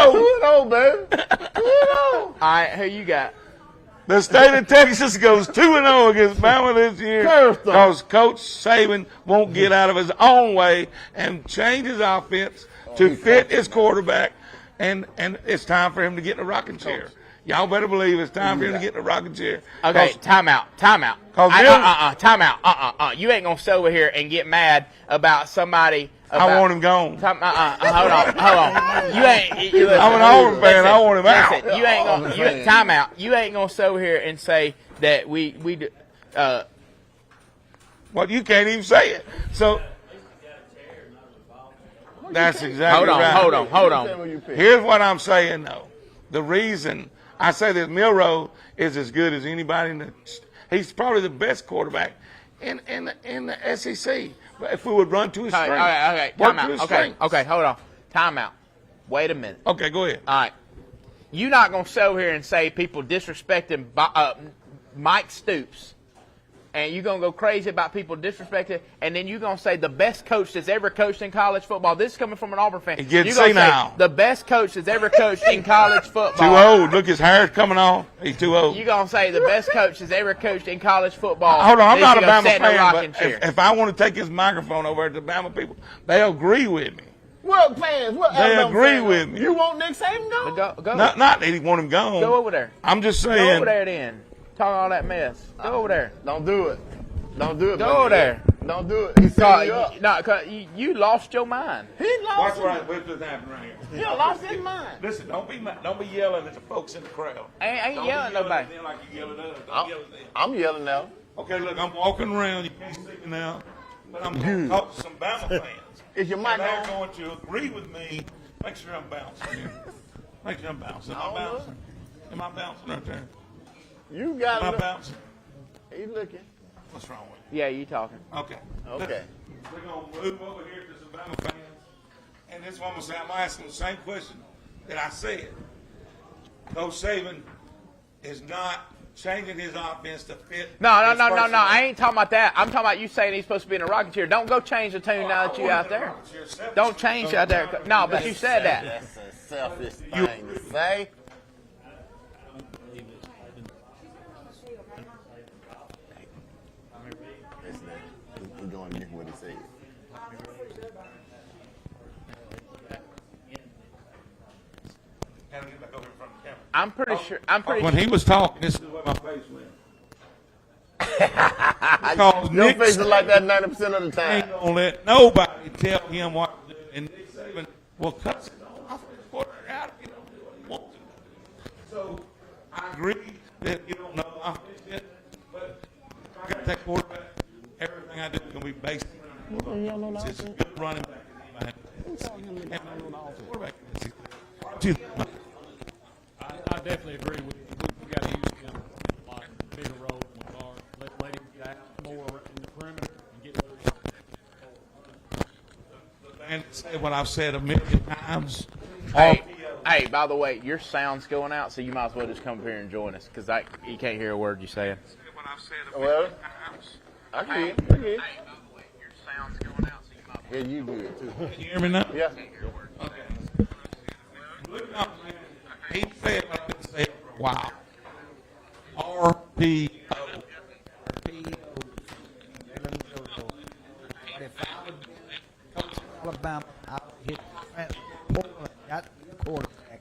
2-0, baby. 2-0. All right, who you got? The state of Texas goes 2-0 against Bama this year Curse them. because Coach Saban won't get out of his own way and change his offense to fit his quarterback, and it's time for him to get in a rocking chair. Y'all better believe it's time for him to get in a rocking chair. Okay, timeout. Timeout. Timeout. You ain't gonna sit over here and get mad about somebody. I want him gone. Hold on. You ain't. Listen, I'm an Auburn fan. I want him out. Listen, you ain't gonna. Timeout. You ain't gonna sit over here and say that we. Well, you can't even say it. So that's exactly right. Hold on. Here's what I'm saying, though. The reason I say that Milroe is as good as anybody in the – he's probably the best quarterback in the SEC. But if we would run to his strength. Okay. Timeout. Okay, hold on. Timeout. Wait a minute. Okay, go ahead. All right. You're not going to sit over here and say people disrespecting Mike Stoops, and you're going to go crazy about people disrespecting, and then you're going to say the best coach that's ever coached in college football. This is coming from an Auburn fan. It gets You're gonna senile. say the best coach that's ever coached in college football. Too old. Look, his hair's coming off. He's too old. You're going to say the best coach that's ever coached in college football. Hold on, I'm Then not a you're gonna Bama sit in a fan, rocking but chair. if I want to take his microphone over to the Bama people, they agree with me. What fans? What They Alabama agree fans? with me. You want Nick Saban gone? Go. Not that he want him gone. Go over there. I'm just Go saying. over there then. Talk all that mess. Go over there. Don't do it. Don't do it. Go buddy. over there. Don't do it. He's setting you up. No, cause you lost your mind. He lost it. What's happening right here. He lost his mind. Listen, don't be yelling at the folks in the crowd. I ain't Don't yelling be at nobody. at them like you yell at us. Don't yell at them. I'm yelling now. Okay, look, I'm walking around. You can't see me now, but I'm going to talk to some Bama fans. Is your mic And they're on? going to agree with me. Make sure I'm bouncing here. Make sure I'm bouncing. Am I bouncing? Am I bouncing right there? You got Am I it. bouncing? He's looking. What's wrong with Yeah, you talking. you? Okay. Okay. We're going to move over here to some Bama fans. And this one will say, I'm asking the same question that I said. Coach Saban is not changing his offense to fit. No. his personnel. I ain't talking about that. I'm talking about you saying he's supposed to be in a rocking chair. Don't go change the tune now that you out there. Don't change out there. No, but you said that. That's a selfish thing to say. Listen, he's going to get what he said. Gotta get back over in front of the camera. I'm pretty sure. When he was talking, this is where my face went. Because Your Nick face is like that 90% of the ain't time. gonna let nobody tell him what to do. And Nick Saban will cut his own offensive quarterback out if he don't do what he wants to do. So I agree that you don't know the offense yet, but if I got that quarterback, everything I do is gonna be based on it's a good running back. And quarterback. I definitely agree with you. We got to use him like a bigger role in the guard. Let him get out more in the perimeter and get loose. And say what I've said a million times. Hey, by the way, your sound's going out, so you might as well just come up here and join us, because you can't hear a word you're saying. Well, I can hear you. Hey, by the way, your sound's going out, so you might as well. Yeah, you good too. Can you hear me now? Yeah. Okay. Look up, man. He said what I've been saying for a while. RPO. Alabama, I hit got the quarterback.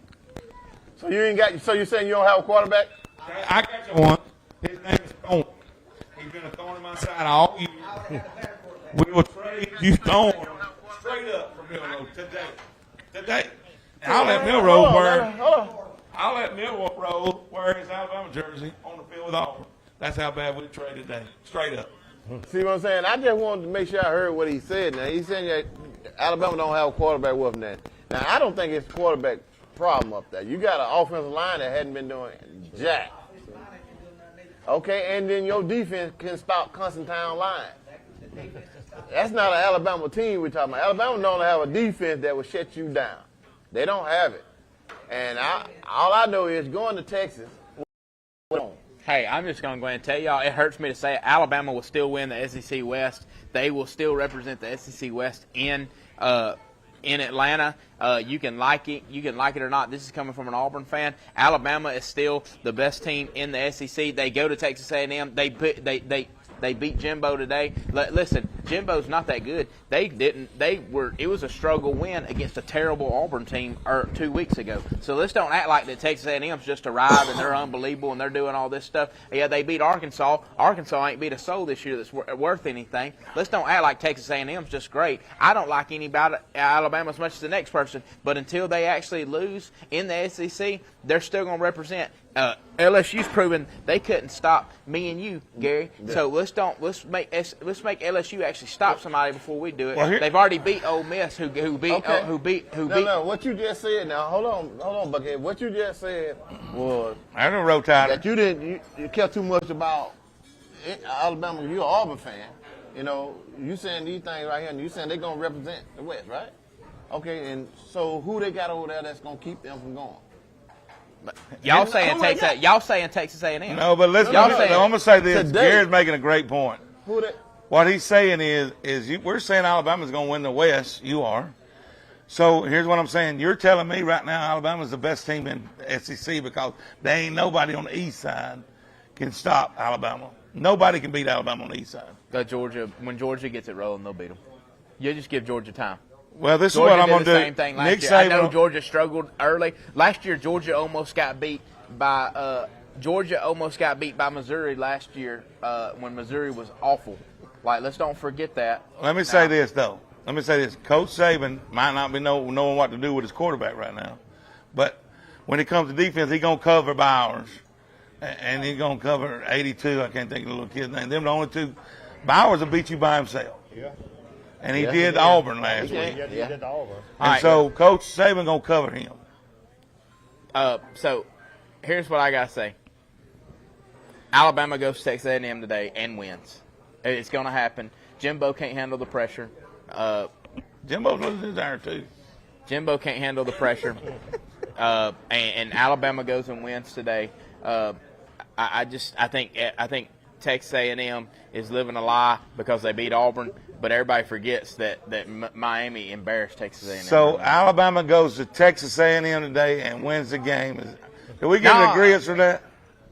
So you ain't got. So you saying you don't have a quarterback? I got you one. His name is Thorne. He's been a thorn in my side all year. We will trade you Thorne straight up for Milroe today. And I'll let Milroe wear his Alabama jersey on the field with Auburn. That's how bad we trade today. Straight up. See what I'm saying? I just wanted to make sure I heard what he said. Now he's saying that Alabama don't have a quarterback with them. Now, I don't think it's a quarterback problem up there. You got an offensive line that hadn't been doing jack. Okay, and then your defense can stop Constantine line. That's not an Alabama team we're talking about. Alabama don't have a defense that will shut you down. They don't have it. And all I know is going to Texas. Hey, I'm just going to go ahead and tell y'all, it hurts me to say it, Alabama will still win the SEC West. They will still represent the SEC West in Atlanta. You can like it or not. This is coming from an Auburn fan. Alabama is still the best team in the SEC. They go to Texas A&M. They beat Jimbo today. Listen, Jimbo's not that good. It was a struggle win against a terrible Auburn team 2 weeks ago. So let's don't act like that Texas A&M's just arrived and they're unbelievable and they're doing all this stuff. Yeah, they beat Arkansas. Arkansas ain't beat a soul this year that's worth anything. Let's don't act like Texas A&M's just great. I don't like anybody Alabama as much as the next person, but until they actually lose in the SEC, they're still going to represent. LSU's proven they couldn't stop me and you, Gary. Yeah. So let's make LSU actually stop somebody before we do it. Well, they've already beat Ole Miss, who beat. No, what you just said. Now hold on, Buckhead. What you just said was I don't know that you care too much about Alabama. You're an Auburn fan. You know, you saying these things right here, and you saying they're gonna represent the West, right? Okay, and so who they got over there that's gonna keep them from going? Y'all saying Texas A&M. No, but listen. I'm gonna say this. Gary's making a great point. Who that? What he's saying is we're saying Alabama's gonna win the West. You are. So here's what I'm saying. You're telling me right now Alabama's the best team in SEC because there ain't nobody on the east side can stop Alabama. Nobody can beat Alabama on the east side. When Georgia gets it rolling, they'll beat them. You just give Georgia time. Well, this Georgia is what I'm going to do. Same thing last year. I know Georgia struggled early. Last year, Georgia almost got beat by Missouri last year when Missouri was awful. Like, let's don't forget that. Let me say this, though. Coach Saban might not be knowing what to do with his quarterback right now. But when it comes to defense, he's going to cover Bowers. And he's going to cover 82. I can't think of the little kid's name. Them the only two. Bowers will beat you by himself. Yeah. And he did Auburn last week. Yeah, he did Auburn. And so Coach Saban going to cover him. So here's what I got to say. Alabama goes to Texas A&M today and wins. It's going to happen. Jimbo can't handle the pressure. Jimbo's losing his iron, too. Jimbo can't handle the pressure. And Alabama goes and wins today. I think Texas A&M is living a lie because they beat Auburn. But everybody forgets that Miami embarrassed Texas A&M. So Alabama goes to Texas A&M today and wins the game. Do we get an agreement for that?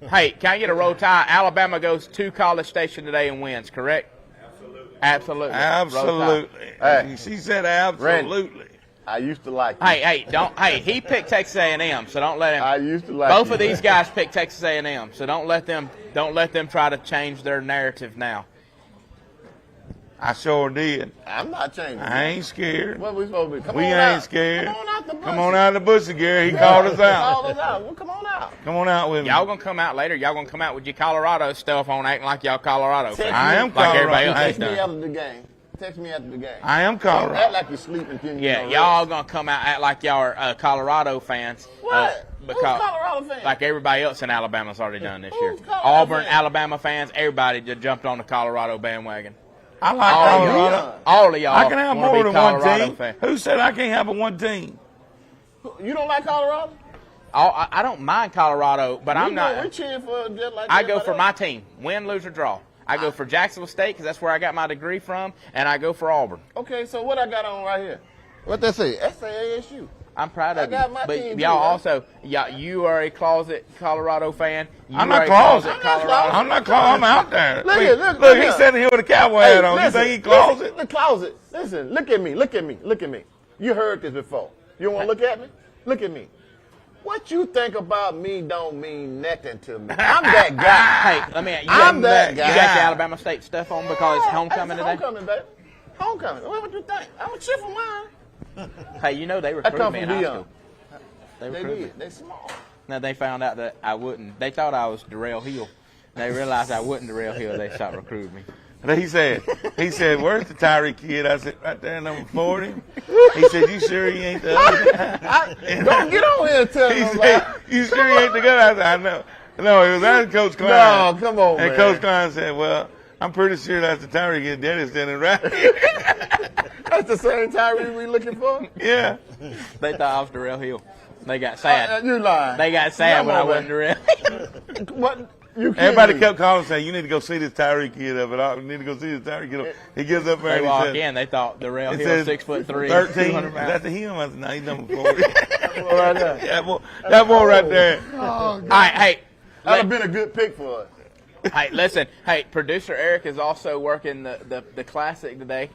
Hey, can I get a roll tie? Alabama goes to College Station today and wins, correct? Absolutely. Hey, she said absolutely. Randy, I used to like you. He picked Texas A&M, so don't let him. I used to like both you. of these guys picked Texas A&M, so don't let them try to change their narrative now. I sure did. I'm not changing. I ain't scared. What we supposed to be? We ain't scared. Come on out the bush. Come on out of the bushes, Gary. He called us out. Well, come on out. Come on out with me. Y'all gonna come out later. Y'all gonna come out with your Colorado stuff on, acting like y'all Colorado fans. I am like Colorado. everybody else Text me after the game. Text me after the game. I am Colorado. Don't act like you're sleeping. Yeah, y'all gonna come out act like y'all are Colorado fans. What? Because Who's Colorado fans? like everybody else in Alabama's already done this year. Who's Colorado Auburn, fans? Alabama fans, everybody just jumped on the Colorado bandwagon. I like Colorado. All of y'all. I can have wanna more be than Colorado one team. fans. Who said I can't have a one team? You don't like Colorado? I don't mind Colorado, but I'm not. We're cheering for just like I go for my team, win, lose, or draw. I go for Jacksonville State because that's where I got my degree from, and I go for Auburn. Okay, so what I got on right here? What that say? SAASU. I'm proud of I got you. my But team y'all too, also, you are a closet Colorado fan. I'm not closet. I'm not closet. I'm out there. Look, he's sitting here with a cowboy hat on. You think he closet? The closet. Listen, look at me. You heard this before. You want to look at me? Look at me. What you think about me don't mean nothing to me. I'm that guy. Hey, let me. I'm that guy. You got your Alabama State stuff on because it's homecoming today. Homecoming, baby. Homecoming. What you think? I'm a cheer for mine. Hey, you know they I recruited come me from in high Dion. school. They They recruited me. did. They small. Now they found out that I wouldn't. They thought I was Darrell Hill. They realized I wasn't Darrell Hill. They stopped recruiting me. He said, where's the Tyree kid? I said, right there, number 40. He said, you sure he ain't the other guy? Don't get on here and tell He them said, that. you sure he ain't the guy? I said, I know. No, it was that Coach Klein. No, come on, And man. Coach Klein said, well, I'm pretty sure that's the Tyree kid. Daddy's standing right here. That's the same Tyree we looking for? Yeah. They thought I was Darrell Hill. They got sad. You lying. They got sad Come when on, I wasn't man. Darrell. What? You kidding Everybody me. kept calling saying, you need to go see this Tyree kid up at all. You need to go see this Tyree kid up. He gives up there They and he walk says, in. They thought Darrell it Hill, says 6'3", 13. 200 Is pounds. that the him? I said, no, he's number 40. Right there. that boy right there. All right, hey. That'd have been a good pick for us. Hey, listen. Hey, producer Eric is also working the classic today.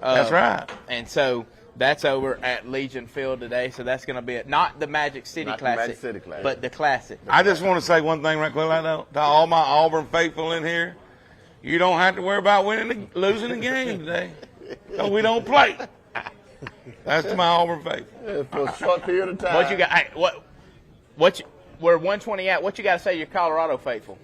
That's right. And so that's over at Legion Field today. So that's going to be it. Not the Magic City Not the Classic, Magic City Classic. but the classic. I just want to say one thing right quick, like that, to all my Auburn faithful in here. You don't have to worry about losing the game today. So we don't play. That's to my Auburn faithful. For a short period of time. What you got? Hey, we're 120 out. What you got to say? You're Colorado faithful.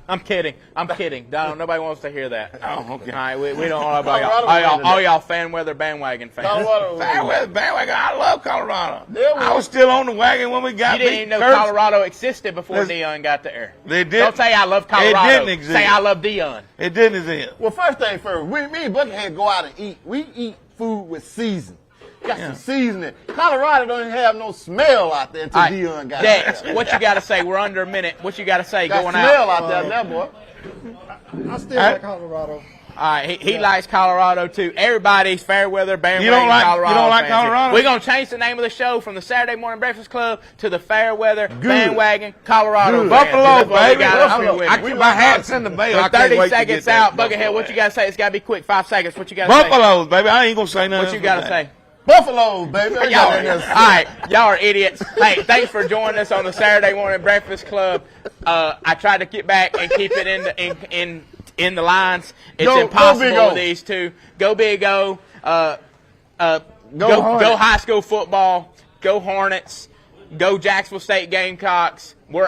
I'm kidding. Nobody wants to hear that. Oh, okay. All right, we don't want Colorado all y'all fan weather bandwagon fans. Colorado. Bandwagon. I love Colorado. There we I was still on the wagon when we got You didn't beat even know Curtis. Colorado existed before Listen, Deion got there. They did. Don't say I love Colorado. It didn't exist. Say I love Deion. It didn't exist. Well, first thing first, me and Buckingham go out and eat. We eat food with season. Got some seasoning. Colorado don't even have no smell out there until All right, Deion got Dex, there. what you got to say? We're under a minute. What you got to say Got going smell out? out there, boy. I still like Colorado. All right, he likes Colorado too. Everybody's fair weather bandwagon You don't like- Colorado. you don't like fans here. Colorado? We're gonna change the name of the show from the Saturday Morning Breakfast Club to the Fair Weather Bandwagon Colorado. Good. fans. Buffalo, That's what we baby. got up Buffalo. here with I it. keep my hats in the bay. I With can't 30 wait to get seconds that out, Buckethead, what you got to say? It's got to be quick. 5 seconds. What you got to say? Buffaloes, baby. I ain't gonna say nothing. What you got to say? Buffalo, baby. Y'all are idiots. Hey, thanks for joining us on the Saturday Morning Breakfast Club. I tried to get back and keep it in the lines. It's Go impossible Big O. with these two. Go Big O. Go Hornets. high school football. Go Hornets. Go Jacksonville State Gamecocks. We're